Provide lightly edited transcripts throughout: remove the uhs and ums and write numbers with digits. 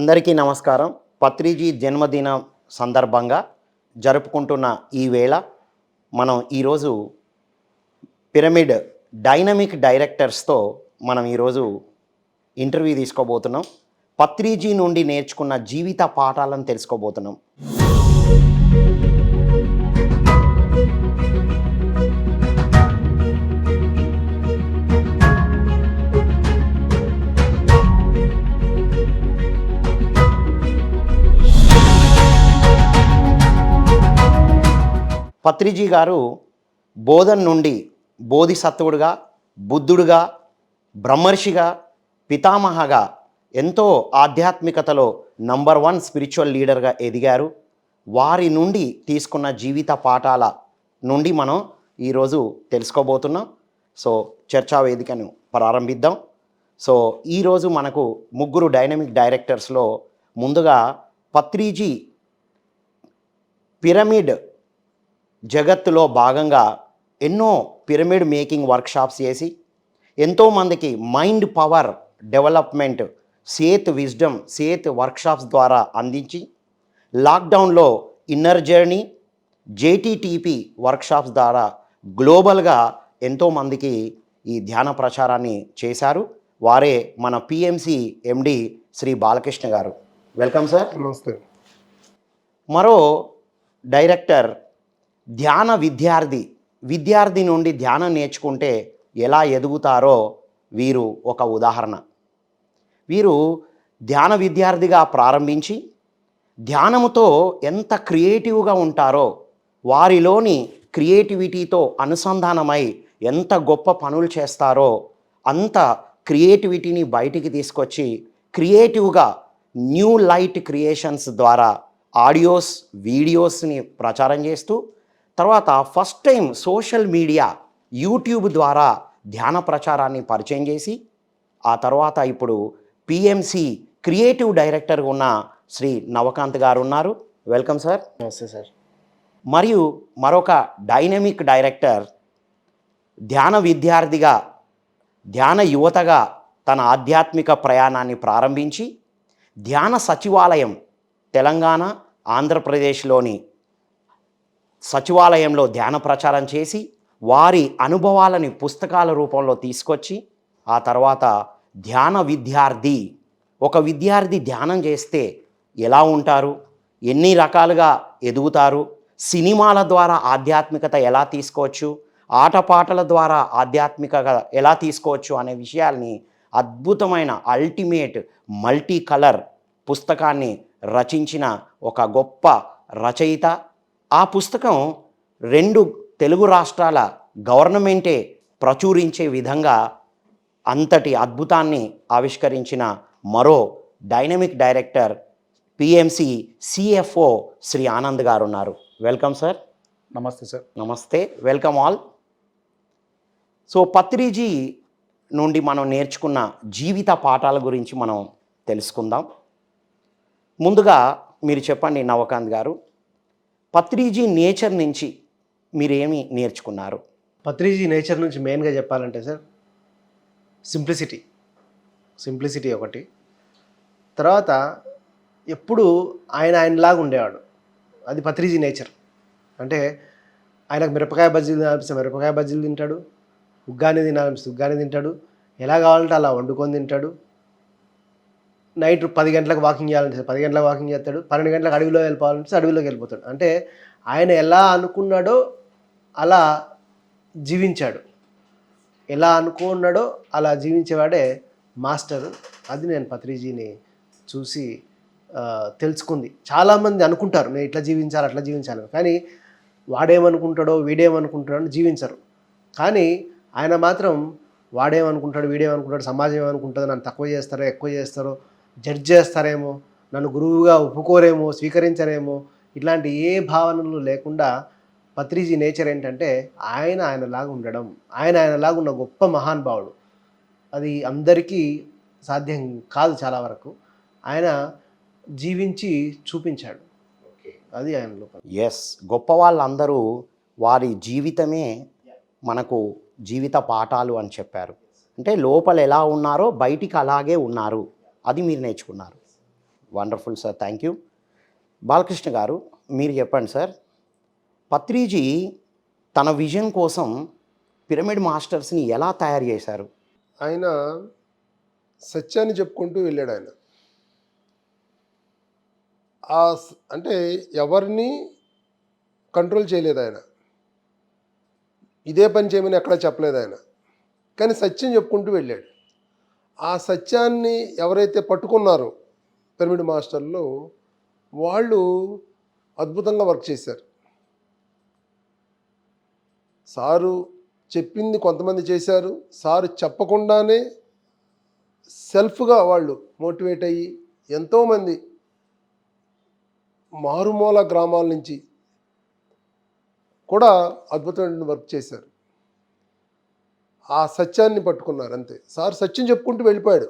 అందరికీ నమస్కారం. పత్రిజీ జన్మదిన సందర్భంగా జరుపుకుంటున్న ఈ వేళ మనం ఈరోజు పిరమిడ్ డైనమిక్ డైరెక్టర్స్తో మనం ఈరోజు ఇంటర్వ్యూ తీసుకోబోతున్నాం. పత్రిజీ నుండి నేర్చుకున్న జీవిత పాఠాలను తెలుసుకోబోతున్నాం. పత్రిజీ గారు బోధన్ నుండి బోధిసత్వుడుగా, బుద్ధుడుగా, బ్రహ్మర్షిగా, పితామహగా ఎంతో ఆధ్యాత్మికతలో నంబర్ 1 స్పిరిచువల్ లీడర్గా ఎదిగారు. వారి నుండి తీసుకున్న జీవిత పాఠాల నుండి మనం ఈరోజు తెలుసుకోబోతున్నాం. సో చర్చా వేదికను ప్రారంభిద్దాం. సో ఈరోజు మనకు ముగ్గురు డైనమిక్ డైరెక్టర్స్లో ముందుగా పత్రిజీ పిరమిడ్ జగత్తులో భాగంగా ఎన్నో పిరమిడ్ మేకింగ్ వర్క్షాప్స్ చేసి ఎంతోమందికి మైండ్ పవర్ డెవలప్మెంట్ సేత్ విజ్డమ్ సేత్ వర్క్షాప్స్ ద్వారా అందించి లాక్డౌన్లో ఇన్నర్ జర్నీ జేటీటీపీ వర్క్షాప్స్ ద్వారా గ్లోబల్గా ఎంతోమందికి ఈ ధ్యాన ప్రచారాన్ని చేశారు. వారే మన పిఎంసి ఎండి శ్రీ బాలకృష్ణ గారు. Welcome sir. నమస్తే. మరో డైరెక్టర్ ధ్యాన విద్యార్థి నుండి ధ్యానం నేర్చుకుంటే ఎలా ఎదుగుతారో వీరు ఒక ఉదాహరణ. వీరు ధ్యాన విద్యార్థిగా ప్రారంభించి ధ్యానముతో ఎంత క్రియేటివ్గా ఉంటారో, వారిలోని క్రియేటివిటీతో అనుసంధానమై ఎంత గొప్ప పనులు చేస్తారో అంత క్రియేటివిటీని బయటికి తీసుకొచ్చి క్రియేటివ్గా న్యూ లైట్ క్రియేషన్స్ ద్వారా ఆడియోస్ వీడియోస్ని ప్రచారం చేస్తూ తర్వాత first time social media YouTube ద్వారా ధ్యాన ప్రచారాన్ని పరిచయం చేసి ఆ తర్వాత ఇప్పుడు పిఎంసి క్రియేటివ్ డైరెక్టర్గా ఉన్న శ్రీ నవకాంత్ గారు ఉన్నారు. Welcome sir. నమస్తే సార్. మరియు మరొక డైనమిక్ డైరెక్టర్ ధ్యాన విద్యార్థిగా ధ్యాన యువతగా తన ఆధ్యాత్మిక ప్రయాణాన్ని ప్రారంభించి ధ్యాన సచివాలయం తెలంగాణ ఆంధ్రప్రదేశ్లోని సచివాలయంలో ధ్యాన ప్రచారం చేసి వారి అనుభవాలని పుస్తకాల రూపంలో తీసుకొచ్చి ఆ తర్వాత ధ్యాన విద్యార్థి ఒక విద్యార్థి ధ్యానం చేస్తే ఎలా ఉంటారు, ఎన్ని రకాలుగా ఎదుగుతారు, సినిమాల ద్వారా ఆధ్యాత్మికత ఎలా తీసుకోవచ్చు, ఆటపాటల ద్వారా ఆధ్యాత్మికత ఎలా తీసుకోవచ్చు అనే విషయాల్ని అద్భుతమైన అల్టిమేట్ మల్టీ కలర్ పుస్తకాన్ని రచించిన ఒక గొప్ప రచయిత. ఆ పుస్తకం 2 తెలుగు రాష్ట్రాల గవర్నమెంటే ప్రచురించే విధంగా అంతటి అద్భుతాన్ని ఆవిష్కరించిన మరో dynamic director PMC CFO Shri Anand గారు ఉన్నారు. Welcome sir. నమస్తే సార్. నమస్తే. Welcome all. సో పత్రిజీ నుండి మనం నేర్చుకున్న జీవిత పాఠాల గురించి మనం తెలుసుకుందాం. ముందుగా మీరు చెప్పండి నవకాంత్ గారు, పత్రిజీ నేచర్ నుంచి మీరేమి నేర్చుకున్నారు? పత్రిజీ నేచర్ నుంచి మెయిన్గా చెప్పాలంటే సార్ సింప్లిసిటీ ఒకటి. తర్వాత ఎప్పుడు ఆయనలాగా ఉండేవాడు. అది పత్రిజీ నేచర్. అంటే ఆయనకు మిరపకాయ బజ్జీలు తినాలనిపిస్తే మిరపకాయ బజ్జీలు తింటాడు, ఉగ్గాని తినాలనిపిస్తే ఉగ్గాని తింటాడు, ఎలా కావాలంటే అలా వండుకొని తింటాడు. నైట్ 10 గంటలకు వాకింగ్ చేయాలంటే 10 గంటలకు వాకింగ్ చేస్తాడు, 12 గంటలకు అడవిలో వెళ్ళిపోవాలంటే అడవిలోకి వెళ్ళిపోతాడు. అంటే ఆయన ఎలా అనుకున్నాడో అలా జీవించాడు, ఎలా అనుకున్నాడో అలా జీవించేవాడే మాస్టర్. అది నేను పత్రిజీని చూసి తెలుసుకుంది. చాలామంది అనుకుంటారు నేను ఇట్లా జీవించాలి అట్లా జీవించాలి, కానీ వాడేమనుకుంటాడో వీడేమనుకుంటాడో అని జీవించరు. కానీ ఆయన మాత్రం వాడేమనుకుంటాడు వీడేమనుకుంటాడు, సమాజం ఏమనుకుంటుందో, నన్ను తక్కువ చేస్తారో ఎక్కువ చేస్తారో, జడ్జ్ చేస్తారేమో, నన్ను గురువుగా ఒప్పుకోరేమో స్వీకరించరేమో, ఇట్లాంటి ఏ భావనలు లేకుండా పత్రిజీ నేచర్ ఏంటంటే ఆయనలాగా ఉండడం. ఆయనలాగా ఉన్న గొప్ప మహానుభావుడు. అది అందరికీ సాధ్యం కాదు. చాలా వరకు ఆయన జీవించి చూపించాడు. అది ఆయన లోపల. ఎస్, గొప్ప వాళ్ళందరూ వారి జీవితమే మనకు జీవిత పాఠాలు అని చెప్పారు. అంటే లోపల ఎలా ఉన్నారో బయటికి అలాగే ఉన్నారు. అది మీరు నేర్చుకున్నారు. Wonderful sir, thank you. Balakrishna గారు, మీరు చెప్పండి సార్. పత్రిజీ తన విజన్ కోసం పిరమిడ్ మాస్టర్స్ని ఎలా తయారు చేశారు? ఆయన సత్యాన్ని చెప్పుకుంటూ వెళ్ళాడు ఆయన. అంటే ఎవరిని కంట్రోల్ చేయలేదు ఆయన. ఇదే పని చేయమని ఎక్కడా చెప్పలేదు ఆయన. కానీ సత్యం చెప్పుకుంటూ వెళ్ళాడు. ఆ సత్యాన్ని ఎవరైతే పట్టుకున్నారో పిరమిడ్ మాస్టర్లు, వాళ్ళు అద్భుతంగా వర్క్ చేశారు. సారు చెప్పింది కొంతమంది చేశారు. సారు చెప్పకుండానే సెల్ఫ్గా వాళ్ళు మోటివేట్ అయ్యి ఎంతోమంది మారుమూల గ్రామాల నుంచి కూడా అద్భుతమైన వర్క్ చేశారు. ఆ సత్యాన్ని పట్టుకున్నారు అంతే. సార్ సత్యం చెప్పుకుంటూ వెళ్ళిపోయాడు.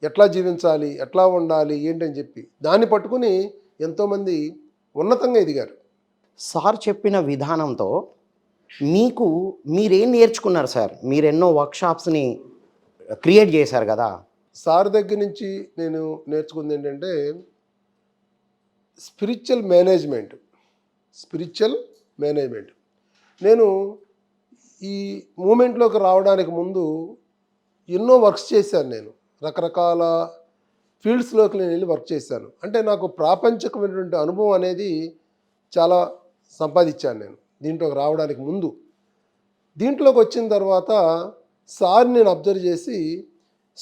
ఎట్లా జీవించాలి, ఎట్లా ఉండాలి, ఏంటని చెప్పి దాన్ని పట్టుకుని ఎంతోమంది ఉన్నతంగా ఎదిగారు. సార్ చెప్పిన విధానంతో మీరేం నేర్చుకున్నారు సార్? మీరెన్నో వర్క్షాప్స్ని క్రియేట్ చేశారు కదా. సార్ దగ్గర నుంచి నేను నేర్చుకుంది ఏంటంటే స్పిరిచువల్ మేనేజ్మెంట్. నేను ఈ మూమెంట్లోకి రావడానికి ముందు ఎన్నో వర్క్స్ చేశాను. నేను రకరకాల ఫీల్డ్స్లోకి నేను వెళ్ళి వర్క్ చేశాను. అంటే నాకు ప్రాపంచికమైనటువంటి అనుభవం అనేది చాలా సంపాదించాను నేను దీంట్లోకి రావడానికి ముందు. దీంట్లోకి వచ్చిన తర్వాత సార్ నేను అబ్జర్వ్ చేసి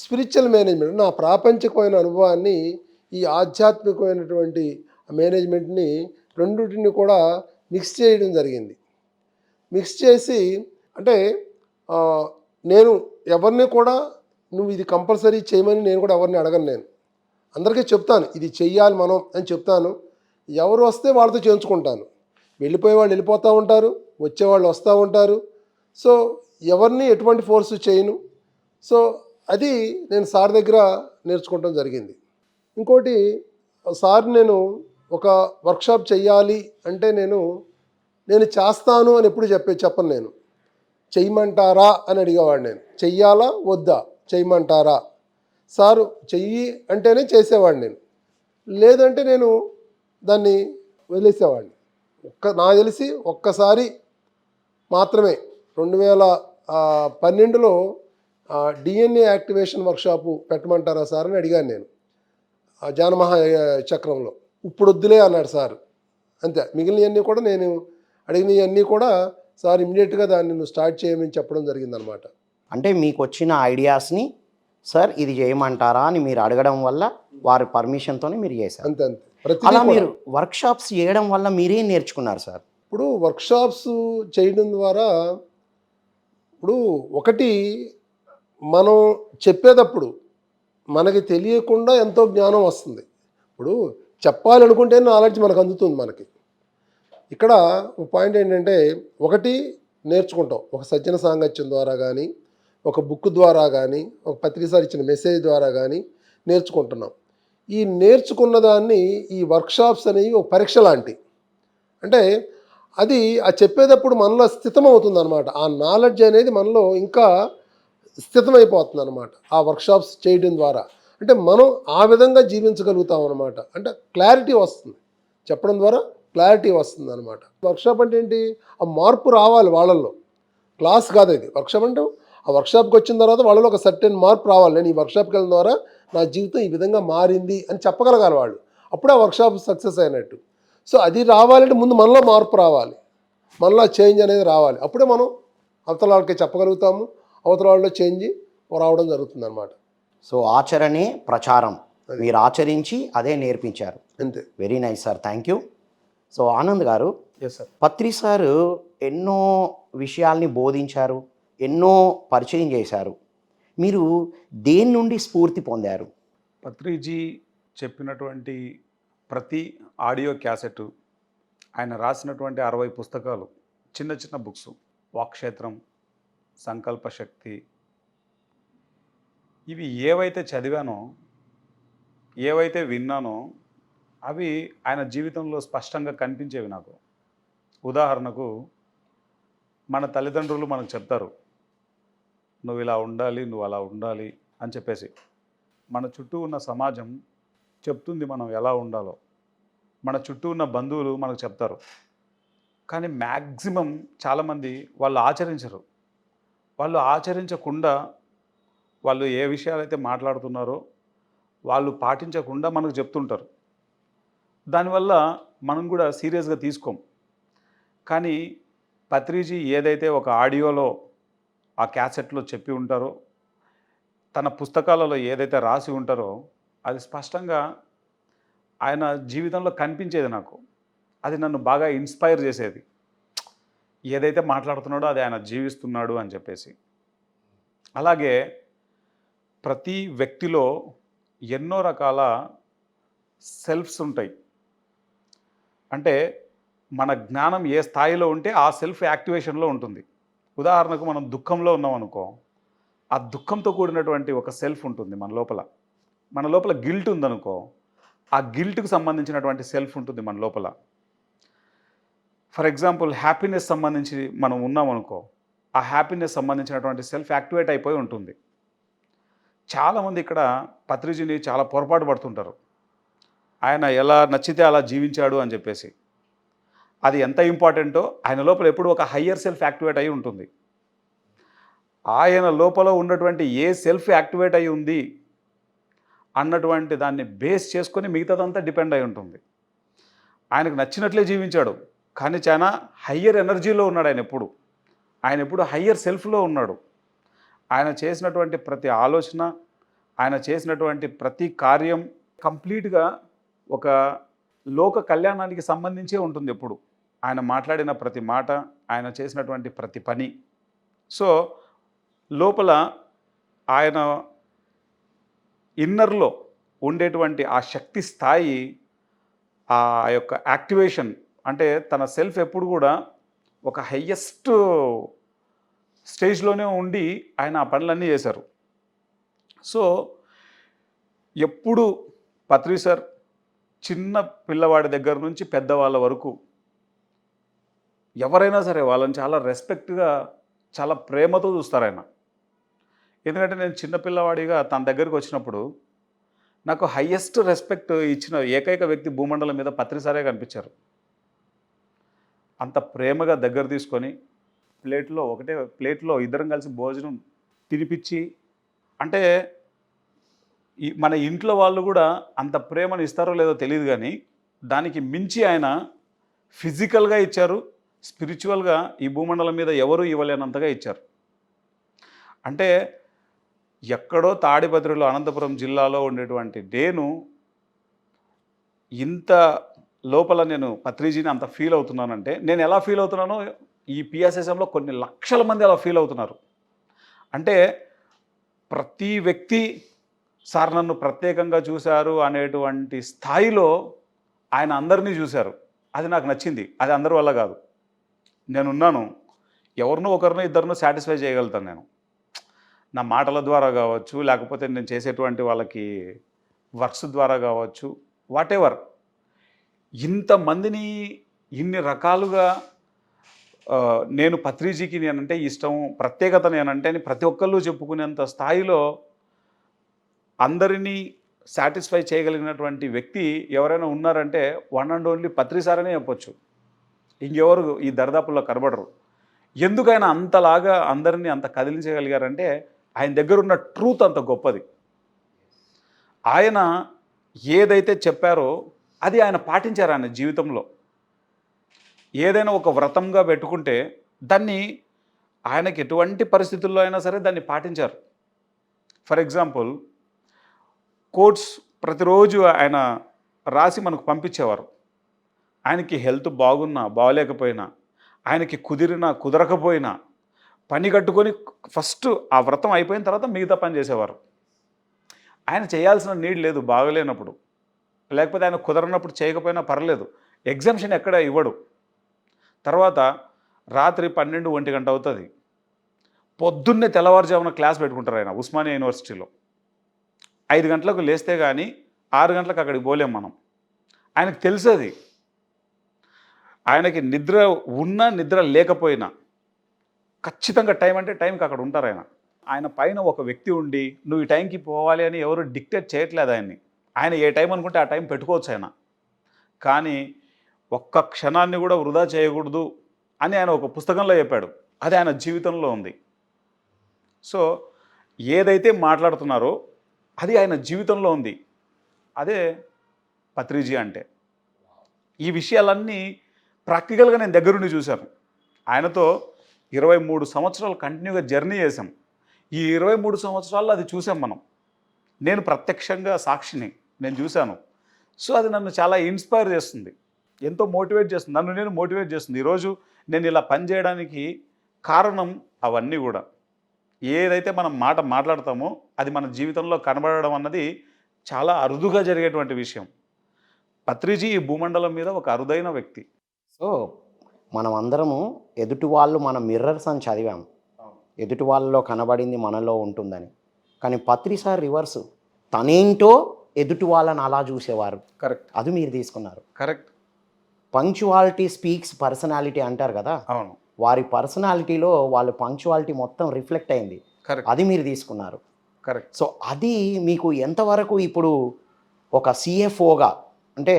స్పిరిచువల్ మేనేజ్మెంట్, నా ప్రాపంచికమైన అనుభవాన్ని ఈ ఆధ్యాత్మికమైనటువంటి మేనేజ్మెంట్ని రెండింటిని కూడా మిక్స్ చేయడం జరిగింది. మిక్స్ చేసి అంటే నేను ఎవరిని కూడా నువ్వు ఇది కంపల్సరీ చేయమని నేను కూడా ఎవరిని అడగను. నేను అందరికీ చెప్తాను ఇది చెయ్యాలి మనం అని చెప్తాను. ఎవరు వస్తే వాళ్ళతో చేయించుకుంటాను. వెళ్ళిపోయే వాళ్ళు వెళ్ళిపోతూ ఉంటారు, వచ్చేవాళ్ళు వస్తూ ఉంటారు. సో ఎవరిని ఎటువంటి ఫోర్స్ చేయను. సో అది నేను సార్ దగ్గర నేర్చుకోవటం జరిగింది. ఇంకోటి, సార్ నేను ఒక వర్క్షాప్ చెయ్యాలి అంటే నేను చేస్తాను అని ఎప్పుడు చెప్పను. నేను చెయ్యమంటారా అని అడిగేవాడు. నేను చెయ్యాలా వద్దా, చెయ్యమంటారా సారు చెయ్యి అంటేనే చేసేవాడిని. నేను లేదంటే నేను దాన్ని వదిలేసేవాడిని. నాకు తెలిసి ఒక్కసారి మాత్రమే 2012లో డిఎన్ఏ యాక్టివేషన్ వర్క్షాపు పెట్టమంటారా సార్ అని అడిగాను నేను జానమహా చక్రంలో. ఇప్పుడు వద్దులే అన్నాడు సార్. అంతే. మిగిలినవన్నీ కూడా నేను అడిగినవన్నీ కూడా సార్ ఇమ్మీడియట్గా దాన్ని నువ్వు స్టార్ట్ చేయమని చెప్పడం జరిగిందనమాట. అంటే మీకు వచ్చిన ఐడియాస్ని సార్ ఇది చేయమంటారా అని మీరు అడగడం వల్ల వారి పర్మిషన్తోనే మీరు చేశారు. అంతే. అలా మీరు వర్క్షాప్స్ చేయడం వల్ల మీరేం నేర్చుకున్నారు సార్? ఇప్పుడు వర్క్షాప్స్ చేయడం ద్వారా ఇప్పుడు ఒకటి, మనం చెప్పేటప్పుడు మనకి తెలియకుండా ఎంతో జ్ఞానం వస్తుంది. ఇప్పుడు చెప్పాలనుకుంటే నాలెడ్జ్ మనకు అందుతుంది. మనకి ఇక్కడ ఒక పాయింట్ ఏంటంటే, ఒకటి నేర్చుకుంటాం ఒక సజ్జన సాంగత్యం ద్వారా కానీ, ఒక బుక్ ద్వారా కానీ, ఒక పత్రికసారి ఇచ్చిన మెసేజ్ ద్వారా కానీ నేర్చుకుంటున్నాం. ఈ నేర్చుకున్న దాన్ని ఈ వర్క్షాప్స్ అనేవి ఒక పరీక్ష లాంటి. అంటే అది చెప్పేటప్పుడు మనలో స్థితమవుతుంది అనమాట. ఆ నాలెడ్జ్ అనేది మనలో ఇంకా స్థితమైపోతుంది అనమాట ఆ వర్క్షాప్స్ చేయడం ద్వారా. అంటే మనం ఆ విధంగా జీవించగలుగుతాం అనమాట. అంటే క్లారిటీ వస్తుంది, చెప్పడం ద్వారా క్లారిటీ వస్తుంది అనమాట. వర్క్షాప్ అంటే ఏంటి, ఆ మార్పు రావాలి వాళ్ళల్లో. క్లాస్ కాదు ఇది. వర్క్షాప్ అంటే ఆ వర్క్షాప్కి వచ్చిన తర్వాత వాళ్ళలో ఒక సర్టెన్ మార్పు రావాలి. నేను ఈ వర్క్షాప్కి వెళ్ళడం ద్వారా నా జీవితం ఈ విధంగా మారింది అని చెప్పగలగాలి వాళ్ళు. అప్పుడే ఆ వర్క్షాప్ సక్సెస్ అయినట్టు. సో అది రావాలంటే ముందు మనలో మార్పు రావాలి, మనలో చేంజ్ అనేది రావాలి. అప్పుడే మనం అవతల వాళ్ళకి చెప్పగలుగుతాము, అవతల వాళ్ళలో చేంజ్ రావడం జరుగుతుంది అనమాట. సో ఆచరణే ప్రచారం, మీరు ఆచరించి అదే నేర్పించారు. అంతే. Very nice sir, thank you. So Anand గారు, ఎస్ సార్. పత్రి సార్ ఎన్నో విషయాల్ని బోధించారు, ఎన్నో పరిచయం చేశారు. మీరు దేని నుండి స్ఫూర్తి పొందారు? పత్రిజీ చెప్పినటువంటి ప్రతి ఆడియో క్యాసెట్, ఆయన రాసినటువంటి 60 పుస్తకాలు, చిన్న చిన్న బుక్స్, వాక్క్షేత్రం, సంకల్పశక్తి, ఇవి ఏవైతే చదివానో, ఏవైతే విన్నానో అవి ఆయన జీవితంలో స్పష్టంగా కనిపించేవి నాకు. ఉదాహరణకు, మన తల్లిదండ్రులు మనకు చెప్తారు, నువ్వు ఇలా ఉండాలి, నువ్వు అలా ఉండాలి అని చెప్పేసి. మన చుట్టూ ఉన్న సమాజం చెప్తుంది మనం ఎలా ఉండాలో. మన చుట్టూ ఉన్న బంధువులు మనకు చెప్తారు. కానీ మ్యాక్సిమం చాలామంది వాళ్ళు ఆచరించరు. వాళ్ళు ఆచరించకుండా వాళ్ళు ఏ విషయాలైతే మాట్లాడుతున్నారో వాళ్ళు పాటించకుండా మనకు చెప్తుంటారు. దానివల్ల మనం కూడా సీరియస్గా తీసుకోం. కానీ పత్రిజీ ఏదైతే ఒక ఆడియోలో ఆ క్యాసెట్లో చెప్పి ఉంటారో, తన పుస్తకాలలో ఏదైతే రాసి ఉంటారో అది స్పష్టంగా ఆయన జీవితంలో కనిపించేది నాకు. అది నన్ను బాగా ఇన్స్పైర్ చేసేది. ఏదైతే మాట్లాడుతున్నాడో అది ఆయన జీవిస్తున్నాడు అని చెప్పేసి. అలాగే ప్రతి వ్యక్తిలో ఎన్నో రకాల సెల్ఫ్స్ ఉంటాయి. అంటే మన జ్ఞానం ఏ స్థాయిలో ఉంటే ఆ సెల్ఫ్ యాక్టివేషన్లో ఉంటుంది. ఉదాహరణకు మనం దుఃఖంలో ఉన్నాం అనుకో, ఆ దుఃఖంతో కూడినటువంటి ఒక సెల్ఫ్ ఉంటుంది మన లోపల. మన లోపల గిల్ట్ ఉందనుకో, ఆ గిల్ట్కి సంబంధించినటువంటి సెల్ఫ్ ఉంటుంది మన లోపల. ఫర్ ఎగ్జాంపుల్ హ్యాపీనెస్ సంబంధించి మనం ఉన్నామనుకో, ఆ హ్యాపీనెస్ సంబంధించినటువంటి సెల్ఫ్ యాక్టివేట్ అయిపోయి ఉంటుంది. చాలామంది ఇక్కడ పత్రిజీని చాలా పొరపాటు పడుతుంటారు. ఆయన ఎలా నచ్చితే అలా జీవించాడు అని చెప్పేసి. అది ఎంత ఇంపార్టెంటో ఆయన లోపల ఎప్పుడు ఒక హయ్యర్ సెల్ఫ్ యాక్టివేట్ అయి ఉంటుంది. ఆయన లోపల ఉన్నటువంటి ఏ సెల్ఫ్ యాక్టివేట్ అయి ఉంది అన్నటువంటి దాన్ని బేస్ చేసుకొని మిగతాదంతా డిపెండ్ అయి ఉంటుంది. ఆయనకు నచ్చినట్లే జీవించాడు, కానీ చాలా హయ్యర్ ఎనర్జీలో ఉన్నాడు ఆయన ఎప్పుడు హయ్యర్ సెల్ఫ్లో ఉన్నాడు. ఆయన చేసినటువంటి ప్రతి ఆలోచన, ఆయన చేసినటువంటి ప్రతి కార్యం కంప్లీట్గా ఒక లోక కళ్యాణానికి సంబంధించే ఉంటుంది ఎప్పుడు. ఆయన మాట్లాడిన ప్రతి మాట, ఆయన చేసినటువంటి ప్రతి పని. సో లోపల ఆయన ఇన్నర్లో ఉండేటువంటి ఆ శక్తి స్థాయి, ఆ యొక్క యాక్టివేషన్, అంటే తన సెల్ఫ్ ఎప్పుడు కూడా ఒక హయ్యెస్ట్ స్టేజ్లోనే ఉండి ఆయన ఆ పనులన్నీ చేశారు. సో ఎప్పుడు పత్రి సార్ చిన్న పిల్లవాడి దగ్గర నుంచి పెద్దవాళ్ళ వరకు ఎవరైనా సరే వాళ్ళని చాలా రెస్పెక్ట్గా, చాలా ప్రేమతో చూస్తారు ఆయన. ఎందుకంటే నేను చిన్న పిల్లవాడిగా తన దగ్గరికి వచ్చినప్పుడు నాకు హయ్యెస్ట్ రెస్పెక్ట్ ఇచ్చిన ఏకైక వ్యక్తి భూమండలం మీద పత్రి సారే కనిపించారు. అంత ప్రేమగా దగ్గర తీసుకొని ఒకటే ప్లేట్లో ఇద్దరం కలిసి భోజనం తినిపించి, అంటే మన ఇంట్లో వాళ్ళు కూడా అంత ప్రేమను ఇస్తారో లేదో తెలియదు, కానీ దానికి మించి ఆయన ఫిజికల్గా ఇచ్చారు, స్పిరిచువల్గా ఈ భూమండలం మీద ఎవరూ ఇవ్వలేనంతగా ఇచ్చారు. అంటే ఎక్కడో తాడిపత్రిలో అనంతపురం జిల్లాలో ఉండేటువంటి నేను ఇంత లోపల నేను పత్రిజీని అంత ఫీల్ అవుతున్నానంటే, నేను ఎలా ఫీల్ అవుతున్నానో ఈ పిఎస్ఎస్ఎంలో కొన్ని లక్షల మంది అలా ఫీల్ అవుతున్నారు. అంటే ప్రతి వ్యక్తి సార్ నన్ను ప్రత్యేకంగా చూశారు అనేటువంటి స్థాయిలో ఆయన అందరినీ చూశారు. అది నాకు నచ్చింది. అది అందరి వల్ల కాదు. నేనున్నాను, ఎవరినో ఒకరినో ఇద్దరినో సాటిస్ఫై చేయగలుగుతాను నేను. నా మాటల ద్వారా కావచ్చు, లేకపోతే నేను చేసేటువంటి వాళ్ళకి వర్క్స్ ద్వారా కావచ్చు, వాటెవర్. ఇంతమందిని ఇన్ని రకాలుగా నేను పత్రిజీకి నేనంటే ఇష్టం, ప్రత్యేకత నేనంటే అని ప్రతి ఒక్కళ్ళు చెప్పుకునేంత స్థాయిలో అందరినీ సాటిస్ఫై చేయగలిగినటువంటి వ్యక్తి ఎవరైనా ఉన్నారంటే one and only Patri sir అనే చెప్పొచ్చు. ఇంకెవరు ఈ దరిదాపుల్లో కనబడరు. ఎందుకు ఆయన అంతలాగా అందరినీ అంత కదిలించగలిగారంటే ఆయన దగ్గర ఉన్న ట్రూత్ అంత గొప్పది. ఆయన ఏదైతే చెప్పారో అది ఆయన పాటించారు ఆయన జీవితంలో. ఏదైనా ఒక వ్రతంగా పెట్టుకుంటే దాన్ని ఆయనకి ఎటువంటి పరిస్థితుల్లో అయినా సరే దాన్ని పాటించారు. ఫర్ ఎగ్జాంపుల్ కోట్స్ ప్రతిరోజు ఆయన రాసి మనకు పంపించేవారు. ఆయనకి హెల్త్ బాగున్నా బాగలేకపోయినా, ఆయనకి కుదిరినా కుదరకపోయినా పని కట్టుకొని ఫస్ట్ ఆ వ్రతం అయిపోయిన తర్వాత మిగతా పని చేసేవారు. ఆయన చేయాల్సిన నీడ్ లేదు బాగలేనప్పుడు, లేకపోతే ఆయన కుదరనప్పుడు చేయకపోయినా పర్లేదు, ఎగ్జామ్షన్ ఎక్కడ ఇవ్వడు. తర్వాత రాత్రి 12-1 గంట అవుతుంది, పొద్దున్నే తెల్లవారుజామున క్లాస్ పెట్టుకుంటారు ఆయన ఉస్మానియా యూనివర్సిటీలో. 5 గంటలకు లేస్తే కానీ 6 గంటలకు అక్కడికి పోలేం మనం. ఆయనకు తెలుసది. ఆయనకి నిద్ర ఉన్నా నిద్ర లేకపోయినా ఖచ్చితంగా టైం అంటే టైంకి అక్కడ ఉంటారు ఆయన. ఆయన పైన ఒక వ్యక్తి ఉండి నువ్వు ఈ టైంకి పోవాలి అని ఎవరు డిక్టేట్ చేయట్లేదు ఆయన్ని. ఆయన ఏ టైం అనుకుంటే ఆ టైం పెట్టుకోవచ్చు ఆయన. కానీ ఒక్క క్షణాన్ని కూడా వృధా చేయకూడదు అని ఆయన ఒక పుస్తకంలో చెప్పాడు. అది ఆయన జీవితంలో ఉంది. సో ఏదైతే మాట్లాడుతున్నారో అది ఆయన జీవితంలో ఉంది. అదే పత్రిజీ అంటే. ఈ విషయాలన్నీ ప్రాక్టికల్గా నేను దగ్గరుండి చూశాను. ఆయనతో 23 సంవత్సరాలు కంటిన్యూగా జర్నీ చేశాం. ఈ 23 సంవత్సరాల్లో అది చూసాం మనం. నేను ప్రత్యక్షంగా సాక్షిని, నేను చూశాను. సో అది నన్ను చాలా ఇన్స్పైర్ చేస్తుంది, ఎంతో మోటివేట్ చేస్తుంది, నన్ను నేను మోటివేట్ చేస్తుంది. ఈరోజు నేను ఇలా పని చేయడానికి కారణం అవన్నీ కూడా. ఏదైతే మనం మాట్లాడతామో అది మన జీవితంలో కనబడడం అన్నది చాలా అరుదుగా జరిగేటువంటి విషయం. పత్రిజీ ఈ భూమండలం మీద ఒక అరుదైన వ్యక్తి. సో మనం అందరము ఎదుటి వాళ్ళు మన మిర్రర్స్ అని చదివాం, ఎదుటి వాళ్ళలో కనబడింది మనలో ఉంటుందని. కానీ పత్రి సార్ రివర్సు, తనేంటో ఎదుటి వాళ్ళని అలా చూసేవారు. కరెక్ట్. అది మీరు తీసుకున్నారు. కరెక్ట్. పంక్చువాలిటీ స్పీక్స్ పర్సనాలిటీ అంటారు కదా, అవును. వారి పర్సనాలిటీలో వాళ్ళ పంక్చువాలిటీ మొత్తం రిఫ్లెక్ట్ అయింది. కరెక్ట్. అది మీరు తీసుకున్నారు. కరెక్ట్. సో అది మీకు ఎంతవరకు ఇప్పుడు ఒక సిఎఫ్ఓగా, అంటే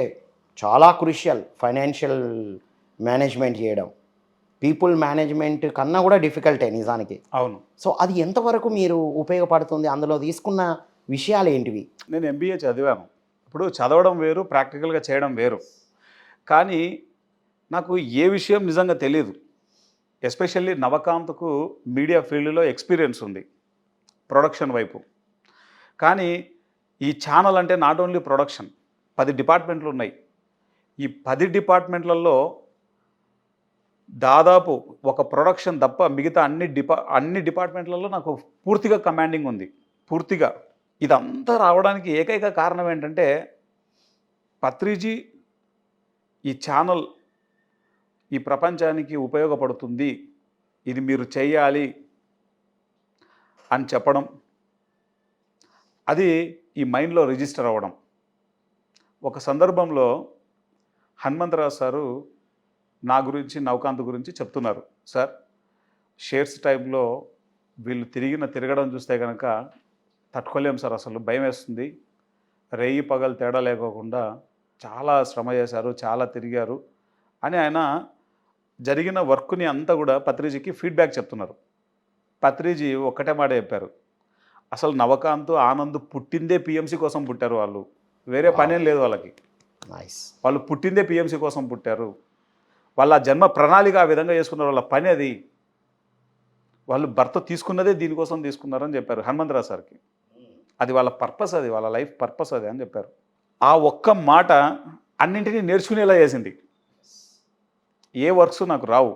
చాలా క్రూషియల్ ఫైనాన్షియల్ మేనేజ్మెంట్ చేయడం, పీపుల్ మేనేజ్మెంట్ కన్నా కూడా డిఫికల్టే నిజానికి. అవును. సో అది ఎంతవరకు మీరు ఉపయోగపడుతుంది, అందులో తీసుకున్న విషయాలు ఏంటివి? నేను ఎంబీఏ చదివాను. ఇప్పుడు చదవడం వేరు, ప్రాక్టికల్గా చేయడం వేరు. కానీ నాకు ఏ విషయం నిజంగా తెలియదు. ఎస్పెషల్లీ నవకాంత్కు మీడియా ఫీల్డ్లో ఎక్స్పీరియన్స్ ఉంది, ప్రొడక్షన్ వైపు. కానీ ఈ ఛానల్ అంటే నాట్ ఓన్లీ ప్రొడక్షన్, 10 డిపార్ట్మెంట్లు ఉన్నాయి. ఈ 10 డిపార్ట్మెంట్లలో దాదాపు ఒక ప్రొడక్షన్ తప్ప మిగతా అన్ని డిపార్ట్మెంట్లలో నాకు పూర్తిగా కమాండింగ్ ఉంది, పూర్తిగా. ఇదంతా రావడానికి ఏకైక కారణం ఏంటంటే పత్రిజీ ఈ ఛానల్ ఈ ప్రపంచానికి ఉపయోగపడుతుంది, ఇది మీరు చేయాలి అని చెప్పడం, అది ఈ మైండ్లో రిజిస్టర్ అవ్వడం. ఒక సందర్భంలో హనుమంతరావు సారు నా గురించి, నవకాంత్ గురించి చెప్తున్నారు. సార్, షేర్స్ టైంలో వీళ్ళు తిరగడం చూస్తే కనుక తట్టుకోలేము సార్, అసలు భయం వేస్తుంది. రేయి పగలు తేడా లేకోకుండా చాలా శ్రమ చేశారు, చాలా తిరిగారు అని ఆయన జరిగిన వర్క్ని అంతా కూడా పత్రిజీకి ఫీడ్బ్యాక్ చెప్తున్నారు. పత్రిజీ ఒక్కటే మాట చెప్పారు, అసలు నవకాంత్, ఆనంద్ పుట్టిందే పిఎంసి కోసం పుట్టారు. వాళ్ళు వేరే పనేం లేదు వాళ్ళకి. నైస్. వాళ్ళు పుట్టిందే పిఎంసి కోసం పుట్టారు. వాళ్ళ జన్మ ప్రణాళిక ఆ విధంగా చేసుకున్నారు. వాళ్ళ పని అది. వాళ్ళు భర్త తీసుకున్నదే దీనికోసం తీసుకున్నారని చెప్పారు హనుమంతరావు సార్కి. అది వాళ్ళ పర్పస్, అది వాళ్ళ లైఫ్ పర్పస్ అది అని చెప్పారు. ఆ ఒక్క మాట అన్నింటినీ నేర్చుకునేలా చేసింది. ఏ వర్క్స్ నాకు రావు,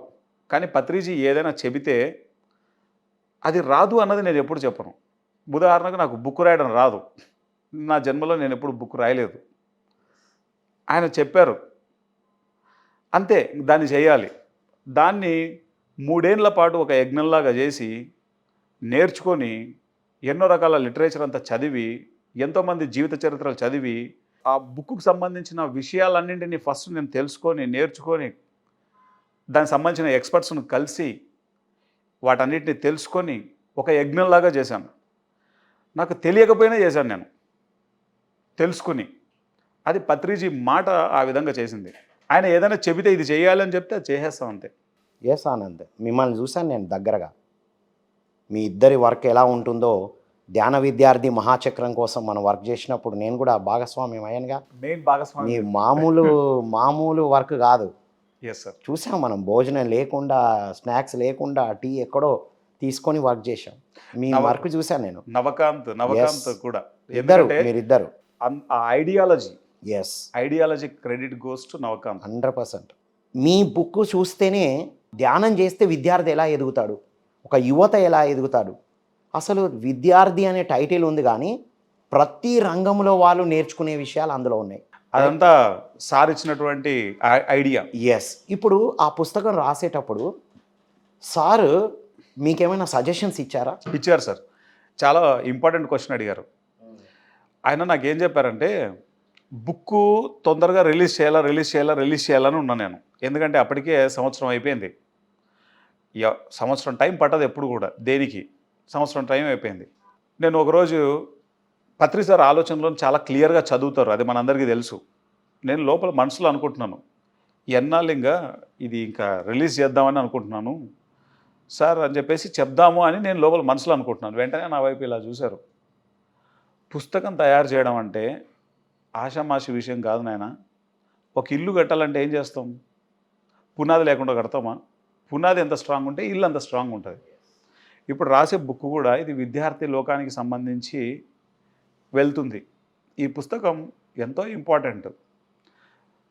కానీ పత్రిజీ ఏదైనా చెబితే అది రాదు అన్నది నేను ఎప్పుడు చెప్పను. ఉదాహరణకు నాకు బుక్ రాయడం రాదు, నా జన్మలో నేను ఎప్పుడు బుక్ రాయలేదు. ఆయన చెప్పారు అంతే, దాన్ని చేయాలి. దాన్ని 3 ఏళ్ల పాటు ఒక యజ్ఞంలాగా చేసి నేర్చుకొని ఎన్నో రకాల లిటరేచర్ అంతా చదివి, ఎంతోమంది జీవిత చరిత్రలు చదివి, ఆ బుక్కు సంబంధించిన విషయాలన్నింటినీ ఫస్ట్ నేను తెలుసుకొని, నేర్చుకొని, దానికి సంబంధించిన ఎక్స్పర్ట్స్ను కలిసి వాటన్నిటిని తెలుసుకొని ఒక యజ్ఞంలాగా చేశాను. నాకు తెలియకపోయినా చేశాను నేను తెలుసుకుని. అది పత్రిజీ మాట ఆ విధంగా చేసింది. ఆయన ఏదైనా చెబితే ఇది చేయాలని చెప్తే అది చేసేస్తాం అంతే. ఎస్ ఆనంద్, మిమ్మల్ని చూశాను నేను దగ్గరగా. మీ ఇద్దరి వర్క్ ఎలా ఉంటుందో, ధ్యాన విద్యార్థి మహాచక్రం కోసం మనం వర్క్ చేసినప్పుడు నేను కూడా భాగస్వామ్యం అయ్యానుగా. మెయిన్ మీ భాగస్వామి. మామూలు వర్క్ కాదు. Yes sir. చూసాం మనం, భోజనం లేకుండా, స్నాక్స్ లేకుండా, టీ ఎక్కడో తీసుకొని వర్క్ చేశాం. మీ వర్క్ చూశాను నేను. నవకాంత్ కూడా. ఇద్దరు, ఎందుకంటే మీరిద్దరు. ఆ ideology, yes, ideology credit goes to Navakanth. 100%. మీ బుక్ చూస్తేనే ధ్యానం చేస్తే విద్యార్థి ఎలా ఎదుగుతాడు, ఒక యువత ఎలా ఎదుగుతాడు, అసలు విద్యార్థి అనే టైటిల్ ఉంది కానీ ప్రతి రంగంలో వాళ్ళు నేర్చుకునే విషయాలు అందులో ఉన్నాయి. అదంతా సార్ ఇచ్చినటువంటి ఐడియా. ఎస్. ఇప్పుడు ఆ పుస్తకం రాసేటప్పుడు సారు మీకేమైనా సజెషన్స్ ఇచ్చారా? ఇచ్చారు సార్. చాలా ఇంపార్టెంట్ క్వశ్చన్ అడిగారు. ఆయన నాకేం చెప్పారంటే, బుక్కు తొందరగా రిలీజ్ చేయాలని ఉన్నా నేను. ఎందుకంటే అప్పటికే సంవత్సరం అయిపోయింది. సంవత్సరం టైం పట్టదు ఎప్పుడు కూడా, దేనికి సంవత్సరం టైం అయిపోయింది. నేను ఒకరోజు పత్రి సార్ ఆలోచనలో చాలా క్లియర్గా చదువుతారు, అది మనందరికీ తెలుసు. నేను లోపల మనసులో అనుకుంటున్నాను, ఎన్నాళ్ళు ఇది ఇంకా రిలీజ్ చేద్దామని అనుకుంటున్నాను సార్ అని చెప్పేసి చెప్దాము అని నేను లోపల మనసులో అనుకుంటున్నాను. వెంటనే నా వైపు ఇలా చూశారు. పుస్తకం తయారు చేయడం అంటే ఆషామాషి విషయం కాదు నాయన. ఒక ఇల్లు కట్టాలంటే ఏం చేస్తాం? పునాది లేకుండా కడతామా? పునాది ఎంత స్ట్రాంగ్ ఉంటే ఇల్లు అంత స్ట్రాంగ్ ఉంటుంది. ఇప్పుడు రాసే బుక్ కూడా ఇది విద్యార్థి లోకానికి సంబంధించి వెళ్తుంది. ఈ పుస్తకం ఎంతో ఇంపార్టెంట్.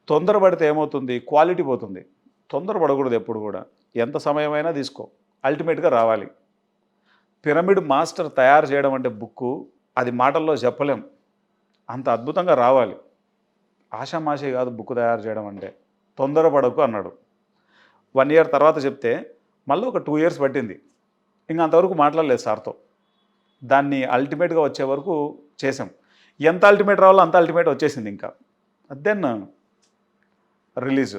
తొందరపడితే ఏమవుతుంది? క్వాలిటీ పోతుంది. తొందరపడకూడదు ఎప్పుడు కూడా. ఎంత సమయమైనా తీసుకో, అల్టిమేట్గా రావాలి. పిరమిడ్ మాస్టర్ తయారు చేయడం అంటే బుక్కు అది మాటల్లో చెప్పలేం, అంత అద్భుతంగా రావాలి. ఆషామాషి కాదు బుక్ తయారు చేయడం అంటే. తొందరపడకు అన్నాడు. 1 year తర్వాత చెప్తే మళ్ళీ ఒక 2 years పట్టింది. ఇంకా అంతవరకు మాట్లాడలేదు సార్తో. దాన్ని అల్టిమేట్గా వచ్చే వరకు చేసాం. ఎంత అల్టిమేట్ రావాలో అంత అల్టిమేట్ వచ్చేసింది. ఇంకా దెన్ రిలీజ్.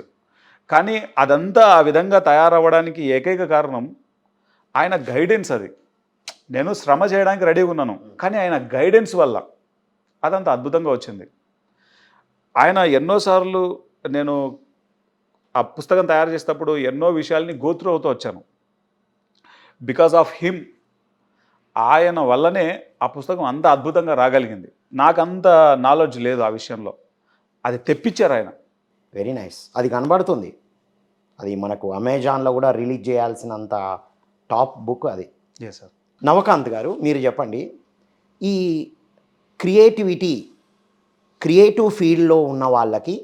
కానీ అదంతా ఆ విధంగా తయారవ్వడానికి ఏకైక కారణం ఆయన గైడెన్స్. అది నేను శ్రమ చేయడానికి రెడీగా ఉన్నాను, కానీ ఆయన గైడెన్స్ వల్ల అదంతా అద్భుతంగా వచ్చింది. ఆయన ఎన్నోసార్లు నేను ఆ పుస్తకం తయారు చేసేటప్పుడు ఎన్నో విషయాల్ని గోత్రూ అవుతూ వచ్చాను. బికాజ్ ఆఫ్ హిమ్, ఆయన వల్లనే ఆ పుస్తకం అంత అద్భుతంగా రాగలిగింది. నాకంత నాలెడ్జ్ లేదు ఆ విషయంలో, అది తెప్పించారు ఆయన. Very nice. అది కనబడుతుంది. అది మనకు అమెజాన్లో కూడా రిలీజ్ చేయాల్సినంత టాప్ బుక్ అది. Yes sir. నవకాంత్ గారు, మీరు చెప్పండి, ఈ క్రియేటివ్ ఫీల్డ్లో ఉన్న వాళ్ళకి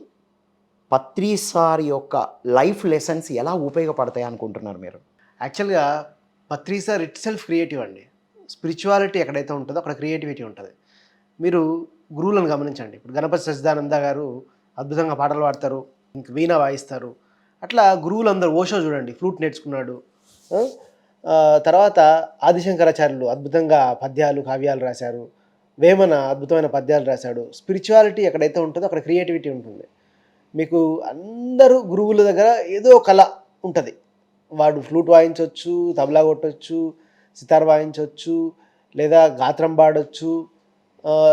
పత్రి సార్ యొక్క లైఫ్ లెసన్స్ ఎలా ఉపయోగపడతాయి అనుకుంటున్నారు మీరు? యాక్చువల్గా Patri sir itself creative అండి. స్పిరిచువాలిటీ ఎక్కడైతే ఉంటుందో అక్కడ క్రియేటివిటీ ఉంటుంది. మీరు గురువులను గమనించండి. ఇప్పుడు గణపతి సచ్చిదానంద గారు అద్భుతంగా పాటలు పాడతారు, ఇంక వీణ వాయిస్తారు. అట్లా గురువులందరూ, ఓషో చూడండి, ఫ్లూట్ నేర్చుకున్నాడు. తర్వాత ఆదిశంకరాచార్యులు అద్భుతంగా పద్యాలు కావ్యాలు రాశారు. వేమన అద్భుతమైన పద్యాలు రాశాడు. స్పిరిచువాలిటీ ఎక్కడైతే ఉంటుందో అక్కడ క్రియేటివిటీ ఉంటుంది. మీకు అందరూ గురువుల దగ్గర ఏదో కళ ఉంటుంది. వాడు ఫ్లూట్ వాయించవచ్చు, తబలా కొట్టవచ్చు, సితార్ వాయించవచ్చు, లేదా గాత్రం పాడవచ్చు,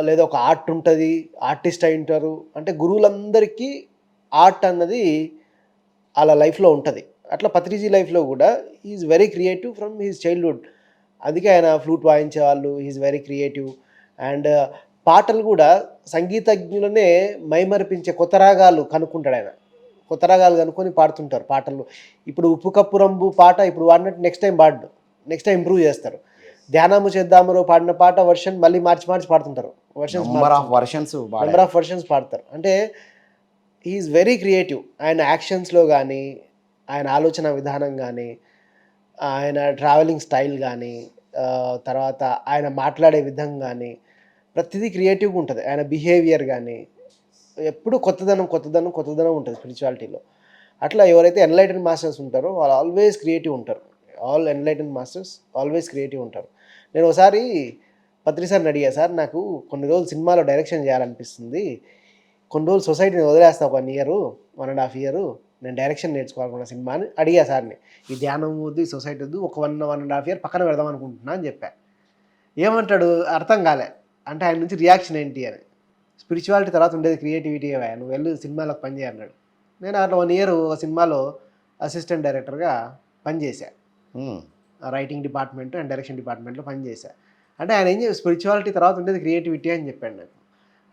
లేదా ఒక ఆర్ట్ ఉంటుంది, ఆర్టిస్ట్ అయి ఉంటారు. అంటే గురువులందరికీ ఆర్ట్ అన్నది అలా లైఫ్లో ఉంటుంది. అట్లా పత్రిజీ లైఫ్లో కూడా is very creative from his childhood. అందుకే ఆయన ఫ్లూట్ వాయించేవాళ్ళు. Is very creative. అండ్ పాటలు కూడా సంగీతజ్ఞులనే మైమరిపించే కొత్త రాగాలు కనుక్కుంటాడు ఆయన. కొత్త రాగాలు కనుక్కొని పాడుతుంటారు పాటలు. ఇప్పుడు ఉప్పు కప్పు రంబు పాట ఇప్పుడు వాడినట్టు నెక్స్ట్ టైం పాడు, నెక్స్ట్ టైం ఇంప్రూవ్ చేస్తారు. ధ్యానము చేద్దామరో పాడిన పాట వర్షన్ మళ్ళీ మార్చి పాడుతుంటారు. నెంబర్ ఆఫ్ వర్షన్స్ పాడతారు. అంటే ఈజ్ వెరీ క్రియేటివ్. ఆయన యాక్షన్స్లో కానీ, ఆయన ఆలోచన విధానం కానీ, ఆయన ట్రావెలింగ్ స్టైల్ కానీ, తర్వాత ఆయన మాట్లాడే విధం కానీ ప్రతిదీ క్రియేటివ్గా ఉంటుంది. ఆయన బిహేవియర్ కానీ ఎప్పుడు కొత్తదనం ఉంటుంది స్పిరిచువాలిటీలో. అట్లా ఎవరైతే ఎన్లైటెన్ మాస్టర్స్ ఉంటారో వాళ్ళు ఆల్వేస్ క్రియేటివ్ ఉంటారు. All enlighten masters always creative ఉంటారు. నేను ఒకసారి పత్రి సార్ని అడిగా, సార్ నాకు కొన్ని రోజులు సినిమాలో డైరెక్షన్ చేయాలనిపిస్తుంది, కొన్ని రోజులు సొసైటీని వదిలేస్తా, 1 year 1.5 year నేను డైరెక్షన్ నేర్చుకోవాలనుకున్న సినిమా అని అడిగా సార్ని. ఈ ధ్యానం వద్దు, ఈ సొసైటీ వద్దు, ఒక 1.5 year పక్కన పెడదాం అనుకుంటున్నా అని చెప్పా. ఏమంటాడు అర్థం కాలే. అంటే ఆయన నుంచి రియాక్షన్ ఏంటి అని. స్పిరిచువాలిటీ తర్వాత ఉండేది క్రియేటివిటీ, నువ్వు వెళ్ళి సినిమాలకు పనిచేయ అన్నాడు. నేను అట్లా 1 year ఒక సినిమాలో అసిస్టెంట్ డైరెక్టర్గా పనిచేశా. రైటింగ్ డిపార్ట్మెంట్ అండ్ డైరెక్షన్ డిపార్ట్మెంట్లో పనిచేశా. అంటే ఆయన ఏం చెప్పి స్పిరిచువాలిటీ తర్వాత ఉండేది క్రియేటివిటీ అని చెప్పాడు నాకు.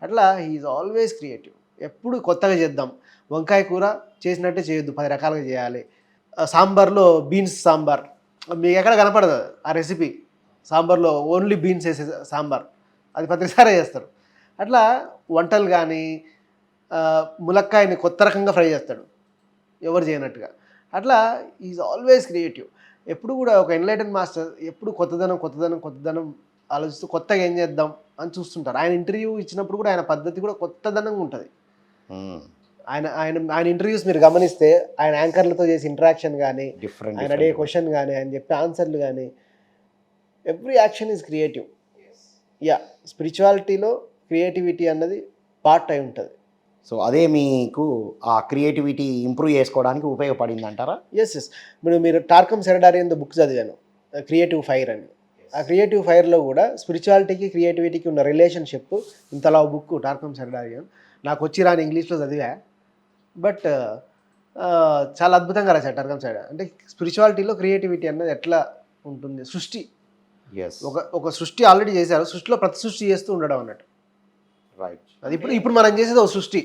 అట్లా హీఈస్ ఆల్వేస్ క్రియేటివ్. ఎప్పుడు కొత్తగా చేద్దాం. వంకాయ కూర చేసినట్టే చేయొద్దు, 10 రకాలుగా చేయాలి. సాంబార్లో బీన్స్ సాంబార్ మీకు ఎక్కడ కనపడదు ఆ రెసిపీ. సాంబార్లో ఓన్లీ బీన్స్ వేసే సాంబార్ అది పత్రిసారే చేస్తారు. అట్లా వంటలు కానీ ములక్కాయని కొత్త రకంగా ఫ్రై చేస్తాడు ఎవరు చేయనట్టుగా. అట్లా ఈజ్ ఆల్వేస్ క్రియేటివ్. ఎప్పుడు కూడా ఒక ఎన్లైటెన్ మాస్టర్ ఎప్పుడు కొత్తదనం ఆలోచిస్తూ కొత్తగా ఏం చేద్దాం అని చూస్తుంటారు. ఆయన ఇంటర్వ్యూ ఇచ్చినప్పుడు కూడా ఆయన పద్ధతి కూడా కొత్తదనంగా ఉంటుంది. ఆయన ఇంటర్వ్యూస్ మీరు గమనిస్తే ఆయన యాంకర్లతో చేసే ఇంటరాక్షన్ కానీ, ఆయన అడిగే క్వశ్చన్ కానీ, ఆయన చెప్పే ఆన్సర్లు కానీ, ఎవ్రీ యాక్షన్ ఈజ్ క్రియేటివ్. స్పిరిచువాలిటీలో క్రియేటివిటీ అన్నది పార్ట్ అయి ఉంటుంది. సో అదే మీకు ఆ క్రియేటివిటీ ఇంప్రూవ్ చేసుకోవడానికి ఉపయోగపడింది అంటారా? ఎస్. ఇప్పుడు మీరు టార్కమ్ సెరడారియన్ బుక్ చదివాను, క్రియేటివ్ ఫైర్ అని. ఆ క్రియేటివ్ ఫైర్లో కూడా స్పిరిచువాలిటీకి క్రియేటివిటీకి ఉన్న రిలేషన్షిప్ ఇంతలా బుక్ టార్కమ్ సర్డారియన్ నాకు వచ్చి రాని ఇంగ్లీష్లో చదివా బట్ చాలా అద్భుతంగా రాశాడు టార్కమ్ సైడ్. అంటే స్పిరిచువాలిటీలో క్రియేటివిటీ అన్నది ఎట్లా ఉంటుంది, సృష్టి ఎస్ ఒక సృష్టి ఆల్రెడీ చేశారు, సృష్టిలో ప్రతి సృష్టి చేస్తూ ఉండడం అన్నట్టు. రైట్. అది ఇప్పుడు మనం చేసేది ఒక సృష్టి,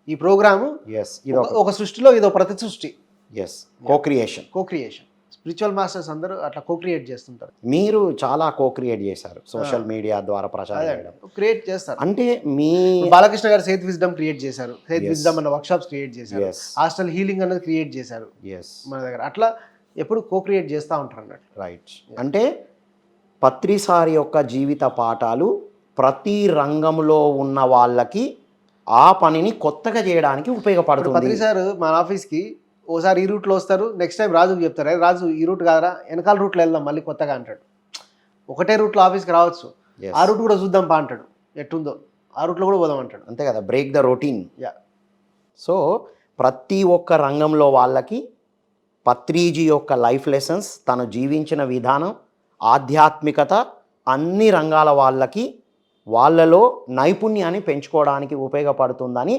ఈ ప్రోగ్రాము ఎస్ ఇది ఒక సృష్టిలో ఇదో ప్రతి సృష్టి, ఎస్ కో క్రియేషన్. కో క్రియేషన్. స్పిరిచువల్ మాస్టర్స్ అందరూ అట్లా కో క్రియేట్ చేస్తుంటారు. మీరు చాలా కో క్రియేట్ చేశారు సోషల్ మీడియా ద్వారా ప్రచారం చేయడం. క్రియేట్ చేస్తారు. అంటే మీ బాలకృష్ణ గారు సేత్ విజ్డమ్ క్రియేట్ చేశారు, సేత్ Yes. విజ్డమ్ అన్న వర్క్ షాప్స్ క్రియేట్ చేశారు, Yes. హాస్టల్ హీలింగ్ అన్నది క్రియేట్ చేశారు ఎస్ మన దగ్గర. అట్లా ఎప్పుడు కో క్రియేట్ చేస్తూ ఉంటారు అన్నట్టు. రైట్. అంటే పత్రిసారి యొక్క జీవిత పాఠాలు ప్రతి రంగంలో ఉన్న వాళ్ళకి ఆ పనిని కొత్తగా చేయడానికి ఇప్పుడు ఉపయోగపడుతుంది. పత్రి సార్ మన ఆఫీస్కి ఓసారి ఈ రూట్లో వస్తారు, నెక్స్ట్ టైం రాజుకి చెప్తారు, "అరే రాజు ఈ రూట్ కాదరా, వెనకాల రూట్లో వెళ్దాం మళ్ళీ కొత్తగా" అంటాడు. ఒకటే రూట్లో ఆఫీస్కి రావచ్చు, Yes. ఆ రూట్ కూడా చూద్దాం పా అంటాడు, ఎట్టుందో ఆ రూట్లో కూడా పోదాం అంటాడు. అంతే కదా, break the routine. Yeah so ప్రతి ఒక్క రంగంలో వాళ్ళకి పత్రిజీ యొక్క లైఫ్ లెసన్స్, తను జీవించిన విధానం, ఆధ్యాత్మికత అన్ని రంగాల వాళ్ళకి వాళ్ళలో నైపుణ్యాన్ని పెంచుకోవడానికి ఉపయోగపడుతుందని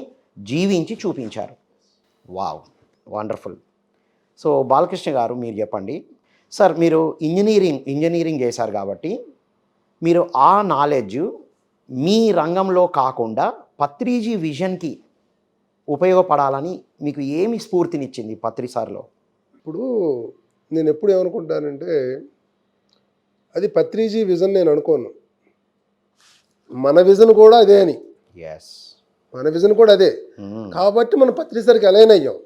జీవించి చూపించారు. Wow, wonderful. సో బాలకృష్ణ గారు మీరు చెప్పండి సార్, మీరు ఇంజనీరింగ్ చేశారు కాబట్టి మీరు ఆ నాలెడ్జ్ మీ రంగంలో కాకుండా పత్రిజీ విజన్కి ఉపయోగపడాలని మీకు ఏమి స్ఫూర్తినిచ్చింది పత్రిసార్లో? ఇప్పుడు నేను ఎప్పుడు ఏమనుకుంటానంటే అది పత్రిజీ విజన్ నేను అనుకోను, మన విజన్ కూడా అదే అని. ఎస్ మన విజన్ కూడా అదే కాబట్టి మనం పత్రిసారికి అలైన్ అయ్యాం.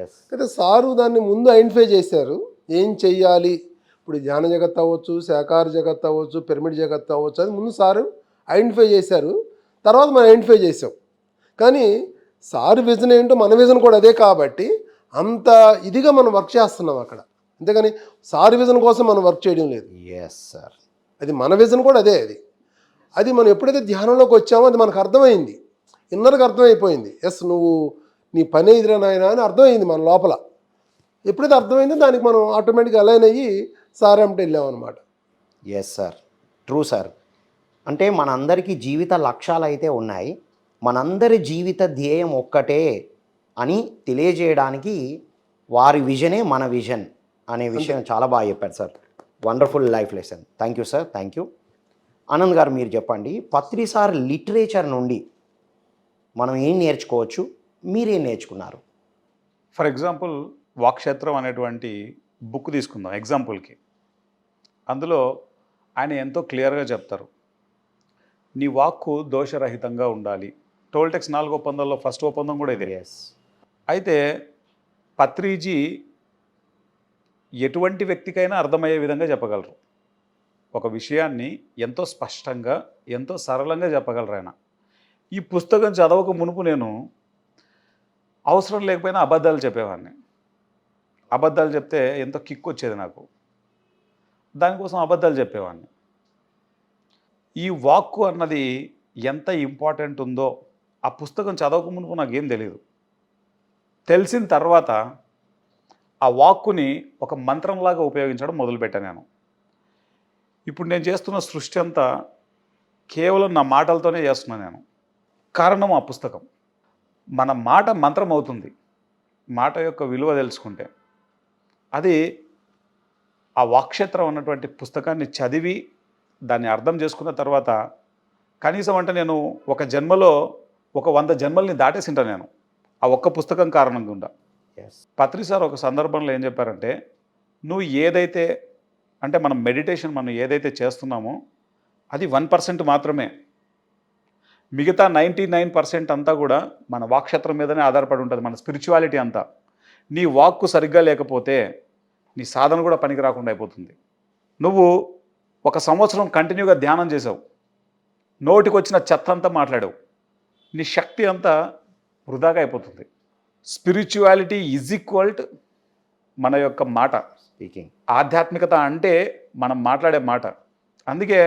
ఎస్ అయితే సారు దాన్ని ముందు ఐడెంటిఫై చేశారు, ఏం చెయ్యాలి. ఇప్పుడు ధ్యాన జగత్ అవ్వచ్చు, శాకాహార జగత్ అవ్వచ్చు, పిరమిడ్ జగత్ అవ్వచ్చు, అది ముందు సారు ఐడెంటిఫై చేశారు, తర్వాత మనం ఐడెంటిఫై చేసాం. కానీ సారు విజన్ ఏంటో మన విజన్ కూడా అదే కాబట్టి అంత ఇదిగా మనం వర్క్ చేస్తున్నాం అక్కడ. అంతేగాని సారు విజన్ కోసం మనం వర్క్ చేయడం లేదు. Yes sir. అది మన విజన్ కూడా అదే. అది మనం ఎప్పుడైతే ధ్యానంలోకి వచ్చామో అది మనకు అర్థమైంది, ఇన్నర్గా అర్థమైపోయింది. ఎస్ నువ్వు నీ పని ఎదురా నాయనా అని అర్థమైంది మన లోపల. ఎప్పుడైతే అర్థమైందో దానికి మనం ఆటోమేటిక్గా అలైన్ అయ్యి సార్ అంటే వెళ్ళామన్నమాట. Yes sir, true sir. అంటే మనందరికీ జీవిత లక్ష్యాలు అయితే ఉన్నాయి, మనందరి జీవిత ధ్యేయం ఒక్కటే అని తెలియజేయడానికి వారి విజనే మన విజన్ అనే విషయం చాలా బాగా చెప్పారు sir. Wonderful life lesson. Thank you sir, thank you. Anand గారు మీరు చెప్పండి, పత్రిసార్ లిటరేచర్ నుండి మనం ఏం నేర్చుకోవచ్చు, మీరేం నేర్చుకున్నారు? ఫర్ ఎగ్జాంపుల్ వాక్క్షేత్రం అనేటువంటి బుక్ తీసుకుందాం ఎగ్జాంపుల్కి. అందులో ఆయన ఎంతో క్లియర్గా చెప్తారు, నీ వాక్కు దోషరహితంగా ఉండాలి. టోల్టెక్స్ 4వ ఒప్పందంలో ఫస్ట్ ఒప్పందం కూడా ఇదే. ఎస్. అయితే పత్రిజీ ఎటువంటి వ్యక్తికైనా అర్థమయ్యే విధంగా చెప్పగలరు. ఒక విషయాన్ని ఎంతో స్పష్టంగా ఎంతో సరళంగా చెప్పగలరు ఆయన. ఈ పుస్తకం చదవక మునుపు నేను అవసరం లేకపోయినా అబద్ధాలు చెప్పేవాడిని. అబద్ధాలు చెప్తే ఎంతో కిక్ వచ్చేది నాకు, దానికోసం అబద్ధాలు చెప్పేవాడిని. ఈ వాక్కు అన్నది ఎంత ఇంపార్టెంట్ ఉందో ఆ పుస్తకం చదవక మునుపు నాకేం తెలియదు. తెలిసిన తర్వాత ఆ వాక్కుని ఒక మంత్రంలాగా ఉపయోగించడం మొదలుపెట్టాను నేను. ఇప్పుడు నేను చేస్తున్న సృష్టి అంతా కేవలం నా మాటలతోనే చేస్తున్నాను నేను. కారణం ఆ పుస్తకం. మన మాట మంత్రం అవుతుంది మాట యొక్క విలువ తెలుసుకుంటే. అది ఆ వాక్క్షేత్రం అన్నటువంటి పుస్తకాన్ని చదివి దాన్ని అర్థం చేసుకున్న తర్వాత కనీసం అంటే నేను ఒక జన్మలో ఒక 100 జన్మల్ని దాటేసింటాను నేను ఆ ఒక్క పుస్తకం కారణం గుండా. ఎస్. పత్రి సార్ ఒక సందర్భంలో ఏం చెప్పారంటే, నువ్వు ఏదైతే అంటే మనం మెడిటేషన్ మనం ఏదైతే చేస్తున్నామో అది 1% మాత్రమే, మిగతా 99% అంతా కూడా మన వాక్క్షేత్రం మీదనే ఆధారపడి ఉంటుంది, మన స్పిరిచువాలిటీ అంతా. నీ వాక్కు సరిగ్గా లేకపోతే నీ సాధన కూడా పనికి రాకుండా అయిపోతుంది. నువ్వు 1 సంవత్సరం కంటిన్యూగా ధ్యానం చేసావు, నోటికి వచ్చిన చెత్త అంతా మాట్లాడావు, నీ శక్తి అంతా వృధాగా అయిపోతుంది. స్పిరిచువాలిటీ ఈజ్ ఈక్వల్ టు మన యొక్క మాట. స్పీకింగ్. ఆధ్యాత్మికత అంటే మనం మాట్లాడే మాట. అందుకే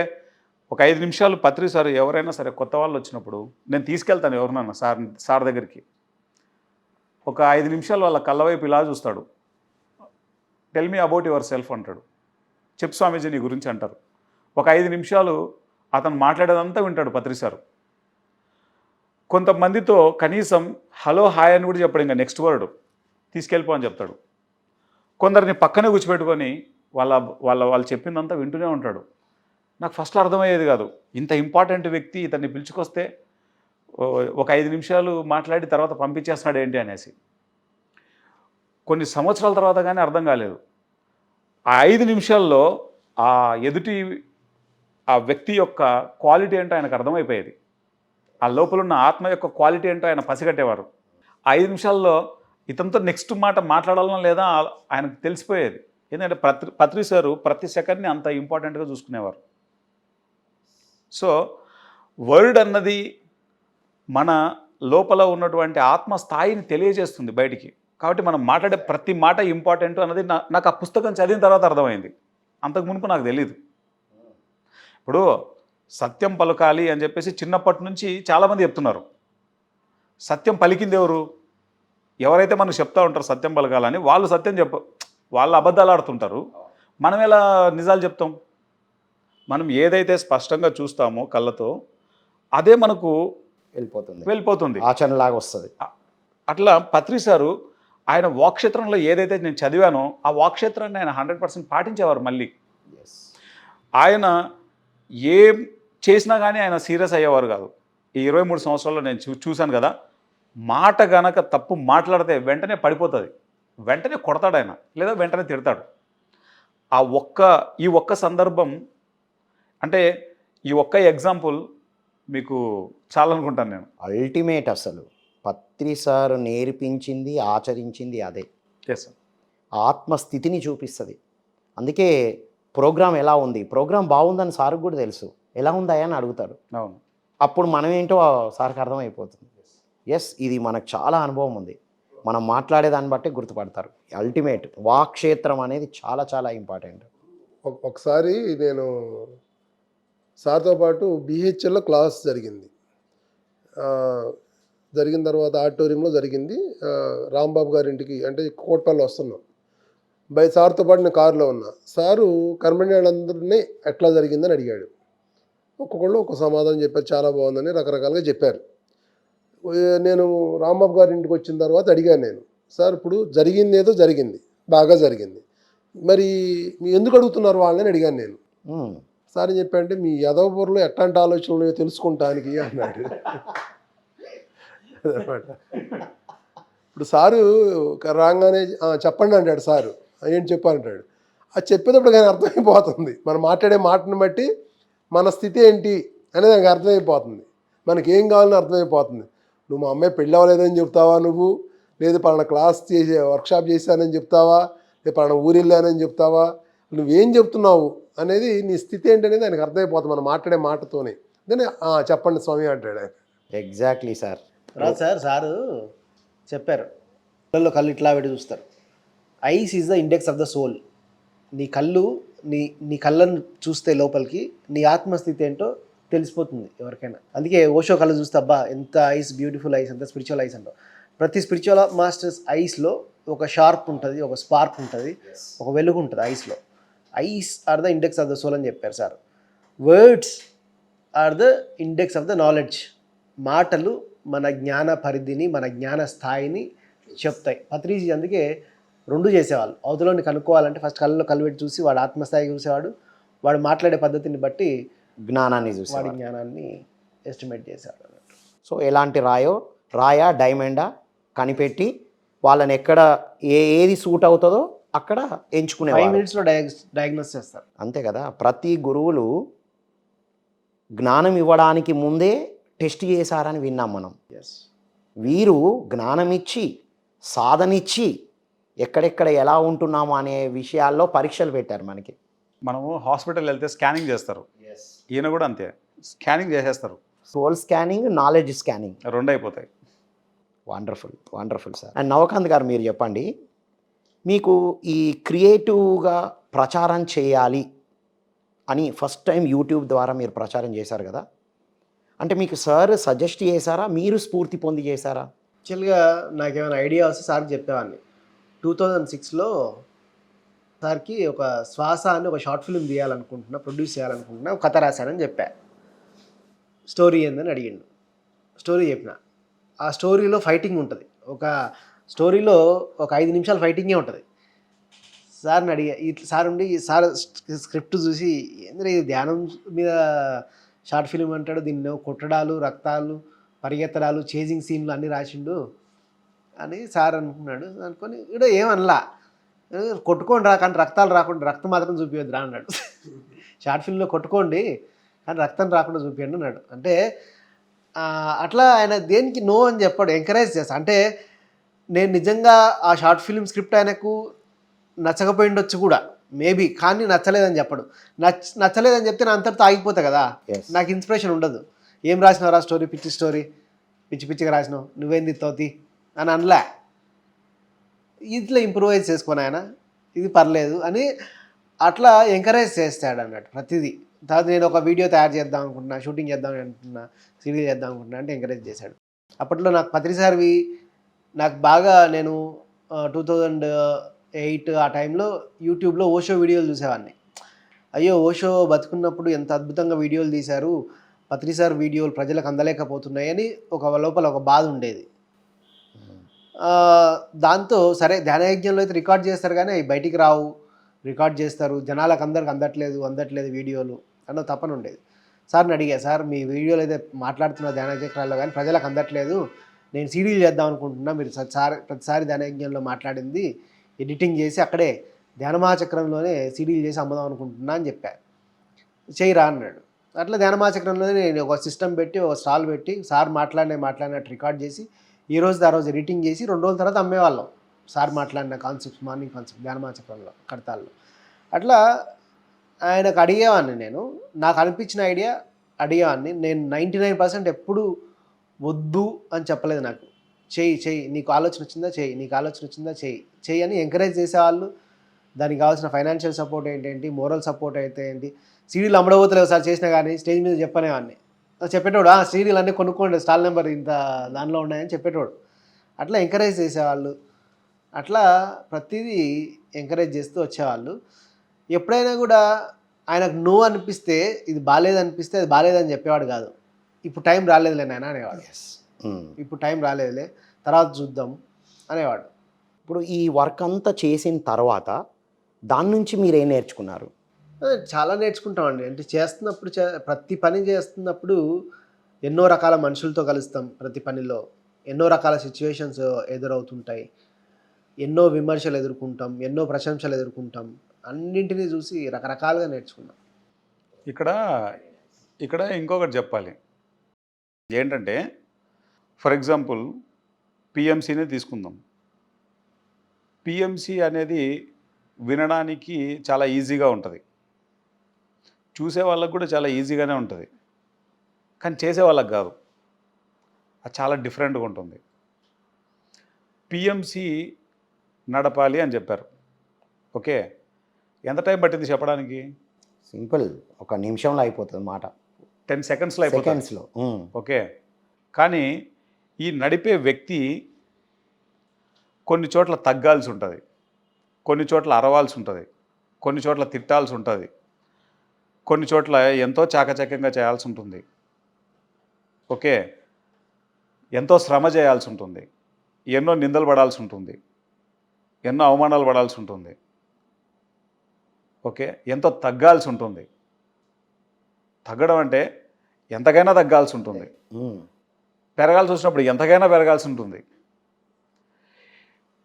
ఒక 5 నిమిషాలు పత్రి సార్ ఎవరైనా సరే కొత్త వాళ్ళు వచ్చినప్పుడు నేను తీసుకెళ్తాను ఎవరినన్నా సార్ దగ్గరికి. ఒక 5 నిమిషాలు వాళ్ళ కళ్ళ వైపు ఇలా చూస్తాడు, tell me about your self అంటాడు. చెప్పు స్వామీజీ నీ గురించి అంటారు. ఒక 5 నిమిషాలు అతను మాట్లాడేదంతా వింటాడు పత్రి సార్. కొంతమందితో కనీసం హలో హాయ్ అని కూడా చెప్పాడు, ఇంకా నెక్స్ట్ వర్డ్ తీసుకెళ్ళిపో అని చెప్తాడు. కొందరిని పక్కనే కూర్చోబెట్టుకొని వాళ్ళు చెప్పిందంతా వింటూనే ఉంటాడు. నాకు ఫస్ట్లో అర్థమయ్యేది కాదు, ఇంత ఇంపార్టెంట్ వ్యక్తి ఇతన్ని పిలుచుకొస్తే ఒక 5 నిమిషాలు మాట్లాడి తర్వాత పంపించేస్తున్నాడు ఏంటి అనేసి. కొన్ని సంవత్సరాల తర్వాత కానీ అర్థం కాలేదు. ఆ 5 నిమిషాల్లో ఆ ఎదుటి ఆ వ్యక్తి యొక్క క్వాలిటీ ఏంటో ఆయనకు అర్థమైపోయేది. ఆ లోపల ఉన్న ఆత్మ యొక్క క్వాలిటీ ఏంటో ఆయన పసిగట్టేవారు. ఆ 5 నిమిషాల్లో ఇతనితో నెక్స్ట్ మాట మాట్లాడాలన్నా లేదా ఆయనకు తెలిసిపోయేది. ఎందుకంటే పత్రి సారు ప్రతి సెకండ్ని అంత ఇంపార్టెంట్గా చూసుకునేవారు. సో వర్డ్ అన్నది మన లోపల ఉన్నటువంటి ఆత్మ స్థాయిని తెలియజేస్తుంది బయటికి. కాబట్టి మనం మాట్లాడే ప్రతి మాట ఇంపార్టెంట్ అన్నది నాకు ఆ పుస్తకం చదివిన తర్వాత అర్థమైంది. అంతకు మునుపు నాకు తెలియదు. ఇప్పుడు సత్యం పలకాలి అని చెప్పేసి చిన్నప్పటి నుంచి చాలామంది చెప్తున్నారు. సత్యం పలికింది ఎవరు? ఎవరైతే మనకు చెప్తా ఉంటారు సత్యం పలకాలని, వాళ్ళు సత్యం వాళ్ళు అబద్ధాలు ఆడుతుంటారు. మనం ఎలా నిజాలు చెప్తాం? మనం ఏదైతే స్పష్టంగా చూస్తామో కళ్ళతో అదే మనకు వెళ్ళిపోతుంది, ఆచరణలాగా వస్తుంది. అట్లా పత్రి సారు ఆయన వాక్క్షేత్రంలో ఏదైతే నేను చదివానో ఆ వాక్క్షేత్రాన్ని ఆయన 100% పాటించేవారు. మళ్ళీ ఆయన ఏం చేసినా కానీ ఆయన సీరియస్ అయ్యేవారు కాదు. ఈ 23 సంవత్సరాల్లో నేను చూశాను కదా, మాట గనక తప్పు మాట్లాడితే వెంటనే పడిపోతుంది, వెంటనే కొడతాడు ఆయన, లేదా వెంటనే తిడతాడు. ఈ ఒక్క సందర్భం అంటే ఈ ఒక్క ఎగ్జాంపుల్ మీకు చాలనుకుంటాను నేను. అల్టిమేట్ అసలు పత్రి సార్ నేర్పించింది ఆచరించింది అదే. Yes sir. ఆత్మస్థితిని చూపిస్తుంది. అందుకే ప్రోగ్రామ్ ఎలా ఉంది, ప్రోగ్రామ్ బాగుందని సార్కి కూడా తెలుసు, ఎలా ఉందా అని అడుగుతాడు. అవును. అప్పుడు మనం ఏంటో సార్కి అర్థమైపోతుంది. ఎస్, ఇది మనకు చాలా అనుభవం ఉంది, మనం మాట్లాడేదాన్ని బట్టే గుర్తుపడతారు. అల్టిమేట్ వాక్క్షేత్రం అనేది చాలా చాలా ఇంపార్టెంట్. ఒకసారి నేను సార్తో పాటు బిహెచ్ఎల్లో క్లాస్ జరిగింది. జరిగిన తర్వాత ఆడిటోరియంలో జరిగింది. రాంబాబు గారి ఇంటికి అంటే కోట్పల్లి వస్తున్నాం. సార్తో పాటు నేను కారులో ఉన్నా. సారు కర్మణ్యాలందరినీ ఎట్లా జరిగిందని అడిగాడు. ఒక్కొక్కళ్ళు ఒక్కొక్క సమాధానం చెప్పారు, చాలా బాగుందని రకరకాలుగా చెప్పారు. నేను రాంబాబు గారి ఇంటికి వచ్చిన తర్వాత అడిగాను నేను, సార్ ఇప్పుడు జరిగింది ఏదో జరిగింది, బాగా జరిగింది, మరి మీ ఎందుకు అడుగుతున్నారు వాళ్ళని అడిగాను నేను. సార్ ఏం చెప్పారంటే మీ యదవపూర్లో ఎట్లాంటి ఆలోచనలు ఉన్నాయో తెలుసుకుంటానికి అన్నాడు. అదనమాట. ఇప్పుడు సారు రాగానే చెప్పండి అంటాడు సారు, ఏంటి చెప్పాలంటాడు. అది చెప్పేటప్పుడు కానీ అర్థమైపోతుంది, మనం మాట్లాడే మాటను బట్టి మన స్థితి ఏంటి అనేది నాకు అర్థమైపోతుంది, మనకి ఏం కావాలని అర్థమైపోతుంది. నువ్వు మా అమ్మాయి పెళ్ళి అవ్వలేదని చెప్తావా, నువ్వు లేదు పలానా క్లాస్ చేసే వర్క్షాప్ చేశానని చెప్తావా, లేదు పలానా ఊరు వెళ్ళానని చెప్తావా, నువ్వేం చెప్తున్నావు అనేది నీ స్థితి ఏంటనేది ఆయనకు అర్థమైపోతుంది మనం మాట్లాడే మాటతోనే. దాన్ని చెప్పండి స్వామి అంటాడు ఆయన. Exactly sir. సారు చెప్పారు, కళ్ళల్లో కళ్ళు ఇట్లా పెట్టి చూస్తారు. Eyes is the index of the soul. నీ కళ్ళు నీ కళ్ళను చూస్తే లోపలికి నీ ఆత్మస్థితి ఏంటో తెలిసిపోతుంది ఎవరికైనా. అందుకే ఓషో కళ్ళు చూస్తే అబ్బా ఎంత ఐస్, బ్యూటిఫుల్ ఐస్, ఎంత స్పిరిచువల్ ఐస్ అంటావు. ప్రతి స్పిరిచువల్ మాస్టర్స్ ఐస్లో ఒక షార్ప్ ఉంటుంది, ఒక స్పార్క్ ఉంటుంది, ఒక వెలుగు ఉంటుంది ఐస్లో. Eyes are the index of the soul అని చెప్పారు sir. Words are the index of the knowledge. మాటలు మన జ్ఞాన పరిధిని, మన జ్ఞాన స్థాయిని చెప్తాయి. పత్రిజీ అందుకే రెండు చేసేవాళ్ళు. అవతలని కనుక్కోవాలంటే ఫస్ట్ కళ్ళలో కళ్ళు పెట్టి చూసి వాడు ఆత్మస్థాయికి చూసేవాడు, వాడు మాట్లాడే పద్ధతిని బట్టి జ్ఞానాన్ని చూసి వాడి జ్ఞానాన్ని ఎస్టిమేట్ చేశాడు అన్నట్టు. సో ఎలాంటి రాయా డైమండా కనిపెట్టి వాళ్ళని ఎక్కడ ఏది సూట్ అవుతుందో అక్కడ ఎంచుకునే 5 minutesలో డయాగ్నోస్ చేస్తారు. అంతే కదా. ప్రతి గురువులు జ్ఞానం ఇవ్వడానికి ముందే టెస్ట్ చేశారని విన్నాం మనం. వీరు జ్ఞానం ఇచ్చి సాధనిచ్చి ఎక్కడెక్కడ ఎలా ఉంటున్నాము అనే విషయాల్లో పరీక్షలు పెట్టారు మనకి. మనము హాస్పిటల్ వెళ్తే స్కానింగ్ చేస్తారు, ఈయన కూడా అంతే స్కానింగ్ చేసేస్తారు. సోల్ స్కానింగ్, నాలెడ్జ్ స్కానింగ్ రెండు అయిపోతాయి. Wonderful sir. అండ్ నవకాంత్ గారు మీరు చెప్పండి, మీకు ఈ క్రియేటివ్గా ప్రచారం చేయాలి అని ఫస్ట్ టైం యూట్యూబ్ ద్వారా మీరు ప్రచారం చేశారు కదా, అంటే మీకు సార్ సజెస్ట్ చేశారా, మీరు స్ఫూర్తి పొంది చేశారా? యాక్చువల్గా నాకేమైనా ఐడియా వస్తే సార్కి చెప్పేవాడిని. 2006లో సార్కి ఒక శ్వాస అని ఒక షార్ట్ ఫిల్మ్ తీయాలనుకుంటున్నా, ప్రొడ్యూస్ చేయాలనుకుంటున్నా, ఒక కథ రాశానని చెప్పా. స్టోరీ ఏందని అడిగిండు. స్టోరీ చెప్పిన. ఆ స్టోరీలో ఫైటింగ్ ఉంటుంది. ఒక స్టోరీలో ఒక 5 నిమిషాలు ఫైటింగే ఉంటుంది. సార్ని అడిగా, ఇట్లా సార్ ఉండి సార్ స్క్రిప్ట్ చూసి ఏంద్రా ఇది ధ్యానం మీద షార్ట్ ఫిల్మ్ అంటాడు, దీన్ని కొట్టడాలు, రక్తాలు, పరిగెత్తడాలు, చేజింగ్ సీన్లు అన్నీ రాసిండు అని సార్ అనుకున్నాడు. అనుకొని ఇక్కడ ఏమనలా, కొట్టుకోండి రా కానీ రక్తాలు రాకుండా, రక్తం మాత్రం చూపించద్దు రా అన్నాడు. షార్ట్ ఫిల్మ్లో కొట్టుకోండి కానీ రక్తం రాకుండా చూపించండి అన్నాడు. అంటే అట్లా ఆయన దేనికి నో అని చెప్పాడు, ఎంకరేజ్ చేస్తా. అంటే నేను నిజంగా ఆ షార్ట్ ఫిల్మ్ స్క్రిప్ట్ ఆయనకు నచ్చకపోయిండొచ్చు కూడా మేబీ, కానీ నచ్చలేదని చెప్పడు. నచ్చలేదని చెప్తే నా అంతటితో ఆగిపోతా కదా, నాకు ఇన్స్పిరేషన్ ఉండదు. ఏం రాసినావు రా స్టోరీ, పిచ్చి స్టోరీ, పిచ్చి పిచ్చిగా రాసినావు, నువ్వేంది తోతి అని అనలే. ఇట్లా ఇంప్రూవైజ్ చేసుకొని ఆయన ఇది పర్లేదు అని అట్లా ఎంకరేజ్ చేస్తాడు అన్నట్టు ప్రతిదీ. తర్వాత నేను ఒక వీడియో తయారు చేద్దాం అనుకుంటున్నా, షూటింగ్ చేద్దాం అనుకుంటున్నా, సీరియల్ చేద్దాం అనుకుంటున్నా అంటే ఎంకరేజ్ చేశాడు. అప్పట్లో నాకు పత్రిసారివి నాకు బాగా, నేను 2008 ఆ టైంలో యూట్యూబ్లో ఓషో వీడియోలు చూసేవాడిని. అయ్యో ఓషో బతుకున్నప్పుడు ఎంత అద్భుతంగా వీడియోలు తీశారు, పత్రిసారి వీడియోలు ప్రజలకు అందలేకపోతున్నాయని లోపల ఒక బాధ ఉండేది. దాంతో సరే ధ్యానయజ్ఞంలో అయితే రికార్డ్ చేస్తారు కానీ అవి బయటికి రావు, రికార్డ్ చేస్తారు, జనాలకు అందరికి అందట్లేదు వీడియోలు అన్న తపన ఉండేది. సార్ని అడిగా, సార్ మీ వీడియోలు అయితే మాట్లాడుతున్న ధ్యానచక్రాల్లో కానీ ప్రజలకు అందట్లేదు, నేను సీడీలు చేద్దాం అనుకుంటున్నా, మీరు ప్రతిసారి ధ్యానయజ్ఞంలో మాట్లాడింది ఎడిటింగ్ చేసి అక్కడే ధ్యానమహాచక్రంలోనే సీడీలు చేసి అమ్ముదాం అనుకుంటున్నా అని చెప్పా. చేయరా అన్నాడు. అట్లా ధ్యానమహాచక్రంలోనే నేను ఒక సిస్టమ్ పెట్టి, ఒక స్టాల్ పెట్టి, సార్ మాట్లాడినట్టు రికార్డ్ చేసి ఈ రోజు ఎడిటింగ్ చేసి 2 రోజుల తర్వాత అమ్మేవాళ్ళం. సార్ మాట్లాడిన కాన్సెప్ట్స్, మార్నింగ్ కాన్సెప్ట్ ధ్యానమహాచక్రంలో కడతాల్లో. అట్లా ఆయనకు అడిగేవాడిని నేను, నాకు అనిపించిన ఐడియా అడిగేవాడిని. నేను 99% ఎప్పుడు వద్దు అని చెప్పలేదు. నాకు చెయ్యి, నీకు ఆలోచన వచ్చిందా చెయ్యి అని ఎంకరేజ్ చేసేవాళ్ళు. దానికి కావాల్సిన ఫైనాన్షియల్ సపోర్ట్ ఏంటి, మోరల్ సపోర్ట్ అయితే ఏంటి, సీడీలు అమ్మడబోతలేవు సార్ చేసినా కానీ స్టేజ్ మీద చెప్పనేవాడిని. చెప్పేటోడు సీడీలు అన్నీ కొనుక్కోండి, స్టాల్ నెంబర్ ఇంత దానిలో ఉన్నాయని చెప్పేటోడు. అట్లా ఎంకరేజ్ చేసేవాళ్ళు. అట్లా ప్రతిదీ ఎంకరేజ్ చేస్తూ వచ్చేవాళ్ళు. ఎప్పుడైనా కూడా ఆయనకు నో అనిపిస్తే, ఇది బాగాలేదనిపిస్తే అది బాగాలేదని చెప్పేవాడు కాదు. ఇప్పుడు టైం రాలేదులే నాయన అనేవాడు. ఇప్పుడు టైం రాలేదులే, తర్వాత చూద్దాం అనేవాడు. ఇప్పుడు ఈ వర్క్ అంతా చేసిన తర్వాత దాని నుంచి మీరు ఏం నేర్చుకున్నారు? చాలా నేర్చుకుంటామండి. అంటే చేస్తున్నప్పుడు ప్రతి పని చేస్తున్నప్పుడు ఎన్నో రకాల మనుషులతో కలుస్తాం. ప్రతి పనిలో ఎన్నో రకాల సిచ్యువేషన్స్ ఎదురవుతుంటాయి, ఎన్నో విమర్శలు ఎదుర్కొంటాం, ఎన్నో ప్రశంసలు ఎదుర్కొంటాం. అన్నింటినీ చూసి రకరకాలుగా నేర్చుకున్నాం. ఇక్కడ ఇంకొకటి చెప్పాలి ఏంటంటే, ఫర్ ఎగ్జాంపుల్ పిఎంసీనే తీసుకుందాం. పిఎంసీ అనేది వినడానికి చాలా ఈజీగా ఉంటుంది, చూసే వాళ్ళకు కూడా చాలా ఈజీగానే ఉంటుంది, కానీ చేసే వాళ్ళకి కాదు, అది చాలా డిఫరెంట్గా ఉంటుంది. పిఎంసీ నడపాలి అని చెప్పారు, ఓకే, ఎంత టైం పట్టింది చెప్పడానికి? సింపుల్, 1 నిమిషంలో అయిపోతుంది మాట, 10 సెకండ్స్లో అయిపోతుంది. సెకండ్స్లో. ఓకే, కానీ ఈ నడిపే వ్యక్తి కొన్ని చోట్ల తగ్గాల్సి ఉంటుంది, కొన్ని చోట్ల అరవాల్సి ఉంటుంది, కొన్ని చోట్ల తిట్టాల్సి ఉంటుంది, కొన్ని చోట్ల ఎంతో చాకచక్యంగా చేయాల్సి ఉంటుంది, ఓకే, ఎంతో శ్రమ చేయాల్సి ఉంటుంది, ఎన్నో నిందలు పడాల్సి ఉంటుంది, ఎన్నో అవమానాలు పడాల్సి ఉంటుంది, ఓకే, ఎంతో తగ్గాల్సి ఉంటుంది. తగ్గడం అంటే ఎంతకైనా తగ్గాల్సి ఉంటుంది, పెరగాల్సి వచ్చినప్పుడు ఎంతకైనా పెరగాల్సి ఉంటుంది.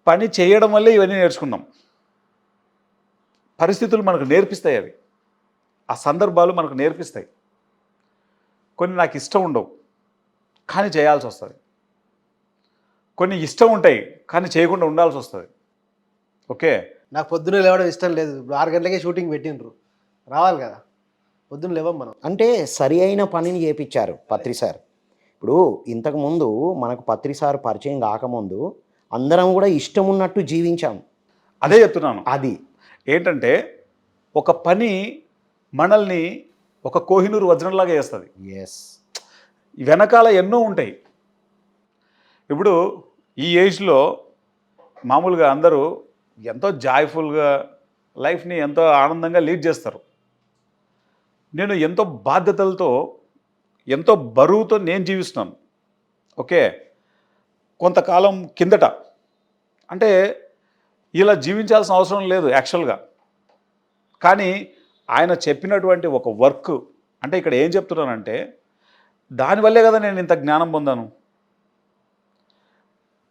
పని చేయడం వల్లే ఇవన్నీ నేర్చుకున్నాం. పరిస్థితులు మనకు నేర్పిస్తాయి, అవి ఆ సందర్భాలు మనకు నేర్పిస్తాయి. కొన్ని నాకు ఇష్టం ఉండవు కానీ చేయాల్సి వస్తుంది, కొన్ని ఇష్టం ఉంటాయి కానీ చేయకుండా ఉండాల్సి వస్తుంది. ఓకే, నాకు పొద్దున్న లేవడం ఇష్టం లేదు, 6 గంటలకే షూటింగ్ పెట్టిండ్రు, రావాలి కదా, పొద్దున్న లేవం మనం. అంటే సరి అయిన పనిని చేపించారు పత్రి సార్. ఇప్పుడు ఇంతకుముందు మనకు పత్రి సార్ పరిచయం కాకముందు అందరం కూడా ఇష్టం ఉన్నట్టు జీవించాం. అదే చెప్తున్నాను. అది ఏంటంటే ఒక పని మనల్ని ఒక కోహినూరు వజ్రంలాగా చేస్తుంది. ఎస్, వెనకాల ఎన్నో ఉంటాయి. ఇప్పుడు ఈ ఏజ్లో మామూలుగా అందరూ ఎంతో జాయ్ఫుల్గా లైఫ్ని ఎంతో ఆనందంగా లీడ్ చేస్తారు. నేను ఎంతో బాధ్యతలతో, ఎంతో బరువుతో నేను జీవిస్తున్నాను. ఓకే, కొంతకాలం కిందట అంటే ఇలా జీవించాల్సిన అవసరం లేదు యాక్చువల్గా. కానీ ఆయన చెప్పినటువంటి ఒక వర్క్, అంటే ఇక్కడ ఏం చెప్తున్నానంటే దానివల్లే కదా నేను ఇంత జ్ఞానం పొందాను.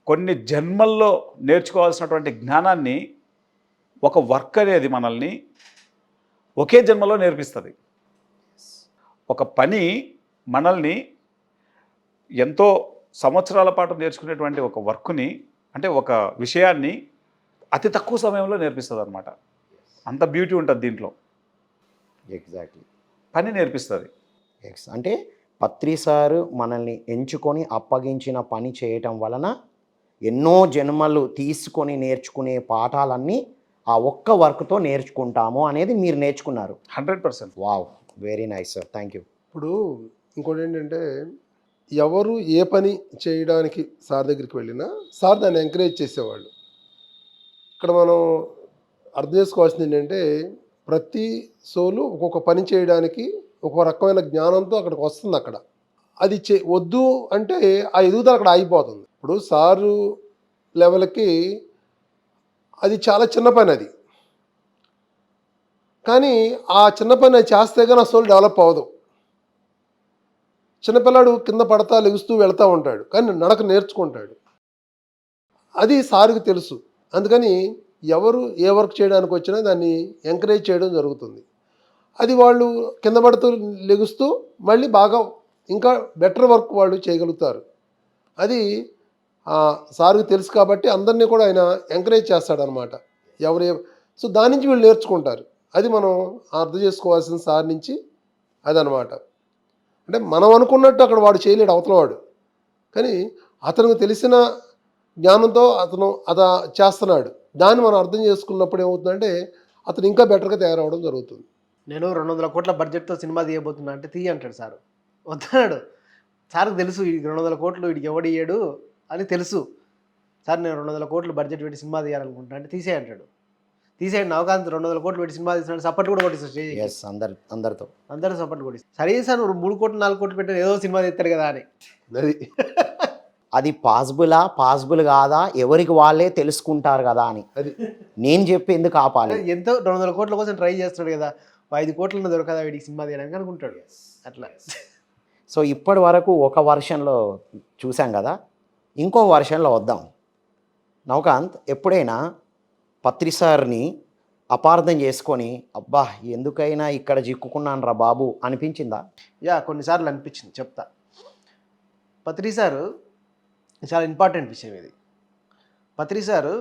కొన్ని జన్మల్లో నేర్చుకోవాల్సినటువంటి జ్ఞానాన్ని ఒక వర్క్ అనేది మనల్ని ఒకే జన్మలో నేర్పిస్తుంది. ఒక పని మనల్ని ఎంతో సంవత్సరాల పాటు నేర్చుకునేటువంటి ఒక వర్క్ని, అంటే ఒక విషయాన్ని అతి తక్కువ సమయంలో నేర్పిస్తుంది అనమాట. అంత బ్యూటీ ఉంటుంది దీంట్లో. ఎగ్జాక్ట్లీ. పని నేర్పిస్తుంది. అంటే పత్రి సారు మనల్ని ఎంచుకొని అప్పగించిన పని చేయటం వలన ఎన్నో జన్మలు తీసుకొని నేర్చుకునే పాఠాలన్నీ ఆ ఒక్క వర్క్తో నేర్చుకుంటాము అనేది మీరు నేర్చుకున్నారు. 100%. Wow, very nice sir, thank you. ఇప్పుడు ఇంకోటి ఏంటంటే, ఎవరు ఏ పని చేయడానికి సార్ దగ్గరికి వెళ్ళినా సార్ దాన్ని ఎంకరేజ్ చేసేవాళ్ళు. ఇక్కడ మనం అర్థం చేసుకోవాల్సింది ఏంటంటే, ప్రతి సోలు ఒక్కొక్క పని చేయడానికి ఒక రకమైన జ్ఞానంతో అక్కడికి వస్తుంది. అక్కడ అది వద్దు అంటే ఆ ఎదుగుదల అక్కడ ఆగిపోతుంది. ఇప్పుడు సారు లెవెల్కి అది చాలా చిన్న పని అది, కానీ ఆ చిన్న పని చేస్తే కానీ ఆ సోల్ డెవలప్ అవ్వదు. చిన్నపిల్లాడు కింద పడతా లెగుస్తూ వెళ్తూ ఉంటాడు, కానీ నడక నేర్చుకుంటాడు. అది సార్కి తెలుసు. అందుకని ఎవరు ఏ వర్క్ చేయడానికి వచ్చినా దాన్ని ఎంకరేజ్ చేయడం జరుగుతుంది. అది వాళ్ళు కింద పడుతూ లెగుస్తూ మళ్ళీ బాగా ఇంకా బెటర్ వర్క్ వాళ్ళు చేయగలుగుతారు. అది సార్కి తెలుసు కాబట్టి అందరినీ కూడా ఆయన ఎంకరేజ్ చేస్తాడనమాట. సో దాని నుంచి వీళ్ళు నేర్చుకుంటారు. అది మనం అర్థం చేసుకోవాల్సిన సార్ నుంచి అదనమాట. అంటే మనం అనుకున్నట్టు అక్కడ వాడు చేయలేడు అవతలవాడు, కానీ అతనికి తెలిసిన జ్ఞానంతో అతను చేస్తున్నాడు. దాన్ని మనం అర్థం చేసుకున్నప్పుడు ఏమవుతుందంటే అతను ఇంకా బెటర్గా తయారవడం జరుగుతుంది. నేను 200 కోట్ల బడ్జెట్తో సినిమా తీయబోతున్నా అంటే తీయ అంటాడు సారు. వద్దన్నాడు. సార్కి తెలుసు వీడికి 200 కోట్లు వీడికి ఎవడు ఇయ్యాడు అని తెలుసు. సార్ నేను 200 కోట్లు బడ్జెట్ పెట్టి సినిమా తీయాలనుకుంటా అంటే తీసే అంటాడు. తీసేయండి, అవకాశం 200 కోట్లు పెట్టి సినిమా తీసినాడు, సపోర్ట్ కూడా కొట్టిస్తాడు స్టేజ్. ఎస్, అందరితో సపోర్ట్ కొట్టిస్తాడు. సరే సార్ నువ్వు 3 కోట్లు 4 కోట్లు పెట్టారు ఏదో సినిమా తీస్తాడు కదా అని. అది అది పాసిబుల్ కాదా ఎవరికి వాళ్ళే తెలుసుకుంటారు కదా అని అది నేను చెప్పి ఎందుకు ఆపాలి. ఎంతో 200 కోట్ల కోసం ట్రై చేస్తున్నాడు కదా, 5 కోట్లను దొరకదా వీడికి సినిమా తీయడానికి అనుకుంటాడు అట్లా. సో ఇప్పటి వరకు ఒక వర్షన్లో చూసాం కదా, ఇంకో వర్షన్లో వద్దాం. నవకాంత్, ఎప్పుడైనా పత్రి సార్ని అపార్థం చేసుకొని అబ్బా ఎందుకైనా ఇక్కడ చిక్కుకున్నాను రా బాబు అనిపించిందా? కొన్నిసార్లు అనిపించింది, చెప్తా. పత్రి సారు చాలా ఇంపార్టెంట్ విషయం ఇది. పత్రి సారు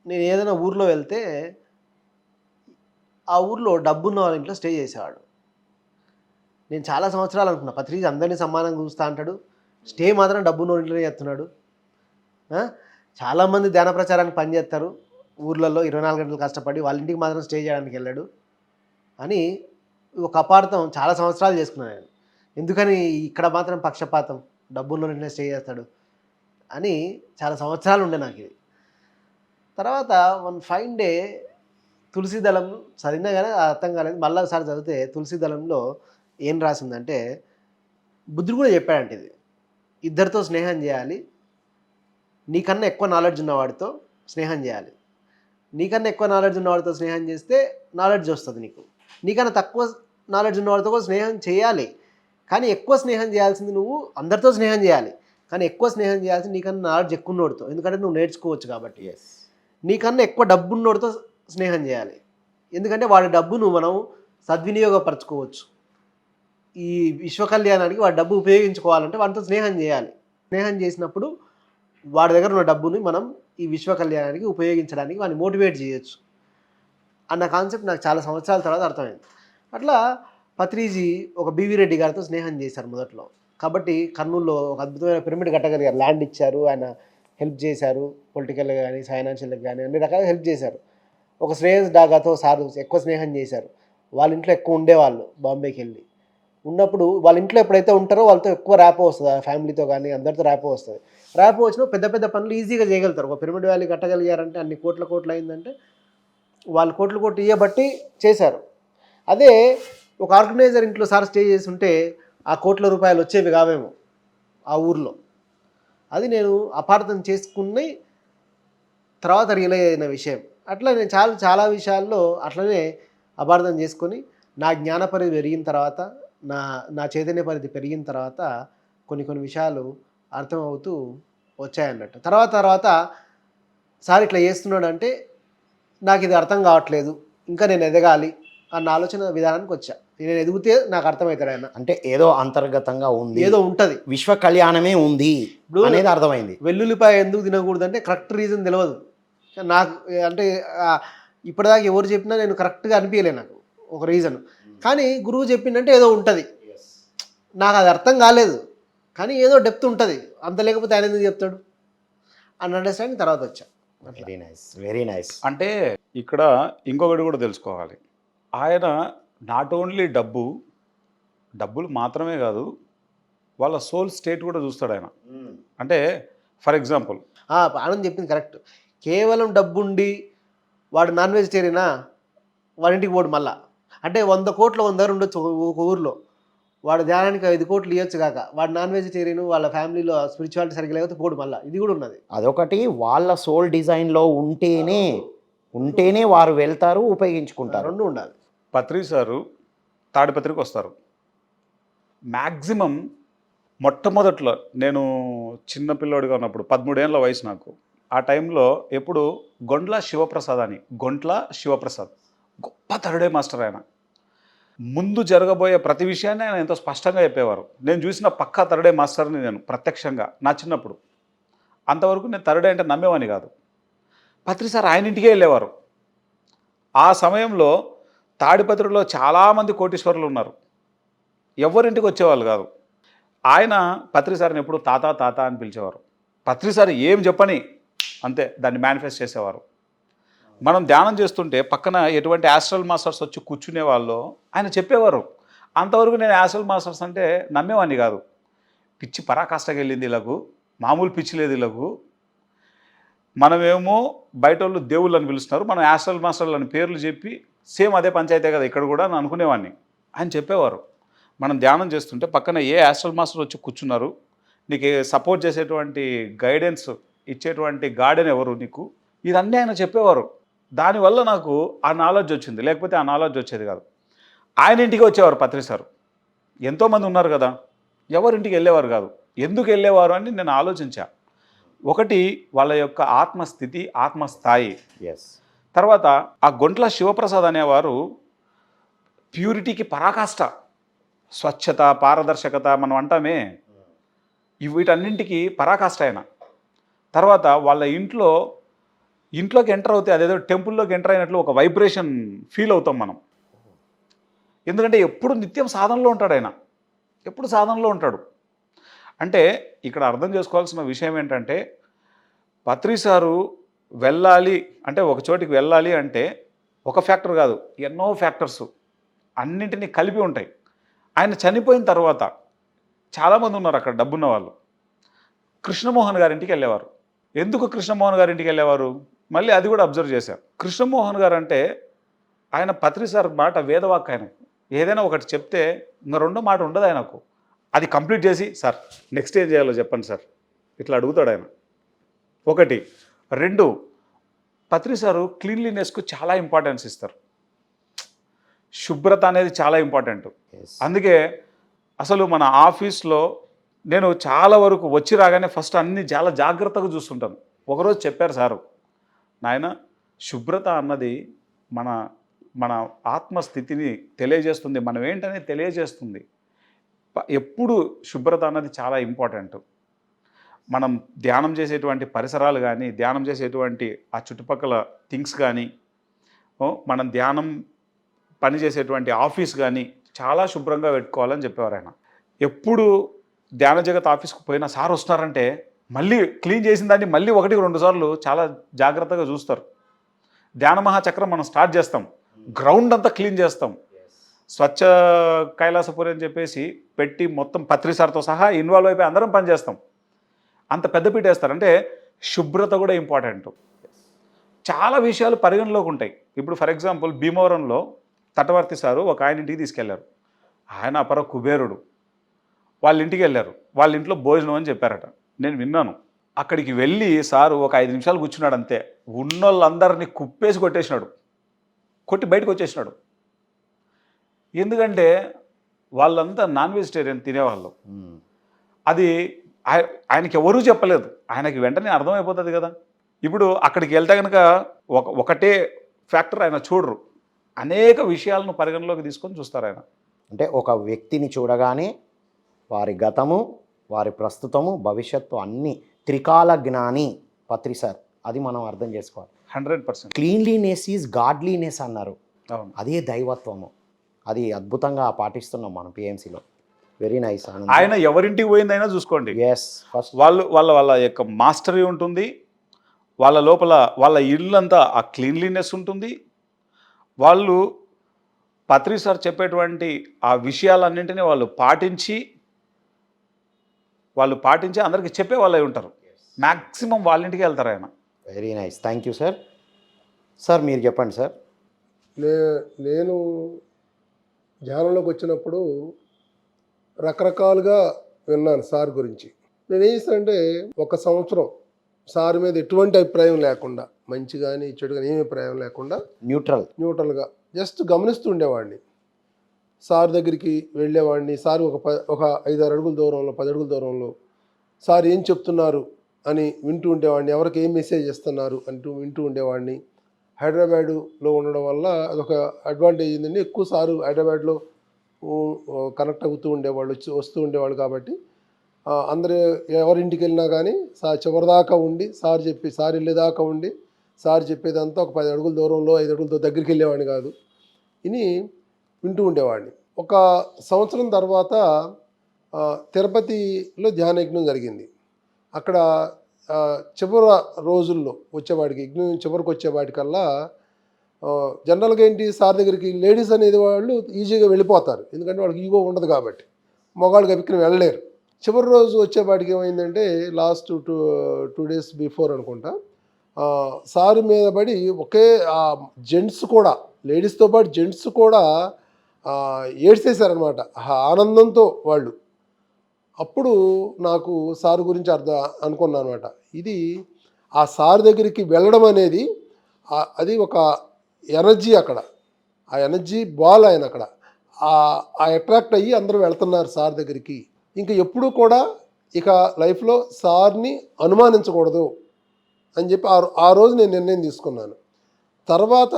నేను ఏదైనా ఊర్లో వెళ్తే ఆ ఊర్లో డబ్బున్న వాళ్ళ ఇంట్లో స్టే చేసేవాడు. నేను చాలా సంవత్సరాలు అనుకున్నా పత్రిజీ అందరినీ సమానంగా చూస్తా అంటాడు, స్టే మాత్రం డబ్బున్న ఇంట్లోనే చేస్తున్నాడు. చాలామంది ధ్యాన ప్రచారానికి పనిచేస్తారు ఊర్లలో 24 గంటలు కష్టపడి, వాళ్ళ ఇంటికి మాత్రం స్టే చేయడానికి వెళ్ళాడు అని ఒక అపార్థం చాలా సంవత్సరాలు చేసుకున్నాను నేను. ఎందుకని ఇక్కడ మాత్రం పక్షపాతం, డబ్బున్న ఇంట్లో స్టే చేస్తాడు అని చాలా సంవత్సరాలు ఉండే నాకు ఇది. తర్వాత వన్ ఫైన్ డే తులసి దళం చదివినా కానీ అర్థం కాలేదు. మళ్ళీ ఒకసారి చదివితే తులసి దళంలో ఏం రాసిందంటే బుద్ధుడు కూడా చెప్పాడంటే ఇది, ఇద్దరితో స్నేహం చేయాలి, నీకన్నా ఎక్కువ నాలెడ్జ్ ఉన్నవాడితో స్నేహం చేయాలి. నీకన్నా ఎక్కువ నాలెడ్జ్ ఉన్నవాడితో స్నేహం చేస్తే నాలెడ్జ్ వస్తుంది నీకు. నీకన్నా తక్కువ నాలెడ్జ్ ఉన్నవాడితో కూడా స్నేహం చేయాలి, కానీ ఎక్కువ స్నేహం చేయాల్సింది నువ్వు అందరితో స్నేహం చేయాలి, కానీ ఎక్కువ స్నేహం చేయాల్సింది నీకన్నా నాలెడ్జ్ ఎక్కువ ఉన్నోడితో, ఎందుకంటే నువ్వు నేర్చుకోవచ్చు కాబట్టి. నీకన్నా ఎక్కువ డబ్బు ఉన్నోడితో స్నేహం చేయాలి, ఎందుకంటే వాడి డబ్బును మనం సద్వినియోగపరచుకోవచ్చు. ఈ విశ్వ కళ్యాణానికి వాడి డబ్బు ఉపయోగించుకోవాలంటే వాడితో స్నేహం చేయాలి. స్నేహం చేసినప్పుడు వాడి దగ్గర ఉన్న డబ్బుని మనం ఈ విశ్వ కళ్యాణానికి ఉపయోగించడానికి వాడిని మోటివేట్ చేయొచ్చు అన్న కాన్సెప్ట్ నాకు చాలా సంవత్సరాల తర్వాత అర్థమైంది. అట్లా పత్రిజీ ఒక బివి రెడ్డి గారితో స్నేహం చేశారు మొదట్లో. కాబట్టి కర్నూలులో ఒక అద్భుతమైన పిరమిడ్ కట్టగలిగారు, ల్యాండ్ ఇచ్చారు, ఆయన హెల్ప్ చేశారు, పొలిటికల్గా కానీ ఫైనాన్షియల్గా కానీ అన్ని రకాలుగా హెల్ప్ చేశారు. ఒక శ్రేయస్ డాగాతో సార్ ఎక్కువ స్నేహం చేశారు. వాళ్ళ ఇంట్లో ఎక్కువ ఉండేవాళ్ళు, బాంబేకి వెళ్ళి ఉన్నప్పుడు వాళ్ళ ఇంట్లో ఎప్పుడైతే ఉంటారో వాళ్ళతో ఎక్కువ ర్యాపో వస్తుంది, ఆ ఫ్యామిలీతో కానీ అందరితో ర్యాపో వస్తుంది. ర్యాపో వచ్చినా పెద్ద పెద్ద పనులు ఈజీగా చేయగలుగుతారు. ఒక పిరమిడ్ వ్యాలీ కట్టగలిగారంటే అన్ని కోట్ల అయిందంటే వాళ్ళు కోట్లు కోట్లు ఇవ్వబట్టి చేశారు. అదే ఒక ఆర్గనైజర్ ఇంట్లో సార్ స్టే చేసి ఉంటే ఆ కోట్ల రూపాయలు వచ్చేవి కావేమో ఆ ఊర్లో. అది నేను అపార్థం చేసుకుని తర్వాత రియలైజ్ అయిన విషయం. అట్లా నేను చాలా విషయాల్లో అట్లనే అపార్థం చేసుకొని నా జ్ఞాన పరిధి పెరిగిన తర్వాత, నా చైతన్య పరిధి పెరిగిన తర్వాత కొన్ని విషయాలు అర్థమవుతూ వచ్చాయన్నట్టు. తర్వాత సార్ ఇట్లా చేస్తున్నాడు అంటే నాకు ఇది అర్థం కావట్లేదు, ఇంకా నేను ఎదగాలి అన్న ఆలోచన విధానానికి వచ్చా. నేను ఎదిగితే నాకు అర్థమవుతాడు ఆయన, అంటే ఏదో అంతర్గతంగా ఉంది, ఏదో ఉంటుంది, విశ్వ కళ్యాణమే ఉంది ఇప్పుడు అనేది అర్థమైంది. వెల్లుల్లిపాయ ఎందుకు తినకూడదు అంటే కరెక్ట్ రీజన్ తెలియదు నాకు. అంటే ఇప్పటిదాకా ఎవరు చెప్పినా నేను కరెక్ట్గా అనిపించలే నాకు ఒక రీజన్. కానీ గురువు చెప్పిందంటే ఏదో ఉంటుంది, నాకు అది అర్థం కాలేదు కానీ ఏదో డెప్త్ ఉంటుంది, అంత లేకపోతే ఆయన ఎందుకు చెప్తాడు అని అండర్స్టాండింగ్ తర్వాత వచ్చా. Very nice, very nice. అంటే ఇక్కడ ఇంకొకటి కూడా తెలుసుకోవాలి. ఆయన నాట్ ఓన్లీ డబ్బులు మాత్రమే కాదు, వాళ్ళ సోల్ స్టేట్ కూడా చూస్తాడు ఆయన. అంటే ఫర్ ఎగ్జాంపుల్ ఆనంద్ చెప్పింది కరెక్ట్. కేవలం డబ్బుండి వాడు నాన్ వెజిటేరియనా, వాడింటికి పోడు మళ్ళా. అంటే 100 కోట్ల 100 ఉండొచ్చు ఒక ఊర్లో, వాడు ధ్యానానికి 5 కోట్లు ఇవ్వచ్చు కాక వాడు నాన్ వెజిటేరియన్, వాళ్ళ ఫ్యామిలీలో స్పిరిచువాలిటీ సరిగ్గా లేకపోతే పోడు మళ్ళీ. ఇది కూడా ఉన్నది. అదొకటి, వాళ్ళ సోల్ డిజైన్లో ఉంటేనే వారు వెళ్తారు, ఉపయోగించుకుంటారు. రెండు ఉండాలి. పత్రి సారు తాడిపత్రికి వస్తారు. మ్యాక్సిమం మొట్టమొదట్లో నేను చిన్నపిల్లోడిగా ఉన్నప్పుడు 13 ఏళ్ళ వయసు నాకు. ఆ టైంలో ఎప్పుడు గొంట్ల శివప్రసాద్ గొప్ప థర్డ్ డే మాస్టర్ ఆయన. ముందు జరగబోయే ప్రతి విషయాన్ని ఆయన ఎంతో స్పష్టంగా చెప్పేవారు. నేను చూసిన పక్కా థర్డ్ డే మాస్టర్ని నేను ప్రత్యక్షంగా నా చిన్నప్పుడు. అంతవరకు నేను థర్డ్ డే అంటే నమ్మేవాని కాదు. పత్రి సార్ ఆయన ఇంటికే వెళ్ళేవారు. ఆ సమయంలో తాడిపత్రిలో చాలామంది కోటీశ్వరులు ఉన్నారు, ఎవరింటికి వచ్చేవాళ్ళు కాదు. ఆయన పత్రి సార్ని ఎప్పుడు తాత అని పిలిచేవారు. పత్రి సార్ ఏం చెప్పని అంతే దాన్ని మేనిఫెస్ట్ చేసేవారు. మనం ధ్యానం చేస్తుంటే పక్కన ఎటువంటి యాస్ట్రల్ మాస్టర్స్ వచ్చి కూర్చునే వాళ్ళు ఆయన చెప్పేవారు. అంతవరకు నేను యాస్ట్రల్ మాస్టర్స్ అంటే నమ్మేవాడిని కాదు. పిచ్చి పరాకాష్ఠకి వెళ్ళింది ఇలాగు, మామూలు పిచ్చి లేదు ఇలాగు. మనమేమో బయట వాళ్ళు దేవుళ్ళు అని పిలుస్తున్నారు, మనం యాస్ట్రల్ మాస్టర్లు అని పేర్లు చెప్పి సేమ్ అదే పంచాయతీ కదా ఇక్కడ కూడా అని అనుకునేవాడిని. ఆయన చెప్పేవారు మనం ధ్యానం చేస్తుంటే పక్కన ఏ యాస్ట్రల్ మాస్టర్ వచ్చి కూర్చున్నారు, నీకు సపోర్ట్ చేసేటువంటి గైడెన్స్ ఇచ్చేటువంటి గార్డెన్ ఎవరు నీకు, ఇదన్నీ ఆయన చెప్పేవారు. దానివల్ల నాకు ఆ నాలెడ్జ్ వచ్చింది, లేకపోతే ఆ నాలెడ్జ్ వచ్చేది కాదు. ఆయన ఇంటికి వచ్చేవారు పత్రి సార్. ఎంతోమంది ఉన్నారు కదా, ఎవరింటికి వెళ్ళేవారు కాదు. ఎందుకు వెళ్ళేవారు అని నేను ఆలోచించా. ఒకటి వాళ్ళ యొక్క ఆత్మస్థితి, ఆత్మస్థాయి. ఎస్. తర్వాత ఆ గొంట్ల శివప్రసాద్ అనేవారు ప్యూరిటీకి పరాకాష్ట, స్వచ్ఛత, పారదర్శకత మనం అంటామే, వీటన్నింటికి పరాకాష్ట ఆయన. తర్వాత వాళ్ళ ఇంట్లోకి ఎంటర్ అవుతే అదేదో టెంపుల్లోకి ఎంటర్ అయినట్లు ఒక వైబ్రేషన్ ఫీల్ అవుతాం మనం. ఎందుకంటే ఎప్పుడు నిత్యం సాధనలో ఉంటాడు ఆయన, ఎప్పుడు సాధనలో ఉంటాడు. అంటే ఇక్కడ అర్థం చేసుకోవాల్సిన విషయం ఏంటంటే పత్రి సారు వెళ్ళాలి అంటే ఒక చోటికి వెళ్ళాలి అంటే ఒక ఫ్యాక్టర్ కాదు, ఎన్నో ఫ్యాక్టర్స్ అన్నింటినీ కలిపి ఉంటాయి. ఆయన చనిపోయిన తర్వాత చాలామంది ఉన్నారు అక్కడ డబ్బున్న వాళ్ళు. కృష్ణమోహన్ గారింటికి వెళ్ళేవారు. ఎందుకు కృష్ణమోహన్ గారింటికి వెళ్ళేవారు మళ్ళీ అది కూడా అబ్జర్వ్ చేశారు. కృష్ణమోహన్ గారు అంటే ఆయన పత్రి సార్ మాట వేదవాక్. ఆయన ఏదైనా ఒకటి చెప్తే ఇంకా రెండో మాట ఉండదు ఆయనకు. అది కంప్లీట్ చేసి సార్ నెక్స్ట్ ఏం చేయాలో చెప్పండి సార్ ఇట్లా అడుగుతాడు ఆయన. ఒకటి. రెండు, పత్రి సారు క్లీన్లీనెస్కు చాలా ఇంపార్టెన్స్ ఇస్తారు. శుభ్రత అనేది చాలా ఇంపార్టెంట్. అందుకే అసలు మన ఆఫీస్లో నేను చాలా వరకు వచ్చి రాగానే ఫస్ట్ అన్నీ చాలా జాగ్రత్తగా చూస్తుంటాను. ఒకరోజు చెప్పారు సారు, నాయన శుభ్రత అన్నది మన ఆత్మస్థితిని తెలియజేస్తుంది, మనం ఏంటనే తెలియజేస్తుంది. ఎప్పుడు శుభ్రత అన్నది చాలా ఇంపార్టెంట్. మనం ధ్యానం చేసేటువంటి పరిసరాలు కానీ, ధ్యానం చేసేటువంటి ఆ చుట్టుపక్కల థింగ్స్ కానీ, మనం ధ్యానం పని చేసేటువంటి ఆఫీస్ కానీ చాలా శుభ్రంగా పెట్టుకోవాలని చెప్పేవారు ఆయన. ఎప్పుడు ధ్యాన జగత్ ఆఫీస్కి పోయినా సార్ వస్తున్నారంటే మళ్ళీ క్లీన్ చేసిన దాన్ని మళ్ళీ 1-2 సార్లు చాలా జాగ్రత్తగా చూస్తారు. ధ్యాన మహాచక్రం మనం స్టార్ట్ చేస్తాం, గ్రౌండ్ అంతా క్లీన్ చేస్తాం. స్వచ్ఛ కైలాసపురి అని చెప్పేసి పెట్టి మొత్తం పత్రి సార్తో సహా ఇన్వాల్వ్ అయిపోయి అందరం పనిచేస్తాం. అంత పెద్దపీట వేస్తారు. అంటే శుభ్రత కూడా ఇంపార్టెంట్. చాలా విషయాలు పరిగణలోకి ఉంటాయి. ఇప్పుడు ఫర్ ఎగ్జాంపుల్ భీమవరంలో తటవర్తి సారు ఒక ఆయన ఇంటికి తీసుకెళ్లారు. ఆయన అపర కుబేరుడు. వాళ్ళ ఇంటికి వెళ్ళారు. వాళ్ళ ఇంట్లో భోజనం అని చెప్పారట. నేను విన్నాను. అక్కడికి వెళ్ళి సారు ఒక 5 నిమిషాలు కూర్చున్నాడు అంతే. ఉన్నోళ్ళందరినీ కుప్పేసి కొట్టేసినాడు. కొట్టి బయటకు వచ్చేసినాడు. ఎందుకంటే వాళ్ళంతా నాన్ వెజిటేరియన్ తినేవాళ్ళు. అది ఆయనకి ఎవరూ చెప్పలేదు. ఆయనకి వెంటనే అర్థమైపోతుంది కదా. ఇప్పుడు అక్కడికి వెళ్తే కనుక ఒకటే ఫ్యాక్టర్ ఆయన చూడరు. అనేక విషయాలను పరిగణలోకి తీసుకొని చూస్తారు ఆయన. అంటే ఒక వ్యక్తిని చూడగానే వారి గతము, వారి ప్రస్తుతము, భవిష్యత్తు అన్నీ త్రికాల జ్ఞాని పత్రి సార్. అది మనం అర్థం చేసుకోవాలి. 100%. క్లీన్లీనెస్ ఈజ్ గాడ్లీనెస్ అన్నారు. అవును. అదే దైవత్వము. అది అద్భుతంగా పాటిస్తున్నాం మనం పిఎంసిలో. Very nice. ఆయన ఎవరింటికి పోయిందైనా చూసుకోండి. ఎస్, ఫస్ట్ వాళ్ళ యొక్క మాస్టరీ ఉంటుంది. వాళ్ళ లోపల వాళ్ళ ఇల్లంతా ఆ క్లీన్లీనెస్ ఉంటుంది. వాళ్ళు పత్రి సార్ చెప్పేటువంటి ఆ విషయాలన్నింటినీ వాళ్ళు పాటించి అందరికీ చెప్పే వాళ్ళే ఉంటారు. మ్యాక్సిమం వాళ్ళ ఇంటికి వెళ్తారు ఆయన. Very nice. Thank you sir. Sir మీరు చెప్పండి సార్. నేను ధ్యానంలోకి వచ్చినప్పుడు రకరకాలుగా విన్నాను సార్ గురించి. నేను ఏం చేస్తానంటే 1 సంవత్సరం సార్ మీద ఎటువంటి అభిప్రాయం లేకుండా, మంచి కానీ చెడు కానీ ఏమి అభిప్రాయం లేకుండా న్యూట్రల్గా జస్ట్ గమనిస్తూ ఉండేవాడిని. సార్ దగ్గరికి వెళ్ళేవాడిని. సార్ ఒక 5-6 అడుగుల దూరంలో, 10 అడుగుల దూరంలో సార్ ఏం చెప్తున్నారు అని వింటూ ఉండేవాడిని. ఎవరికి ఏం మెసేజ్ ఇస్తున్నారు అంటూ వింటూ ఉండేవాడిని. హైదరాబాదులో ఉండడం వల్ల అదొక అడ్వాంటేజ్ ఏంటంటే ఎక్కువ సారు హైదరాబాద్లో కనెక్ట్ అవుతూ ఉండేవాళ్ళు, వస్తూ ఉండేవాళ్ళు. కాబట్టి అందరూ ఎవరింటికి వెళ్ళినా కానీ సార్ చివరిదాకా ఉండి సార్ వెళ్ళేదాకా ఉండి సార్ చెప్పేదంతా ఒక 10 అడుగుల దూరంలో, 5 అడుగులతో దగ్గరికి వెళ్ళేవాడిని కాదు. ఇని వింటూ ఉండేవాడిని. 1 సంవత్సరం తర్వాత తిరుపతిలో ధ్యానయజ్ఞం జరిగింది. అక్కడ చివరి రోజుల్లో వచ్చేవాడికి, యజ్ఞం చివరికి వచ్చేవాడికల్లా జనరల్గా ఏంటి, సార్ దగ్గరికి లేడీస్ అనేది వాళ్ళు ఈజీగా వెళ్ళిపోతారు. ఎందుకంటే వాళ్ళకి ఈగో ఉండదు కాబట్టి. మగవాళ్ళకి అభిక్రం వెళ్ళలేరు. చివరి రోజు వచ్చేవాడికి ఏమైందంటే లాస్ట్ 2 days బిఫోర్ అనుకుంటా, సారు మీద పడి ఒకే జెంట్స్ కూడా, లేడీస్తో పాటు జెంట్స్ కూడా ఏడ్చేశారనమాట ఆనందంతో వాళ్ళు. అప్పుడు నాకు సార్ గురించి అనుకున్నాను అనమాట. ఇది ఆ సార్ దగ్గరికి వెళ్ళడం అనేది అది ఒక ఎనర్జీ. అక్కడ ఆ ఎనర్జీ బాల్ ఆయన అక్కడ అట్రాక్ట్ అయ్యి అందరూ వెళ్తున్నారు సార్ దగ్గరికి. ఇంకా ఎప్పుడూ కూడా ఇక లైఫ్లో సార్ని అనుమానించకూడదు అని చెప్పి ఆ రోజు నేను నిర్ణయం తీసుకున్నాను. తర్వాత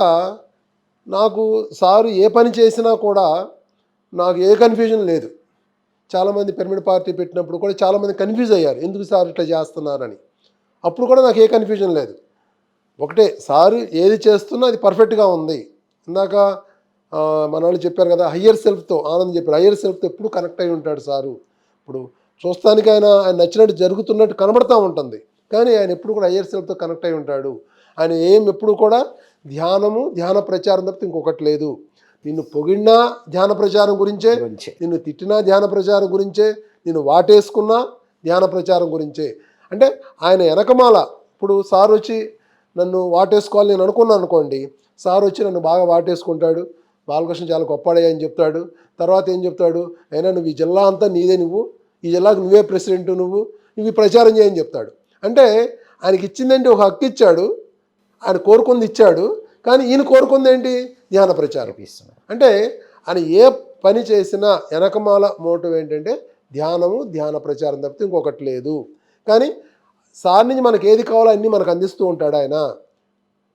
నాకు సారు ఏ పని చేసినా కూడా నాకు ఏ కన్ఫ్యూజన్ లేదు. చాలామంది పిరమిడ్ పార్టీ పెట్టినప్పుడు కూడా చాలామంది కన్ఫ్యూజ్ అయ్యారు, ఎందుకు సార్ ఇట్లా చేస్తున్నారని. అప్పుడు కూడా నాకు ఏ కన్ఫ్యూజన్ లేదు. ఒకటే, సారు ఏది చేస్తున్నా అది పర్ఫెక్ట్గా ఉంది. ఇందాక మన వాళ్ళు చెప్పారు కదా, హయ్యర్ సెల్ఫ్తో ఆనంద్ చెప్పారు. హయ్యర్ సెల్ఫ్తో ఎప్పుడు కనెక్ట్ అయి ఉంటాడు సారు. ఇప్పుడు చూస్తానికి ఆయన నచ్చినట్టు జరుగుతున్నట్టు కనబడుతూ ఉంటుంది, కానీ ఆయన ఎప్పుడు కూడా హయ్యర్ సెల్ఫ్తో కనెక్ట్ అయి ఉంటాడు. ఆయన ఎప్పుడు కూడా ధ్యానము, ధ్యాన ప్రచారం తప్పితే ఇంకొకటి లేదు. నిన్ను పొగిడినా ధ్యాన ప్రచారం గురించే, నిన్ను తిట్టినా ధ్యాన ప్రచారం గురించే, నిన్ను వాటేసుకున్నా ధ్యాన ప్రచారం గురించే. అంటే ఆయన వెనకమాల, ఇప్పుడు సార్ వచ్చి నన్ను వాటేసుకోవాలి నేను అనుకున్నాను అనుకోండి, సార్ వచ్చి నన్ను బాగా వాటేసుకుంటాడు, బాలకృష్ణ చాలా గొప్పడయ్యా అని చెప్తాడు. తర్వాత ఏం చెప్తాడు, అయినా నువ్వు ఈ జిల్లా అంతా నీదే, ఈ జిల్లాకు నువ్వే ప్రెసిడెంట్, నువ్వు ప్రచారం చేయని చెప్తాడు. అంటే ఆయనకి ఇచ్చిందంటే ఒక హక్కు ఇచ్చాడు, ఆయన కోరుకుంది ఇచ్చాడు, కానీ ఈయన కోరుకుంది ఏంటి, ధ్యాన ప్రచారం. అంటే ఆయన ఏ పని చేసినా వెనకమాల మోటివ్ ఏంటంటే ధ్యానము, ధ్యాన ప్రచారం తప్పితే ఇంకొకటి లేదు. కానీ సార్ నుంచి మనకి ఏది కావాలో అన్నీ మనకు అందిస్తూ ఉంటాడు ఆయన.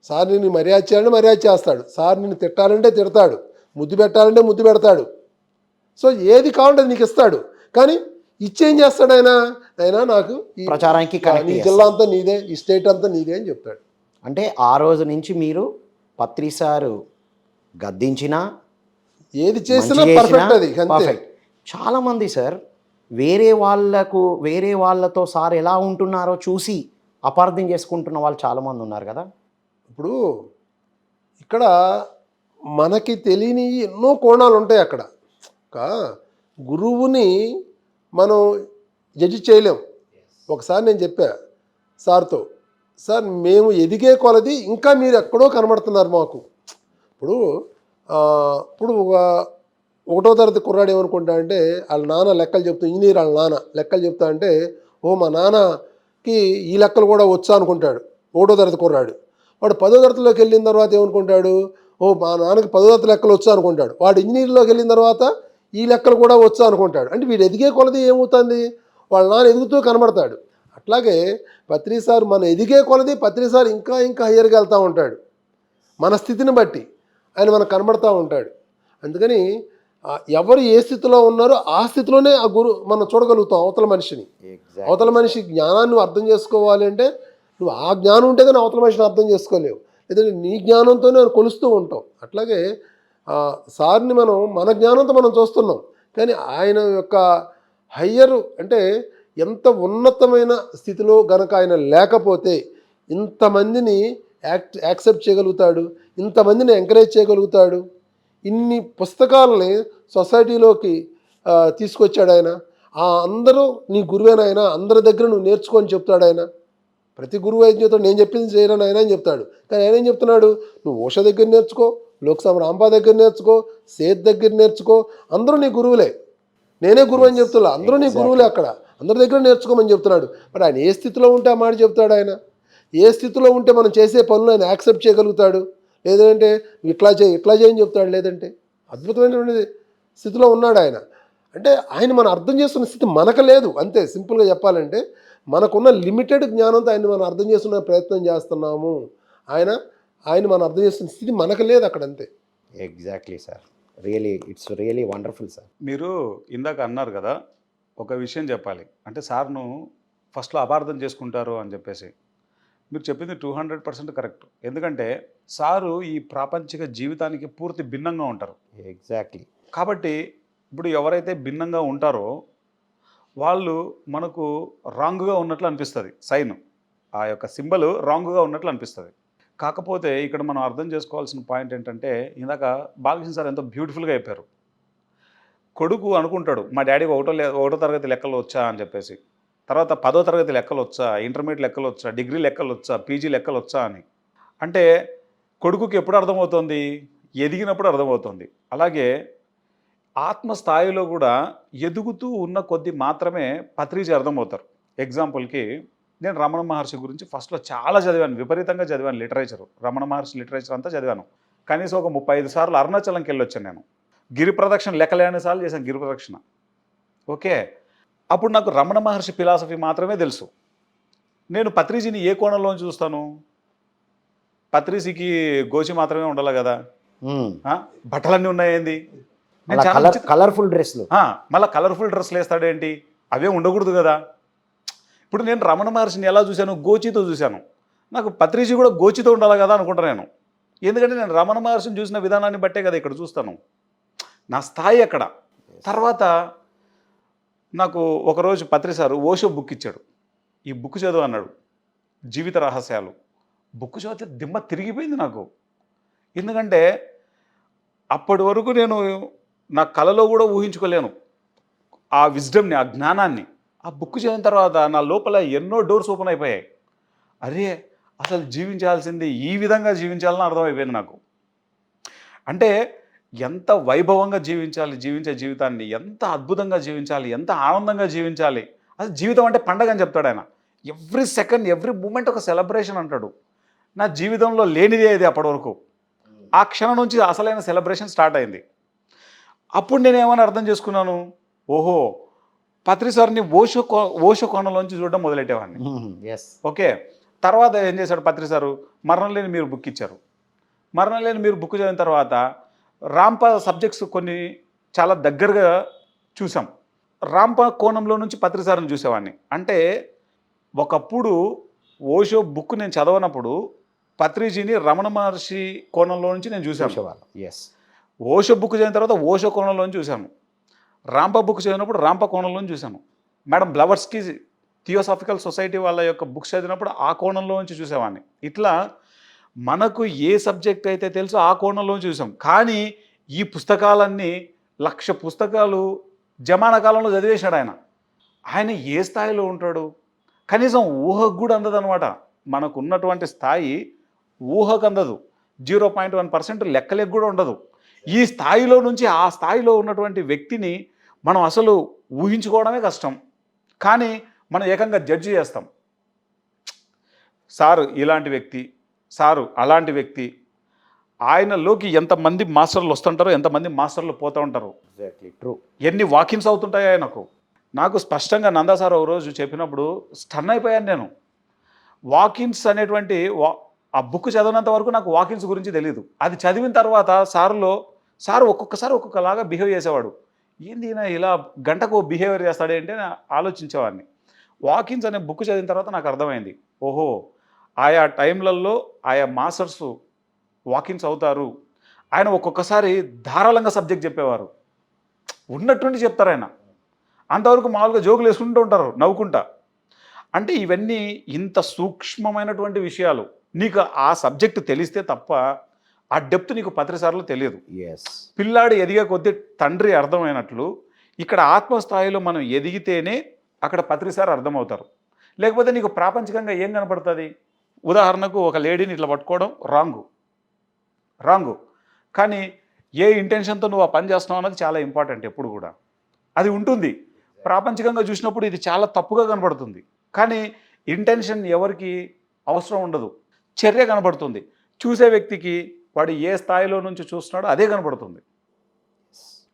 సార్ నిన్ను మర్యాద చేయాలంటే మర్యాద చేస్తాడు, సార్ నిన్ను తిట్టాలంటే తిడతాడు, ముద్దు పెట్టాలంటే ముద్దు పెడతాడు. సో ఏది కావాలంటే నీకు ఇస్తాడు. కానీ ఇచ్చేం చేస్తాడు ఆయన నాకు ఈ ప్రచారానికి ఈ జిల్లా అంతా నీదే, ఈ స్టేట్ అంతా నీదే అని చెప్తాడు. అంటే ఆ రోజు నుంచి మీరు పత్రి సారు గద్దించినా ఏది చేసినా పర్ఫెక్ట్, అది పర్ఫెక్ట్. చాలామంది సార్ వేరే వాళ్ళతో సార్ ఎలా ఉంటున్నారో చూసి అపార్థం చేసుకుంటున్న వాళ్ళు చాలామంది ఉన్నారు కదా. ఇప్పుడు ఇక్కడ మనకి తెలియని ఎన్నో కోణాలు ఉంటాయి. అక్కడ ఒక గురువుని మనం జడ్జి చేయలేం. ఒకసారి నేను చెప్పా సార్తో, సార్ మేము ఎదిగే కొలది ఇంకా మీరు ఎక్కడో కనబడుతున్నారు మాకు. ఇప్పుడు ఇప్పుడు ఒకటో తరగతి కుర్రాడు ఏమనుకుంటా అంటే వాళ్ళ నాన్న లెక్కలు చెప్తూ, ఇంజనీర్ వాళ్ళ నాన్న లెక్కలు చెప్తా అంటే, ఓ మా నాన్నకి ఈ లెక్కలు కూడా వచ్చా అనుకుంటాడు ఒకటో తరగతి కుర్రాడు. వాడు 10వ తరగతిలోకి వెళ్ళిన తర్వాత ఏమనుకుంటాడు, ఓ మా నాన్నకి 10వ తరగతి లెక్కలు వచ్చా అనుకుంటాడు. వాడు ఇంజనీర్లోకి వెళ్ళిన తర్వాత ఈ లెక్కలు కూడా వచ్చా అనుకుంటాడు. అంటే వీడు ఎదిగే కొలది ఏమవుతుంది, వాళ్ళ నాన్న ఎదుగుతూ కనబడతాడు. అట్లాగే పత్రి సార్ మన ఎదిగే కొలది పత్రి సార్ ఇంకా ఇంకా హయ్యర్గా వెళ్తూ ఉంటాడు. మన స్థితిని బట్టి ఆయన మనకు కనబడతా ఉంటాడు. అందుకని ఎవరు ఏ స్థితిలో ఉన్నారో ఆ స్థితిలోనే ఆ గురు మనం చూడగలుగుతాం అవతల మనిషిని. అవతల మనిషి జ్ఞానాన్ని నువ్వు అర్థం చేసుకోవాలి అంటే నువ్వు ఆ జ్ఞానం ఉంటే కానీ అవతల మనిషిని అర్థం చేసుకోలేవు, లేదంటే నీ జ్ఞానంతోనే కొలుస్తూ ఉంటావు. అట్లాగే సార్ని మనం మన జ్ఞానంతో మనం చూస్తున్నాం, కానీ ఆయన యొక్క హయ్యర్ అంటే ఎంత ఉన్నతమైన స్థితిలో గనక ఆయన లేకపోతే ఇంతమందిని యాక్సెప్ట్ చేయగలుగుతాడు, ఇంతమందిని ఎంకరేజ్ చేయగలుగుతాడు, ఇన్ని పుస్తకాలని సొసైటీలోకి తీసుకొచ్చాడు ఆయన. అందరూ నీ గురువేనాయన, అందరి దగ్గర నువ్వు నేర్చుకొని చెప్తాడు ఆయన. ప్రతి గురువు ఏం చెప్తాడు, నేను చెప్పింది చేయరని ఆయన అని చెప్తాడు. కానీ ఆయన ఏం చెప్తున్నాడు, నువ్వు ఓషో దగ్గర నేర్చుకో, లోక్సామ్ రాంపా దగ్గర నేర్చుకో, సేత్ దగ్గర నేర్చుకో, అందరూ నీ గురువులే. నేనే గురువు అని చెప్తున్నా, అందరూ నీ గురువులే, అక్కడ అందరి దగ్గర నేర్చుకోమని చెప్తున్నాడు. మరి ఆయన ఏ స్థితిలో ఉంటే ఆ మాట చెప్తాడు ఆయన. ఏ స్థితిలో ఉంటే మనం చేసే పనులు ఆయన యాక్సెప్ట్ చేయగలుగుతాడు. లేదంటే ఇట్లా చేయని చెప్తాడు. లేదంటే అద్భుతమైనటువంటి స్థితిలో ఉన్నాడు ఆయన. అంటే ఆయన మనం అర్థం చేసుకున్న స్థితి మనకు లేదు, అంతే. సింపుల్గా చెప్పాలంటే మనకున్న లిమిటెడ్ జ్ఞానంతో ఆయన మనం అర్థం చేసుకునే ప్రయత్నం చేస్తున్నాము. ఆయన మనం అర్థం చేసుకున్న స్థితి మనకు లేదు అక్కడ, అంతే. Exactly sir, it's really wonderful sir. మీరు ఇందాక అన్నారు కదా, ఒక విషయం చెప్పాలి అంటే సార్ను ఫస్ట్లో అపార్థం చేసుకుంటారు అని చెప్పేసి. మీరు చెప్పింది 200% కరెక్ట్. ఎందుకంటే సారు ఈ ప్రాపంచిక జీవితానికి పూర్తి భిన్నంగా ఉంటారు. ఎగ్జాక్ట్లీ. కాబట్టి ఇప్పుడు ఎవరైతే భిన్నంగా ఉంటారో వాళ్ళు మనకు రాంగ్గా ఉన్నట్లు అనిపిస్తుంది. సైన్ ఆ యొక్క సింబల్ రాంగ్గా ఉన్నట్లు అనిపిస్తుంది. కాకపోతే ఇక్కడ మనం అర్థం చేసుకోవాల్సిన పాయింట్ ఏంటంటే, ఇందాక బాలకృష్ణ సార్ ఎంతో బ్యూటిఫుల్గా చెప్పారు. కొడుకు అనుకుంటాడు మా డాడీ ఒకటో తరగతి లెక్కలు వచ్చా అని చెప్పేసి, తర్వాత 10వ తరగతి లెక్కలు వచ్చా, ఇంటర్మీడియట్ లెక్కలు వచ్చా, డిగ్రీ లెక్కలు వచ్చా, పీజీ లెక్కలు వచ్చా అని. అంటే కొడుకుకి ఎప్పుడు అర్థమవుతుంది, ఎదిగినప్పుడు అర్థమవుతుంది. అలాగే ఆత్మస్థాయిలో కూడా ఎదుగుతూ ఉన్న కొద్ది మాత్రమే పత్రిజీ అర్థమవుతారు. ఎగ్జాంపుల్కి నేను రమణ మహర్షి గురించి ఫస్ట్లో చాలా చదివాను, విపరీతంగా చదివాను లిటరేచరు. రమణ మహర్షి లిటరేచర్ అంతా చదివాను. కనీసం ఒక 35 సార్లు అరుణాచలంకి వెళ్ళొచ్చాను నేను. గిరి ప్రదక్షిణ లెక్కలేని సార్లు చేశాను గిరి ప్రదక్షిణ. ఓకే, అప్పుడు నాకు రమణ మహర్షి ఫిలాసఫీ మాత్రమే తెలుసు. నేను పత్రిజీని ఏ కోణంలో చూస్తాను, పత్రిజీకి గోచి మాత్రమే ఉండాలి కదా, బట్టలన్నీ ఉన్నాయేంది, కలర్ఫుల్ డ్రెస్లు, మళ్ళీ కలర్ఫుల్ డ్రెస్లు వేస్తాడేంటి, అవే ఉండకూడదు కదా. ఇప్పుడు నేను రమణ మహర్షిని ఎలా చూశాను, గోచితో చూశాను. నాకు పత్రిజీ కూడా గోచితో ఉండాలి కదా అనుకుంటా నేను. ఎందుకంటే నేను రమణ మహర్షిని చూసిన విధానాన్ని బట్టే కదా ఇక్కడ చూస్తాను, నా స్థాయి అక్కడ. తర్వాత నాకు ఒకరోజు పత్రి సారు ఓషో బుక్ ఇచ్చాడు. ఈ బుక్ చదువు అన్నాడు, జీవిత రహస్యాలు. బుక్ చదివితే దిమ్మ తిరిగిపోయింది నాకు. ఎందుకంటే అప్పటి వరకు నేను నా కలలో కూడా ఊహించుకోలేను ఆ విజ్డమ్ని, ఆ జ్ఞానాన్ని. ఆ బుక్ చదివిన తర్వాత నా లోపల ఎన్నో డోర్స్ ఓపెన్ అయిపోయాయి. అరే అసలు జీవించాల్సింది ఈ విధంగా జీవించాలని అర్థమైపోయింది నాకు. అంటే ఎంత వైభవంగా జీవించే జీవితాన్ని ఎంత అద్భుతంగా జీవించాలి, ఎంత ఆనందంగా జీవించాలి. అసలు జీవితం అంటే పండగ అని చెప్తాడు ఆయన. ఎవ్రీ సెకండ్ ఎవ్రీ మూమెంట్ ఒక సెలబ్రేషన్ అంటాడు. నా జీవితంలో లేనిదే ఇది అప్పటి వరకు. ఆ క్షణం నుంచి అసలైన సెలబ్రేషన్ స్టార్ట్ అయింది. అప్పుడు నేను ఏమైనా అర్థం చేసుకున్నాను, ఓహో పత్రి సార్ని ఓషో కోణంలోంచి చూడడం మొదలెట్టేవాడిని. ఓకే, తర్వాత ఏం చేశాడు పత్రి సారు, మరణం లేని మీరు బుక్ ఇచ్చారు. మరణం లేని మీరు బుక్ చదివిన తర్వాత రాంపా సబ్జెక్ట్స్ కొన్ని చాలా దగ్గరగా చూసాం. రాంపా కోణంలో నుంచి పత్రి సార్ని చూసేవాడిని. అంటే ఒకప్పుడు ఓషో బుక్ నేను చదవనప్పుడు పత్రిజీని రమణ మహర్షి కోణంలో నుంచి నేను చూసాను. ఓషో బుక్ చదివిన తర్వాత ఓషో కోణంలో నుంచి చూశాను. రాంపా బుక్ చదివినప్పుడు రాంపా కోణంలో నుంచి చూశాను. మేడం బ్లవర్స్కి థియోసాఫికల్ సొసైటీ వాళ్ళ యొక్క బుక్స్ చదివినప్పుడు ఆ కోణంలో నుంచి చూసేవాడిని. ఇట్లా మనకు ఏ సబ్జెక్ట్ అయితే తెలుసో ఆ కోణంలో చూసాం. కానీ ఈ పుస్తకాలన్నీ 1,00,000 పుస్తకాలు జమానా కాలంలో చదివేశాడు ఆయన. ఆయన ఏ స్థాయిలో ఉంటాడు, కనీసం ఊహకు కూడా అందదనమాట. మనకు ఉన్నటువంటి స్థాయి ఊహకందదు. 0.1% లెక్కలెక్క కూడా ఉండదు. ఈ స్థాయిలో నుంచి ఆ స్థాయిలో ఉన్నటువంటి వ్యక్తిని మనం అసలు ఊహించుకోవడమే కష్టం. కానీ మనం ఏకంగా జడ్జి చేస్తాం. సారు ఇలాంటి వ్యక్తి, సారు అలాంటి వ్యక్తి. ఆయనలోకి ఎంతమంది మాస్టర్లు వస్తుంటారో, ఎంతమంది మాస్టర్లు పోతూ ఉంటారు. Exactly true. ఎన్ని వాకిన్స్ అవుతుంటాయో ఆయనకు. నాకు స్పష్టంగా నందా సార్ ఓ రోజు చెప్పినప్పుడు స్టన్ అయిపోయాను నేను. వాకిన్స్ అనేటువంటి ఆ బుక్ చదివినంత వరకు నాకు వాకిన్స్ గురించి తెలియదు. అది చదివిన తర్వాత సారు ఒక్కొక్కసారి ఒక్కొక్కలాగా బిహేవ్ చేసేవాడు. ఏంది ఈయన ఇలా గంటకు బిహేవియర్ చేస్తాడేంటి అని ఆలోచించేవాడిని. వాకిన్స్ అనే బుక్ చదివిన తర్వాత నాకు అర్థమైంది, ఓహో ఆయా టైంలలో ఆయా మాస్టర్స్ వాకిన్స్ అవుతారు. ఆయన ఒక్కొక్కసారి ధారాళంగా సబ్జెక్ట్ చెప్పేవారు, ఉన్నట్టుండి చెప్తారు ఆయన. అంతవరకు మామూలుగా జోకులు వేసుకుంటూ ఉంటారు నవ్వుకుంటా. అంటే ఇవన్నీ ఇంత సూక్ష్మమైనటువంటి విషయాలు నీకు ఆ సబ్జెక్టు తెలిస్తే తప్ప ఆ డెప్త్ నీకు 10 సార్లు తెలియదు. ఎస్. పిల్లాడు ఎదిగే కొద్దీ తండ్రి అర్థమైనట్లు ఇక్కడ ఆత్మస్థాయిలో మనం ఎదిగితేనే అక్కడ 10 సార్లు అర్థమవుతారు. లేకపోతే నీకు ప్రాపంచికంగా ఏం కనపడుతుంది? ఉదాహరణకు ఒక లేడీని ఇట్లా పట్టుకోవడం రాంగు. కానీ ఏ ఇంటెన్షన్తో నువ్వు ఆ పని చేస్తున్నావు అన్నది చాలా ఇంపార్టెంట్. ఎప్పుడు కూడా అది ఉంటుంది. ప్రాపంచికంగా చూసినప్పుడు ఇది చాలా తప్పుగా కనపడుతుంది. కానీ ఇంటెన్షన్ ఎవరికి అవసరం ఉండదు, చర్య కనపడుతుంది. చూసే వ్యక్తికి వాడు ఏ స్థాయిలో నుంచి చూస్తున్నాడో అదే కనపడుతుంది.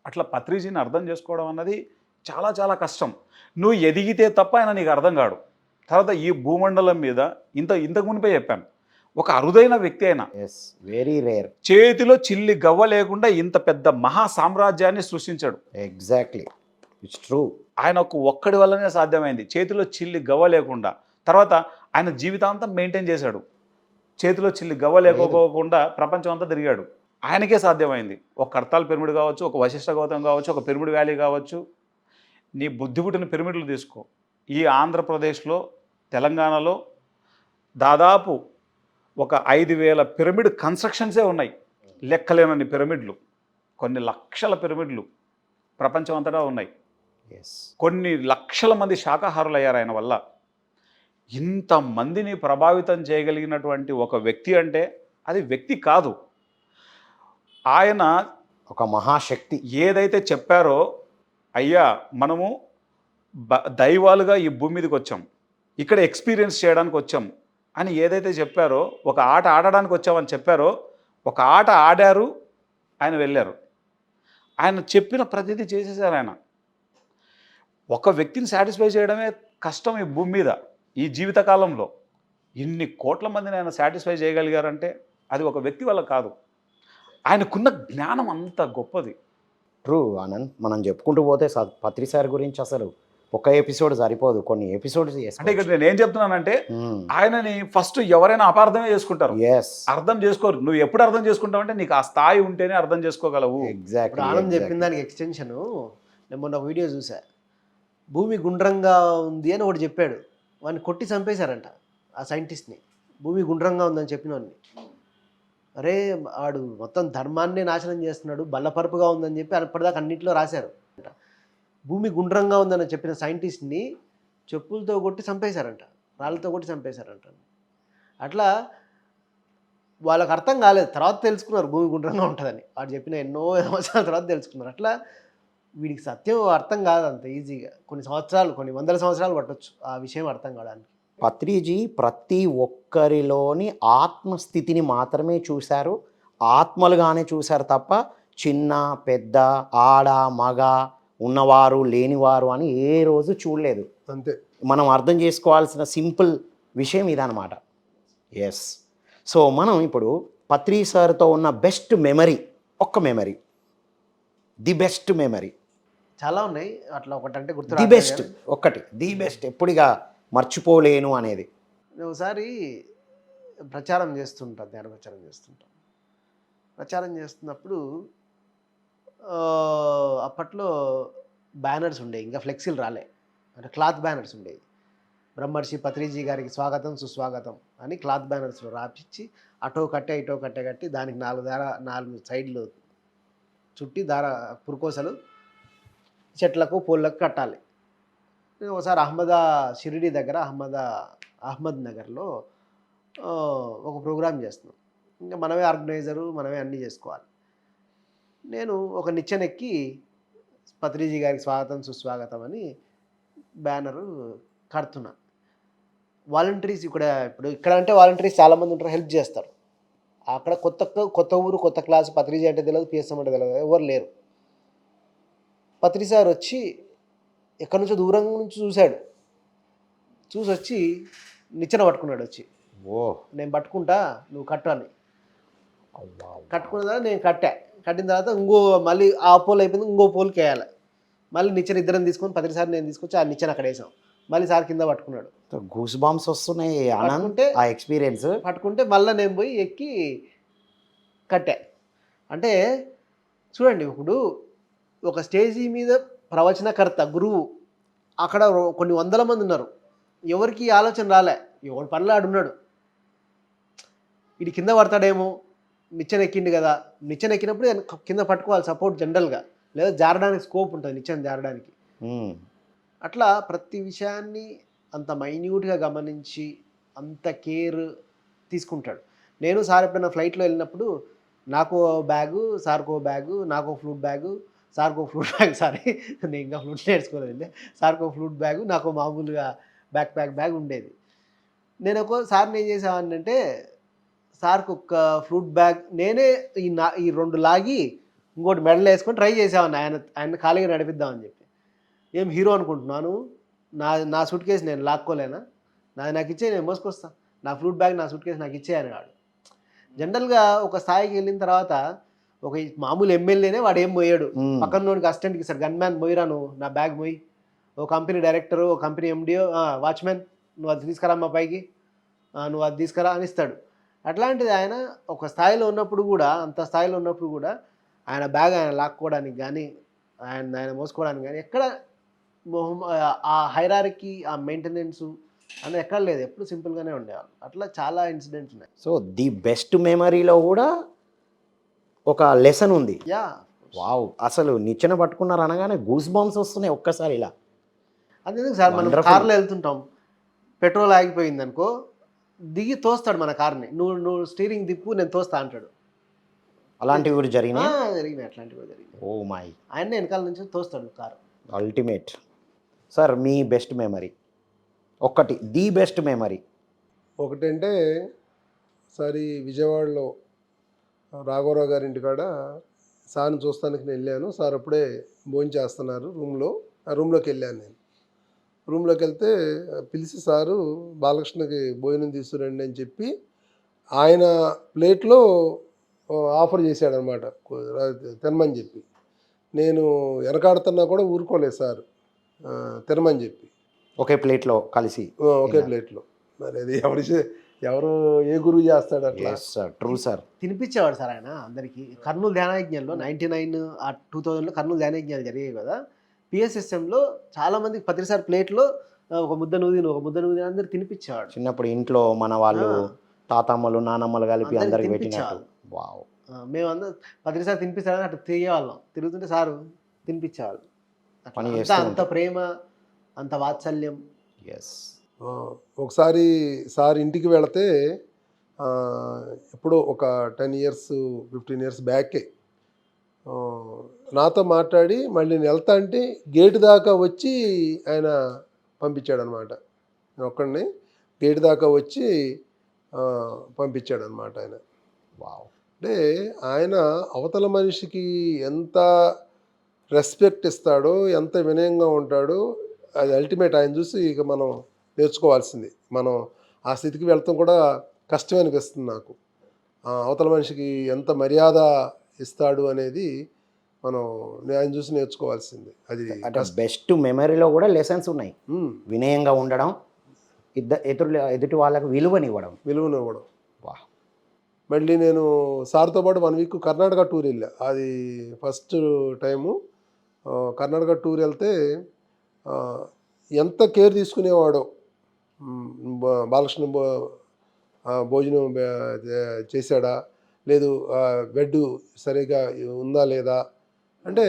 అట్లా పత్రిజీని అర్థం చేసుకోవడం అన్నది చాలా చాలా కష్టం. నువ్వు ఎదిగితే తప్ప ఆయన నీకు అర్థం కాడు. తర్వాత ఈ భూమండలం మీద ఇంతకు మునిపే చెప్పాను, ఒక అరుదైన వ్యక్తి అయినా, ఎస్, వెరీ రేర్, చేతిలో చిల్లి గవ్వ లేకుండా ఇంత పెద్ద మహా సామ్రాజ్యాన్ని సృష్టించాడు. Exactly, it's true. ఆయన ఒక్కడి వల్లనే సాధ్యమైంది, చేతిలో చిల్లి గవ్వ లేకుండా. తర్వాత ఆయన జీవితాంతం మెయింటైన్ చేశాడు, చేతిలో చిల్లి గవ్వ లేకపోకుండా ప్రపంచం అంతా తిరిగాడు. ఆయనకే సాధ్యమైంది. ఒక కర్తాల్ పిరమిడ్ కావచ్చు, ఒక వశిష్ఠ గౌతమ్ కావచ్చు, ఒక పిరమిడ్ వ్యాలీ కావచ్చు. నీ బుద్ధి పుట్టిన పిరమిడ్లు తీసుకో. ఈ ఆంధ్రప్రదేశ్లో, తెలంగాణలో దాదాపు ఒక 5,000 పిరమిడ్ కన్స్ట్రక్షన్సే ఉన్నాయి. లెక్కలేనన్ని పిరమిడ్లు, కొన్ని లక్షల పిరమిడ్లు ప్రపంచం అంతటా ఉన్నాయి. ఎస్. కొన్ని లక్షల మంది శాకాహారులు అయ్యారు ఆయన వల్ల. ఇంతమందిని ప్రభావితం చేయగలిగినటువంటి ఒక వ్యక్తి అంటే అది వ్యక్తి కాదు, ఆయన ఒక మహాశక్తి. ఏదైతే చెప్పారో, అయ్యా మనము దైవాలుగా ఈ భూమి మీదకి వచ్చాం, ఇక్కడ ఎక్స్పీరియన్స్ చేయడానికి వచ్చాం అని ఏదైతే చెప్పారో, ఒక ఆట ఆడడానికి వచ్చామని చెప్పారో, ఒక ఆట ఆడారు, ఆయన వెళ్ళారు. ఆయన చెప్పిన ప్రతిదీ చేసేసారు ఆయన. ఒక వ్యక్తిని సాటిస్ఫై చేయడమే కష్టం ఈ భూమి మీద, ఈ జీవితకాలంలో. ఇన్ని కోట్ల మందిని ఆయన సాటిస్ఫై చేయగలిగారంటే అది ఒక వ్యక్తి వల్ల కాదు, ఆయనకున్న జ్ఞానం అంత గొప్పది. ట్రూ ఆనంద్. మనం చెప్పుకుంటూ పోతే పత్రి సార్ గురించి అసలు ఒక ఎపిసోడ్ సరిపోదు, కొన్ని ఎపిసోడ్స్ అంటే ఇక్కడ నేను ఏం చెప్తున్నానంటే, ఆయనని ఫస్ట్ ఎవరైనా అపార్థమే చేసుకుంటారు, అర్థం చేసుకోరు. నువ్వు ఎప్పుడు అర్థం చేసుకుంటావు అంటే నీకు ఆ స్థాయి ఉంటేనే అర్థం చేసుకోగలవు. ఎగ్జాక్ట్లీ. ఆనంద్ చెప్పిన దానికి ఎక్స్టెన్షను, నేను మొన్న వీడియో చూసా, భూమి గుండ్రంగా ఉంది అని ఒకటి చెప్పాడు, వాడిని కొట్టి చంపేశారంట ఆ సైంటిస్ట్ని. భూమి గుండ్రంగా ఉందని చెప్పిన వాడిని. అరే వాడు మొత్తం ధర్మాన్నే నాశనం చేస్తున్నాడు, బల్లపరుపుగా ఉందని చెప్పి అప్పటిదాకా అన్నింటిలో రాశారు. భూమి గుండ్రంగా ఉందని చెప్పిన సైంటిస్ట్ని చెప్పులతో కొట్టి చంపేశారంట, రాళ్ళతో కొట్టి చంపేశారంట. అట్లా వాళ్ళకి అర్థం కాలేదు, తర్వాత తెలుసుకున్నారు భూమి గుండ్రంగా ఉంటుందని. వాడు చెప్పిన ఎన్నో సంవత్సరాల తర్వాత తెలుసుకున్నారు. అట్లా వీడికి సత్యం అర్థం కాదు అంత ఈజీగా, కొన్ని సంవత్సరాలు, కొన్ని వందల సంవత్సరాలు పట్టొచ్చు ఆ విషయం అర్థం కావడానికి. పత్రిజీ ప్రతి ఒక్కరిలోని ఆత్మస్థితిని మాత్రమే చూశారు, ఆత్మలుగానే చూశారు తప్ప చిన్న పెద్ద, ఆడ మగ, ఉన్నవారు లేనివారు అని ఏ రోజు చూడలేదు. అంతే. మనం అర్థం చేసుకోవాల్సిన సింపుల్ విషయం ఇదన్నమాట. ఎస్. సో మనం ఇప్పుడు పత్రి సార్తో ఉన్న బెస్ట్ మెమరీ, ఒక్క మెమరీ, ది బెస్ట్ మెమరీ. చాలా ఉన్నాయి, అట్లా ఒకటంటే గుర్తు. ది బెస్ట్ ఒక్కటి, ది బెస్ట్, ఎప్పుడుగా మర్చిపోలేను అనేది. నేను ఒకసారి ప్రచారం చేస్తుంటాను, ధ్యాన ప్రచారం చేస్తుంటాం. ప్రచారం చేస్తున్నప్పుడు అప్పట్లో బ్యానర్స్ ఉండేవి, ఇంకా ఫ్లెక్సీలు రాలే, అంటే క్లాత్ బ్యానర్స్ ఉండేవి. బ్రహ్మర్షి పత్రిజీ గారికి స్వాగతం సుస్వాగతం అని క్లాత్ బ్యానర్స్లో రాపిచ్చి అటో కట్టి దానికి 4 సైడ్లు చుట్టి పురుకోసలు చెట్లకు పూలకు కట్టాలి. నేను ఒకసారి షిరిడి దగ్గర అహ్మద్ నగర్లో ఒక ప్రోగ్రామ్ చేస్తున్నాం. ఇంకా మనమే ఆర్గనైజరు, మనమే అన్నీ చేసుకోవాలి. నేను ఒక నిచ్చెనెక్కి పత్రిజీ గారికి స్వాగతం సుస్వాగతం అని బ్యానరు కడుతున్నా. వాలంటీర్స్ ఇక్కడ అంటే వాలంటీర్స్ చాలామంది ఉంటారు, హెల్ప్ చేస్తారు. అక్కడ కొత్త ఊరు, కొత్త క్లాసు, పత్రిజీ అంటే తెలియదు, పిఎస్ఎం అంటే తెలియదు, ఎవరు లేరు. పత్రి సార్ వచ్చి ఎక్కడి నుంచో దూరం నుంచి చూశాడు. చూసి వచ్చి నిచ్చెన పట్టుకున్నాడు వచ్చి. ఓ నేను పట్టుకుంటా, నువ్వు కట్టు అని. అవ్వా. కట్టుకున్న తర్వాత నేను కట్టిన తర్వాత మళ్ళీ ఆ పోల్ అయిపోయింది, ఇంకో పోల్కి వేయాలి. మళ్ళీ నిచ్చెన ఇద్దరం తీసుకొని పత్రి సార్ నేను తీసుకొచ్చి ఆ నిచ్చెన అక్కడ వేసాం. మళ్ళీ సార్ కింద పట్టుకున్నాడు. గూస్ బాంబ్స్ వస్తున్నాయి ఆనంద్, పట్టుకుంటే ఆ ఎక్స్పీరియన్స్. పట్టుకుంటే మళ్ళీ నేను పోయి ఎక్కి కట్టా. అంటే చూడండి, ఇప్పుడు ఒక స్టేజీ మీద ప్రవచనకర్త గురువు, అక్కడ కొన్ని వందల మంది ఉన్నారు, ఎవరికి ఈ ఆలోచన రాలే, ఎవరి పనిలో ఆడున్నాడు. ఇది కింద పడతాడేమో, నిచ్చెన ఎక్కిండు కదా, నిచ్చెన ఎక్కినప్పుడు కింద పట్టుకోవాలి సపోర్ట్ జనరల్గా, లేదా జారడానికి స్కోప్ ఉంటుంది నిచ్చెన జారడానికి. అట్లా ప్రతి విషయాన్ని అంత మైన్యూట్గా గమనించి అంత కేర్ తీసుకుంటాడు. నేను సార్ ఎప్పుడైనా ఫ్లైట్లో వెళ్ళినప్పుడు నాకు బ్యాగు, సార్కో బ్యాగు, నాకు ఫ్లూట్ బ్యాగు, సార్కో ఫ్లూట్ బ్యాగ్, సారీ నేను ఇంకా ఫ్లూట్ నేర్చుకోలేదండి, సార్కో ఫ్లూట్ బ్యాగు, నాకు మామూలుగా బ్యాగ్ ఉండేది. నేను సార్ని ఏం చేసేవాడిని అంటే, సార్కి ఒక ఫ్లూట్ బ్యాగ్ నేనే ఈ 2 లాగి ఇంకోటి మెడల్ వేసుకొని ట్రై చేసేవాడిని ఆయన ఖాళీగా నడిపిద్దామని చెప్పి. ఏం హీరో అనుకుంటున్నాను, నా సూట్ కేసు నేను లాక్కోలేనా, నాకు ఇచ్చే, నేను మోసుకొస్తా, నా ఫ్లూట్ బ్యాగ్, నా సూట్ కేసు నాకు ఇచ్చేయని వాడు. జనరల్గా ఒక స్థాయికి వెళ్ళిన తర్వాత ఒక మామూలు ఎమ్మెల్యేనే వాడు ఏం మోయాడు, పక్కనోడికి అసిస్టెంట్కి ఇస్తాడు, గన్ మ్యాన్ మోయిరా నువ్వు నా బ్యాగ్ మోయి, ఓ కంపెనీ డైరెక్టరు, ఓ కంపెనీ ఎండిఓ, వాచ్మెన్ నువ్వు అది తీసుకురా మా పైకి, నువ్వు అది తీసుకురా అని ఇస్తాడు. అట్లాంటిది ఆయన ఒక స్థాయిలో ఉన్నప్పుడు కూడా, అంత స్థాయిలో ఉన్నప్పుడు కూడా ఆయన బ్యాగ్ ఆయన లాక్కోవడానికి కానీ, ఆయన మోసుకోవడానికి కానీ ఎక్కడ ఆ హైరార్కీ, ఆ మెయింటెనెన్సు అనేది ఎక్కడ లేదు, ఎప్పుడు సింపుల్గానే ఉండేవాళ్ళు. అట్లా చాలా ఇన్సిడెంట్స్ ఉన్నాయి. సో ది బెస్ట్ మెమరీలో కూడా ఒక లెసన్ ఉంది. యా, వావ్, అసలు నిచ్చెన పట్టుకున్నారు అనగానే గూస్ బాంబ్స్ వస్తున్నాయి ఒక్కసారి ఇలా. అందుకే సార్ మనం Wonderful. కార్లో వెళ్తుంటాం, పెట్రోల్ ఆగిపోయింది అనుకో, దిగి తోస్తాడు మన కార్ని, నువ్వు స్టీరింగ్ తిప్పు నేను తోస్తా అంటాడు. అలాంటివి కూడా జరిగినాయి. జరిగినాయి, అట్లాంటివి కూడా జరిగినాయి. ఓ మై, ఆయన వెనకాల నుంచి తోస్తాడు కారు. అల్టిమేట్. సార్ మీ బెస్ట్ మెమరీ ఒక్కటి, ది బెస్ట్ మెమరీ. ఒకటంటే ఒకసారి విజయవాడలో రాఘవరావు గారి ఇంటికాడ సార్ని చూస్తానికి నేను వెళ్ళాను. సార్ అప్పుడే భోజనం చేస్తున్నారు రూమ్లో. ఆ రూమ్లోకి వెళ్ళాను నేను. రూమ్లోకి వెళ్తే పిలిచి సారు బాలకృష్ణకి భోజనం తీసుకురండి అని చెప్పి ఆయన ప్లేట్లో ఆఫర్ చేశాడనమాట తినమని చెప్పి. నేను వెనకాడుతున్నా కూడా ఊరుకోలేదు సార్ తినమని చెప్పి. ఒకే ప్లేట్లో కలిసి, ఒకే ప్లేట్లో. మరి అది ఎవరు ఏ గురువు చేస్తాడు అట్లా? True sir. తినిపించేవాడు సార్ ఆయన అందరికీ. కర్నూలు ధ్యానయజ్ఞంలో 99 ఆ 2000లో కర్నూలు ధ్యానయజ్ఞాలు జరిగాయి కదా, పిఎస్ఎస్ఎంలో చాలామందికి పత్రిసారి ప్లేట్లో ఒక ముద్ద నూది అందరు తినిపించేవాడు. చిన్నప్పుడు ఇంట్లో మన వాళ్ళు తాతమ్మలు నానమ్మలు కలిపి అందరికి పెట్టినట్టు. వావ్. మేము అందరం పత్రిసారి తినిపిస్తారని అట్లా తిరిగేవాళ్ళం, తిరుగుతుంటే సారు తినిపించేవాళ్ళు. పని అంత చేస్తూ అంత ప్రేమ, అంత వాత్సల్యం. ఎస్. ఒకసారి సార్ ఇంటికి వెళితే ఎప్పుడో ఒక 10 years 15 years బ్యాకే నాతో మాట్లాడి మళ్ళీ నేను వెళ్తా అంటే గేటు దాకా వచ్చి ఆయన పంపించాడు అనమాట. నేను ఒక్కడిని గేటు దాకా వచ్చి పంపించాడు అనమాట ఆయన. వావ్. అంటే ఆయన అవతల మనిషికి ఎంత రెస్పెక్ట్ ఇస్తాడో, ఎంత వినయంగా ఉంటాడో, అది అల్టిమేట్. ఆయన చూసి ఇక మనం నేర్చుకోవాల్సింది. మనం ఆ స్థితికి వెళ్తాం కూడా కష్టమే అనిపిస్తుంది నాకు. అవతల మనిషికి ఎంత మర్యాద ఇస్తాడు అనేది మనం ఆయన చూసి నేర్చుకోవాల్సింది. అది అంటే బెస్ట్ మెమరీలో కూడా లెసన్స్ ఉన్నాయి. వినయంగా ఉండడం, ఎదుటి వాళ్ళకు విలువనివ్వడం. వా. మళ్ళీ నేను సార్తో పాటు 1 week కర్ణాటక టూర్ వెళ్ళా. అది ఫస్ట్ టైము కర్ణాటక టూర్ వెళ్తే ఎంత కేర్ తీసుకునేవాడో. బాలకృష్ణ భోజనం చేశాడా లేదు, బెడ్ సరిగా ఉందా లేదా అంటే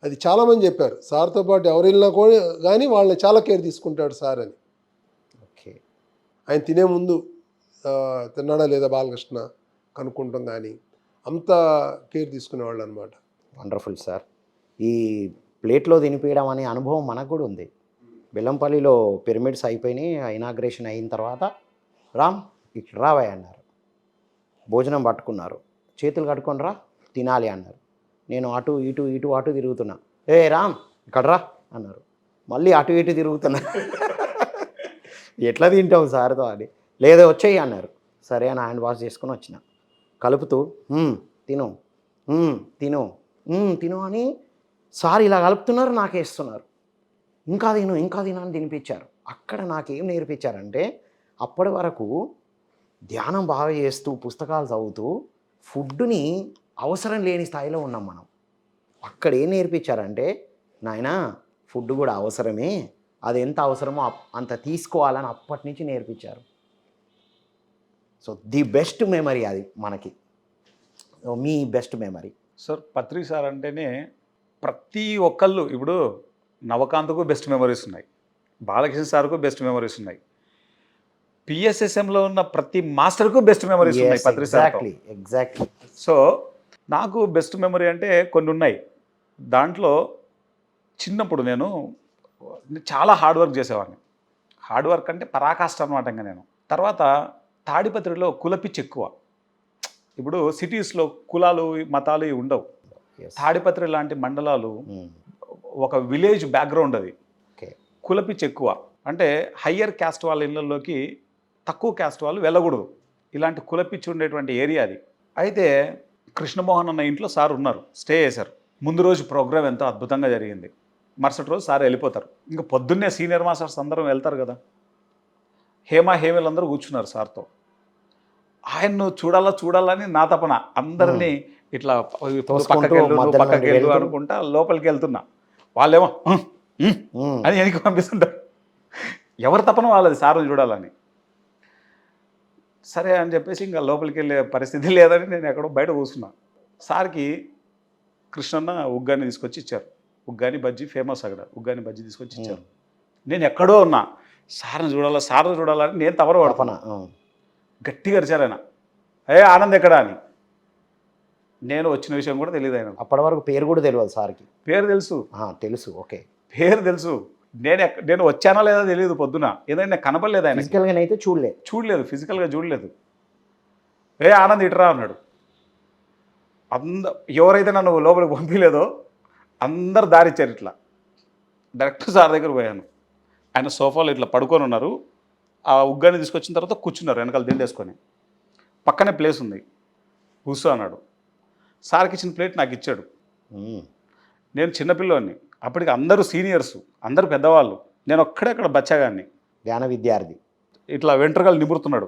అది చాలామంది చెప్పారు. సార్తో పాటు ఎవరు వెళ్ళినా కూడా కానీ వాళ్ళని చాలా కేర్ తీసుకుంటాడు సార్ అని. ఓకే. ఆయన తినే ముందు తిన్నాడా లేదా బాలకృష్ణ కనుక్కుంటాం కానీ అంత కేర్ తీసుకునేవాళ్ళు అనమాట. Wonderful sir. ఈ ప్లేట్లో తినిపించడం అనే అనుభవం మనకు కూడా ఉంది. బెల్లంపల్లిలో పిరమిడ్స్ అయిపోయినాయి, ఇనాగ్రేషన్ అయిన తర్వాత రామ్ ఇక్కడ రావయ్య అన్నారు. భోజనం పట్టుకున్నారు, చేతులు కట్టుకొని రా తినాలి అన్నారు. నేను అటు ఇటు ఇటు అటు తిరుగుతున్నా. ఏ రామ్ ఇక్కడ రా అన్నారు. మళ్ళీ అటు ఇటు తిరుగుతున్నా. ఎట్లా తింటావు సార్తో అని. లేదా వచ్చేయి అన్నారు. సరే అని హ్యాండ్ వాష్ చేసుకొని వచ్చిన. కలుపుతూ తిను తిను తిను అని సార్ ఇలా కలుపుతున్నారు, నాకేస్తున్నారు. ఇంకా తిను అని తినిపించారు. అక్కడ నాకేం నేర్పించారంటే, అప్పటి వరకు ధ్యానం బాగా చేస్తూ పుస్తకాలు చదువుతూ ఫుడ్ని అవసరం లేని స్థాయిలో ఉన్నాం మనం. అక్కడ ఏం నేర్పించారంటే, నాయనా ఫుడ్ కూడా అవసరమే, అది ఎంత అవసరమో అంత తీసుకోవాలని అప్పటి నుంచి నేర్పించారు. సో ది బెస్ట్ మెమరీ అది మనకి. మీ బెస్ట్ మెమరీ సార్ పత్రి సార్ అంటేనే ప్రతి ఒక్కళ్ళు, ఇప్పుడు నవకాంత్కు బెస్ట్ మెమరీస్ ఉన్నాయి, బాలకృష్ణ సార్కు బెస్ట్ మెమరీస్ ఉన్నాయి, పిఎస్ఎస్ఎంలో ఉన్న ప్రతి మాస్టర్కు బెస్ట్ మెమరీస్ ఉన్నాయి పత్రి సార్. ఎగ్జాక్ట్లీ. సో నాకు బెస్ట్ మెమరీ అంటే కొన్ని ఉన్నాయి. దాంట్లో చిన్నప్పుడు నేను చాలా హార్డ్ వర్క్ చేసేవాడిని. హార్డ్ వర్క్ అంటే పరాకాష్ట అనమాట. ఇంకా నేను తర్వాత తాడిపత్రిలో కులపిచ్చి ఎక్కువ. ఇప్పుడు సిటీస్లో కులాలు మతాలు ఇవి ఉండవు. తాడిపత్రి లాంటి మండలాలు ఒక విలేజ్ బ్యాక్గ్రౌండ్, అది కులపిచ్చి ఎక్కువ. అంటే హయ్యర్ క్యాస్ట్ వాళ్ళ ఇళ్ళల్లోకి తక్కువ క్యాస్ట్ వాళ్ళు వెళ్ళకూడదు. ఇలాంటి కులపిచ్చి ఉండేటువంటి ఏరియా అది. అయితే కృష్ణమోహన్ అన్న ఇంట్లో సార్ ఉన్నారు, స్టే చేశారు. ముందు రోజు ప్రోగ్రామ్ ఎంతో అద్భుతంగా జరిగింది. మరుసటి రోజు సార్ వెళ్ళిపోతారు. ఇంకా పొద్దున్నే సీనియర్ మాస్టర్స్ అందరం వెళ్తారు కదా. హేమలు అందరూ కూర్చున్నారు సార్తో. ఆయన్ను చూడాలని నా తపన. అందరినీ ఇట్లా పక్కకి వెళ్ళు అనుకుంటా లోపలికి వెళ్తున్నా. వాళ్ళేమో అని వెనక్కి పంపిస్తుంటారు. ఎవరి తపన వాళ్ళది సార్ని చూడాలని. సరే అని చెప్పేసి ఇంకా లోపలికి వెళ్ళే పరిస్థితి లేదని నేను ఎక్కడో బయట కూర్చున్నా. సార్కి కృష్ణన్న ఉగ్గాని తీసుకొచ్చి ఇచ్చారు. ఉగ్గాని బజ్జీ ఫేమస్ అక్కడ. ఉగ్గాని బజ్జీ తీసుకొచ్చి ఇచ్చారు. నేను ఎక్కడో ఉన్నా, సార్ని చూడాలని నేను తవర పడపన. గట్టిగా అరిచారు ఆయన, ఆనంద్ ఎక్కడా అని. నేను వచ్చిన విషయం కూడా తెలియదు ఆయన. అప్పటి వరకు పేరు కూడా తెలియదు సార్కి? పేరు తెలుసు. తెలుసు, ఓకే, పేరు తెలుసు. నేను వచ్చానా లేదా తెలియదు. పొద్దున ఏదైనా కనపడలేదు ఆయన. ఫిజికల్గా అయితే చూడలేదు, ఫిజికల్గా చూడలేదు. ఆనంద్ ఇటరా అన్నాడు. ఎవరైతే నన్ను లోపలికి పంపించలేదో అందరు దారిచ్చారు. ఇట్లా డైరెక్ట్ సార్ దగ్గర పోయాను. ఆయన సోఫాలో ఇట్లా పడుకొని ఉన్నారు. ఆ ఉగ్గాని తీసుకొచ్చిన తర్వాత కూర్చున్నారు వెనకాల దిండేసుకొని. పక్కనే ప్లేస్ ఉంది, కూర్చో అన్నాడు. సార్కి ఇచ్చిన ప్లేట్ నాకు ఇచ్చాడు. నేను చిన్నపిల్లోని, అప్పటికి అందరూ సీనియర్స్, అందరూ పెద్దవాళ్ళు, నేను ఒక్కడే అక్కడ బచ్చగాన్ని, జ్ఞాన విద్యార్థి. ఇట్లా వెంట్రుకలు నిమురుతున్నాడు.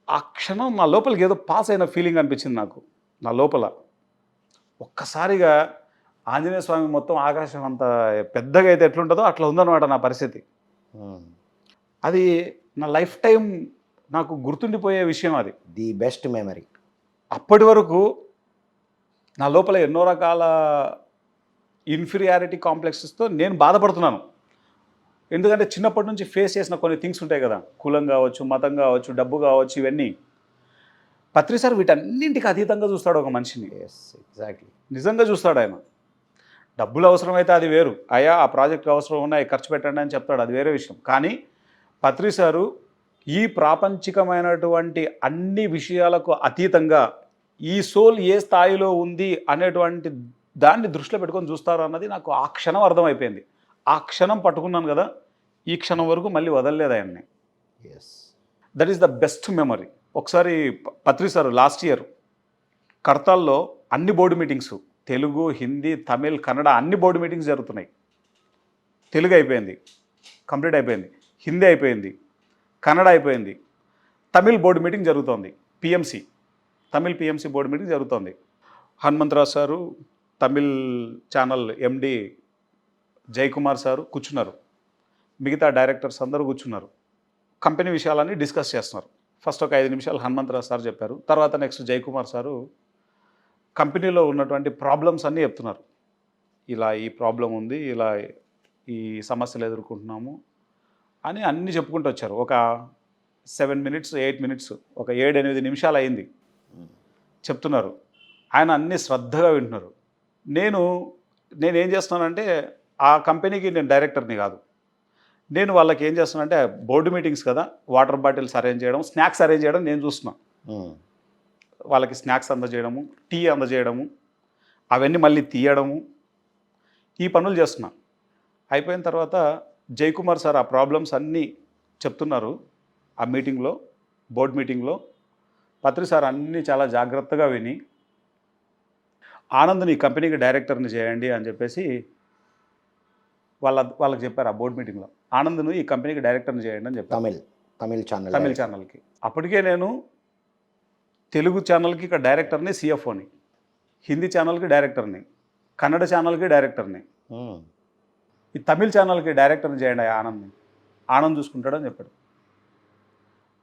ఆ క్షణం నా లోపలికి ఏదో పాస్ అయిన ఫీలింగ్ అనిపించింది నాకు. నా లోపల ఒక్కసారిగా ఆంజనేయ స్వామి మొత్తం ఆకాశం అంత పెద్దగా అయితే ఎట్లుంటుందో అట్లా ఉందన్నమాట నా పరిస్థితి. అది నా లైఫ్ టైం నాకు గుర్తుండిపోయే విషయం. అది ది బెస్ట్ మెమరీ. అప్పటి వరకు నా లోపల ఎన్నో రకాల ఇన్ఫీరియారిటీ కాంప్లెక్సెస్తో నేను బాధపడుతున్నాను. ఎందుకంటే చిన్నప్పటి నుంచి ఫేస్ చేసిన కొన్ని థింగ్స్ ఉంటాయి కదా, కులం కావచ్చు, మతం కావచ్చు, డబ్బు కావచ్చు, ఇవన్నీ. పత్రి సార్ వీటన్నింటికి అతీతంగా చూస్తాడు ఒక మనిషిని. ఎగ్జాక్ట్లీ, నిజంగా చూస్తాడు ఆయన. డబ్బులు అవసరమైతే అది వేరు, అయ్యా ఆ ప్రాజెక్ట్ అవసరం ఉన్నాయి ఖర్చు పెట్టండి అని చెప్తాడు, అది వేరే విషయం. కానీ పత్రి సారు ఈ ప్రాపంచికమైనటువంటి అన్ని విషయాలకు అతీతంగా ఈ సోల్ ఏ స్థాయిలో ఉంది అనేటువంటి దాన్ని దృష్టిలో పెట్టుకొని చూస్తారు అన్నది నాకు ఆ క్షణం అర్థమైపోయింది. ఆ క్షణం పట్టుకున్నాను కదా, ఈ క్షణం వరకు మళ్ళీ వదలలేదు ఆయన్ని. That is the best memory. ఒకసారి పత్రి సార్ లాస్ట్ ఇయర్ కడతాల్లో అన్ని బోర్డు మీటింగ్స్, తెలుగు, హిందీ, తమిళ్, కన్నడ అన్ని బోర్డు మీటింగ్స్ జరుగుతున్నాయి. తెలుగు అయిపోయింది, కంప్లీట్ అయిపోయింది. హిందీ అయిపోయింది, కన్నడ అయిపోయింది. తమిళ్ బోర్డు మీటింగ్ జరుగుతోంది, PMC, Tamil PMC board meeting జరుగుతోంది. Hanumantharao sir, Tamil channel MD Jayakumar sir కూర్చున్నారు. మిగతా డైరెక్టర్స్ అందరూ కూర్చున్నారు. కంపెనీ విషయాలన్నీ డిస్కస్ చేస్తున్నారు. ఫస్ట్ ఒక 5 నిమిషాలు హనుమంతరావు సార్ చెప్పారు. తర్వాత నెక్స్ట్ జయకుమార్ సారు కంపెనీలో ఉన్నటువంటి ప్రాబ్లమ్స్ అన్నీ చెప్తున్నారు. ఇలా ఈ ప్రాబ్లం ఉంది, ఇలా ఈ సమస్యలు ఎదుర్కొంటున్నాము అని అన్నీ చెప్పుకుంటూ వచ్చారు. ఒక 7 minutes 8 minutes ఒక 7-8 నిమిషాలు అయింది చెప్తున్నారు. ఆయన అన్ని శ్రద్ధగా వింటున్నారు. నేనేం చేస్తున్నానంటే ఆ కంపెనీకి నేను డైరెక్టర్ని కాదు. నేను వాళ్ళకి ఏం చేస్తున్నానంటే బోర్డు మీటింగ్స్ కదా, వాటర్ బాటిల్స్ అరేంజ్ చేయడం, స్నాక్స్ అరేంజ్ చేయడం నేను చూస్తున్నా. వాళ్ళకి స్నాక్స్ అందజేయడము, టీ అందజేయడము, అవన్నీ మళ్ళీ తీయడము, ఈ పనులు చేస్తున్నా. అయిపోయిన తర్వాత జయకుమార్ సార్ ఆ ప్రాబ్లమ్స్ అన్నీ చెప్తున్నారు ఆ మీటింగ్లో, బోర్డు మీటింగ్లో. పత్రి సార్ అన్నీ చాలా జాగ్రత్తగా విని ఆనంద్ని ఈ కంపెనీకి డైరెక్టర్ని చేయండి అని చెప్పేసి వాళ్ళకి చెప్పారు ఆ బోర్డు మీటింగ్లో. ఆనంద్ను ఈ కంపెనీకి డైరెక్టర్ని చేయండి అని చెప్పారు. తమిళ ఛానల్కి. అప్పటికే నేను తెలుగు ఛానల్కి ఇక్కడ డైరెక్టర్ని, సిఎఫ్ఓని, హిందీ ఛానల్కి డైరెక్టర్ని, కన్నడ ఛానల్కి డైరెక్టర్ని, ఈ తమిళ ఛానల్కి డైరెక్టర్ని చేయండి ఆనంద్ చూసుకుంటాడని చెప్పాడు.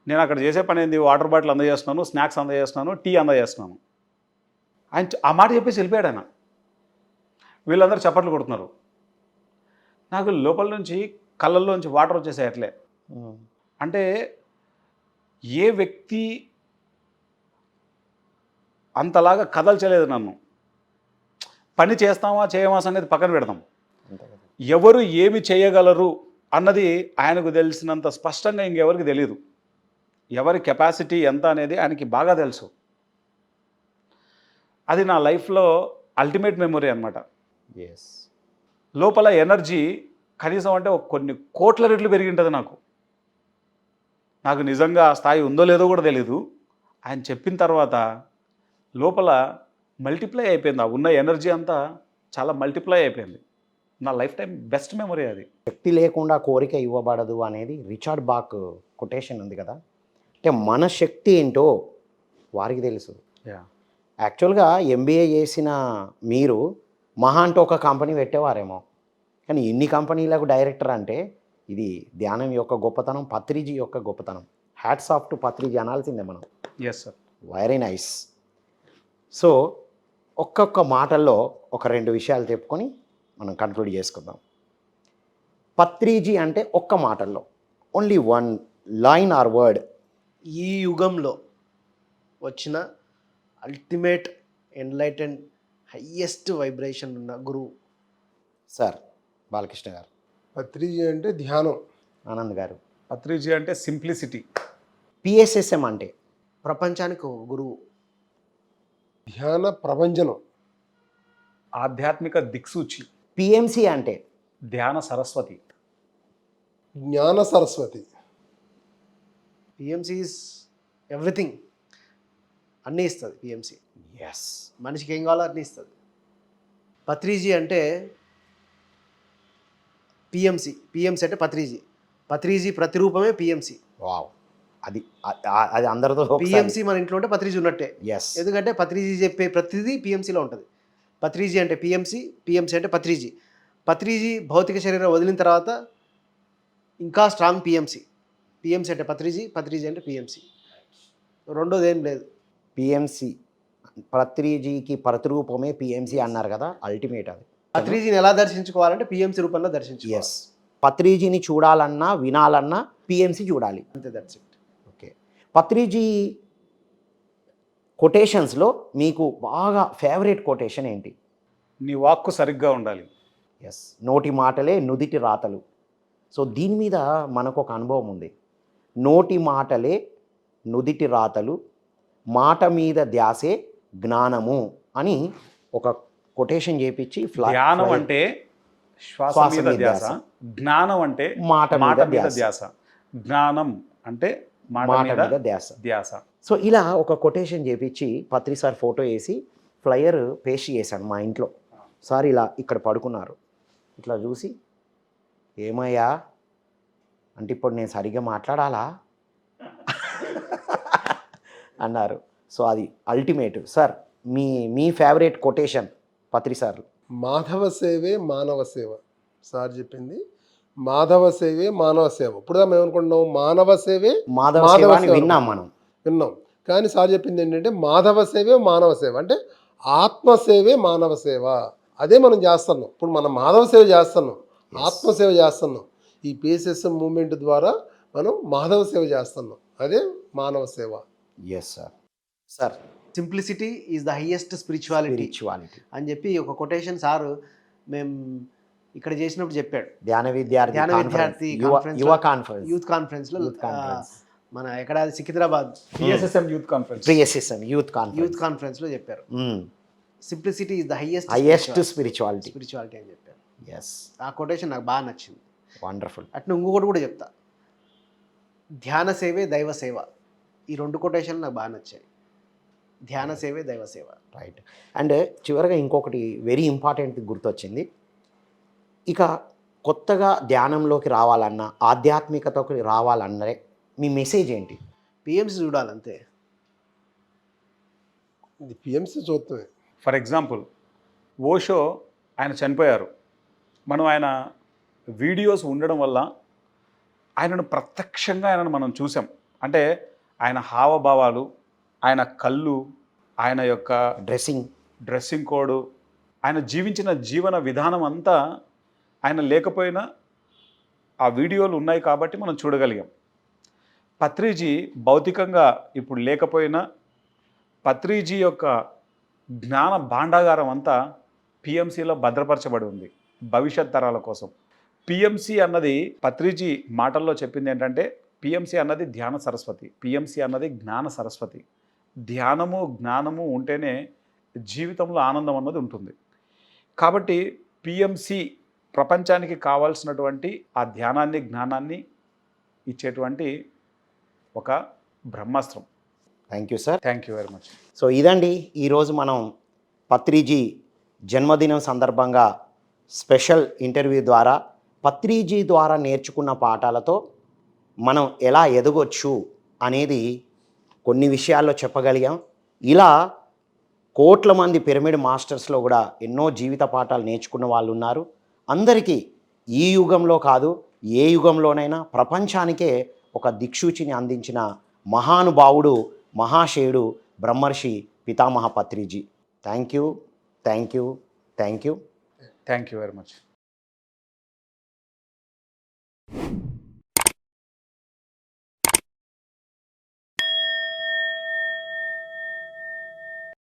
నేను అక్కడ చేసే పని ఏంది, వాటర్ బాటిల్ అందజేస్తున్నాను, స్నాక్స్ అందజేస్తున్నాను, టీ అందజేస్తున్నాను. ఆయన ఆ మాట చెప్పేసి వెళ్ళిపోయాడు ఆయన. వీళ్ళందరూ చప్పట్లు కొడుతున్నారు. నాకు లోపల నుంచి కళ్ళల్లోంచి వాటర్ వచ్చేసాయి అట్లే. అంటే ఏ వ్యక్తి అంతలాగా కదల్చలేదు నన్ను. పని చేస్తామా చేయమా సంగతి పక్కన పెడతాం, ఎవరు ఏమి చేయగలరు అన్నది ఆయనకు తెలిసినంత స్పష్టంగా ఇంకెవరికి తెలియదు. ఎవరి కెపాసిటీ ఎంత అనేది ఆయనకి బాగా తెలుసు. అది నా లైఫ్లో అల్టిమేట్ మెమొరీ అనమాట. లోపల ఎనర్జీ కనీసం అంటే కొన్ని కోట్ల రెట్లు పెరిగి ఉంటుంది నాకు నిజంగా ఆ స్థాయి ఉందో లేదో కూడా తెలీదు. ఆయన చెప్పిన తర్వాత లోపల మల్టిప్లై అయిపోయింది. ఆ ఉన్న ఎనర్జీ అంతా చాలా మల్టిప్లై అయిపోయింది. నా లైఫ్ టైం బెస్ట్ మెమొరీ అది. శక్తి లేకుండా కోరిక ఇవ్వబడదు అనేది రిచర్డ్ బాక్ కొటేషన్ ఉంది కదా. అంటే మన శక్తి ఏంటో వారికి తెలుసు. యాక్చువల్గా ఎంబీఏ చేసిన మీరు మహా అంటే ఒక కంపెనీ పెట్టేవారేమో, కానీ ఇన్ని కంపెనీలకు డైరెక్టర్ అంటే ఇది ధ్యానం యొక్క గొప్పతనం, పత్రిజీ యొక్క గొప్పతనం. హ్యాట్స్ ఆఫ్ టు పత్రిజీ అనాల్సిందే మనం. Yes sir. Very nice. So ఒక్కొక్క మాటల్లో ఒక 2 విషయాలు చెప్పుకొని మనం కన్క్లూడ్ చేసుకుందాం. పత్రిజీ అంటే ఒక్క మాటల్లో, ఓన్లీ 1 లైన్ ఆర్ వర్డ్. ఈ యుగంలో వచ్చిన అల్టిమేట్ ఎన్లైటెండ్ హయ్యెస్ట్ వైబ్రేషన్ ఉన్న గురువు సార్ బాలకృష్ణ గారు. పత్రిజీ అంటే ధ్యానం. ఆనంద్ గారు. పత్రిజీ అంటే సింప్లిసిటీ. పిఎస్ఎస్ఎం అంటే ప్రపంచానికి ఒక గురువు. ధ్యాన ప్రభంజనం. ఆధ్యాత్మిక దిక్సూచి. పిఎంసి అంటే ధ్యాన సరస్వతి. జ్ఞాన సరస్వతి. PMC is everything. అన్నీ ఇస్తుంది పిఎంసి. ఎస్. మనిషికి ఏం కావాలో అన్నీ ఇస్తుంది. పత్రిజీ అంటే పిఎంసి. పిఎంసి అంటే పత్రిజీ ప్రతిరూపమే పిఎంసి. వావ్. అది అది అందరితో పిఎంసి మన ఇంట్లో ఉంటే పత్రిజీ ఉన్నట్టే. ఎస్. ఎందుకంటే పత్రిజీ చెప్పే ప్రతిదీ పిఎంసిలో ఉంటుంది. పత్రిజీ అంటే పిఎంసి అంటే పత్రిజీ భౌతిక శరీరం వదిలిన తర్వాత ఇంకా స్ట్రాంగ్ పిఎంసి అంటే పత్రిజీ అంటే పిఎంసి. రెండోది ఏం లేదు. పిఎంసి పత్రిజీకి ప్రతిరూపమే పిఎంసి అన్నారు కదా, అల్టిమేట్ అది. పత్రిజీని ఎలా దర్శించుకోవాలంటే పిఎంసి రూపంలో దర్శించుకోవాలి. ఎస్. పత్రిజీని చూడాలన్నా వినాలన్నా పిఎంసి చూడాలి, అంతే. That's it. ఓకే. పత్రిజీ కొటేషన్స్లో మీకు బాగా ఫేవరెట్ కొటేషన్ ఏంటి? నీ వాక్కు సరిగ్గా ఉండాలి. ఎస్. నోటి మాటలే నుదిటి రాతలు. సో దీని మీద మనకు ఒక అనుభవం ఉంది. నోటి మాటలే నుదిటి రాతలు, మాట మీద ధ్యాసే జ్ఞానము అని ఒక కొటేషన్ చేపించి ధ్యానం అంటే శ్వాస మీద ధ్యాస, జ్ఞానం అంటే మాట మీద ధ్యాస, జ్ఞానం అంటే మాట మీద ధ్యాస. సో ఇలా ఒక కొటేషన్ చేపించి పత్రి సార్ ఫోటో వేసి ఫ్లయర్ పేస్ట్ చేశాను మా ఇంట్లో. సార్ ఇలా ఇక్కడ పడుకున్నారు, ఇట్లా చూసి ఏమయ్యా అంటే ఇప్పుడు నేను సరిగ్గా మాట్లాడాలా అన్నారు. సో అది అల్టిమేట్. సార్ మీ ఫేవరెట్ కొటేషన్ పత్రి సార్? మాధవ సేవే మానవ సేవ. సార్ చెప్పింది మాధవ సేవే మానవ సేవ. ఇప్పుడు మేము ఏమనుకుంటున్నాం, మానవ సేవే మాధవ సేవ అని విన్నాం, మనం విన్నాం. కానీ సార్ చెప్పింది ఏంటంటే మాధవ సేవే మానవ సేవ, అంటే ఆత్మసేవే మానవ సేవ. అదే మనం చేస్తున్నాం. ఇప్పుడు మనం మాధవ సేవ చేస్తున్నాం, ఆత్మసేవ చేస్తున్నాం. ఈ పిఎస్ఎస్ఎం మూమెంట్ ద్వారా మనం మాధవ సేవ చేస్తున్నాం. అదే మానవ సేవ. Yes sir. Sir simplicity is the highest spirituality spirituality, అని చెప్పి ఒక కొటేషన్ సారు మేము ఇక్కడ చేసినప్పుడు చెప్పాడు. ధ్యాన విద్యార్థి ధ్యాన కాన్ఫరెన్స్, విద్యార్థి యువ కాన్ఫరెన్స్, యూత్ కాన్ఫరెన్స్లో యూత్ కాన్ఫరెన్స్, మన ఎక్కడ సికింద్రాబాద్ పిఎస్ఎస్ఎం యూత్ కాన్ఫరెన్స్. ప్రియసిసం యూత్ యూత్ కాన్ఫరెన్స్, కాన్ఫరెన్స్లో చెప్పారు simplicity is the highest highest spirituality. Spirituality అని చెప్పారు. ఎస్, ఆ కొటేషన్ నాకు బాగా నచ్చింది. వండర్ఫుల్. అట్లా ఇంకొకటి కూడా చెప్తా, ధ్యాన సేవే దైవ సేవ. ఈ 2 కొటేషన్లు నాకు బాగా నచ్చాయి. ధ్యాన సేవే దైవ సేవ. రైట్. అండ్ చివరిగా ఇంకొకటి వెరీ ఇంపార్టెంట్ గుర్తొచ్చింది. ఇక కొత్తగా ధ్యానంలోకి రావాలన్నా, ఆధ్యాత్మికతకి రావాలన్నరే మీ మెసేజ్ ఏంటి? పిఎంసి చూడాలంతే. ఇది పిఎంసి చూడటమే. ఫర్ ఎగ్జాంపుల్ ఓషో ఆయన చనిపోయారు. మనం ఆయన వీడియోస్ ఉండడం వల్ల ఆయనను ప్రత్యక్షంగా ఆయనను మనం చూసాం. అంటే ఆయన హావభావాలు, ఆయన కళ్ళు, ఆయన యొక్క డ్రెస్సింగ్ కోడ్, ఆయన జీవించిన జీవన విధానం అంతా ఆయన లేకపోయినా ఆ వీడియోలు ఉన్నాయి కాబట్టి మనం చూడగలిగాం. పత్రిజీ భౌతికంగా ఇప్పుడు లేకపోయినా పత్రిజీ యొక్క జ్ఞాన భాండాగారం అంతా పిఎంసిలో భద్రపరచబడి ఉంది భవిష్యత్ తరాల కోసం. పిఎంసి అన్నది పత్రిజీ మాటల్లో చెప్పింది ఏంటంటే, పిఎంసి అన్నది ధ్యాన సరస్వతి, పిఎంసి అన్నది జ్ఞాన సరస్వతి. ధ్యానము జ్ఞానము ఉంటేనే జీవితంలో ఆనందం అన్నది ఉంటుంది. కాబట్టి పిఎంసి ప్రపంచానికి కావాల్సినటువంటి ఆ ధ్యానాన్ని జ్ఞానాన్ని ఇచ్చేటువంటి ఒక బ్రహ్మాస్త్రం. Thank you sir. Thank you very much. So ఇదండి ఈరోజు మనం పత్రిజీ జన్మదినం సందర్భంగా స్పెషల్ ఇంటర్వ్యూ ద్వారా పత్రిజీ ద్వారా నేర్చుకున్న పాఠాలతో మనం ఎలా ఎదగొచ్చు అనేది కొన్ని విషయాల్లో చెప్పగలిగాం. ఇలా కోట్ల మంది పిరమిడ్ మాస్టర్స్లో కూడా ఎన్నో జీవిత పాఠాలు నేర్చుకున్న వాళ్ళు ఉన్నారు. అందరికీ ఈ యుగంలో కాదు, ఏ యుగంలోనైనా ప్రపంచానికే ఒక దిక్సూచిని అందించిన మహానుభావుడు, మహాశయుడు బ్రహ్మర్షి పితామహ Patriji. Thank you, thank you, thank you. Thank you very much.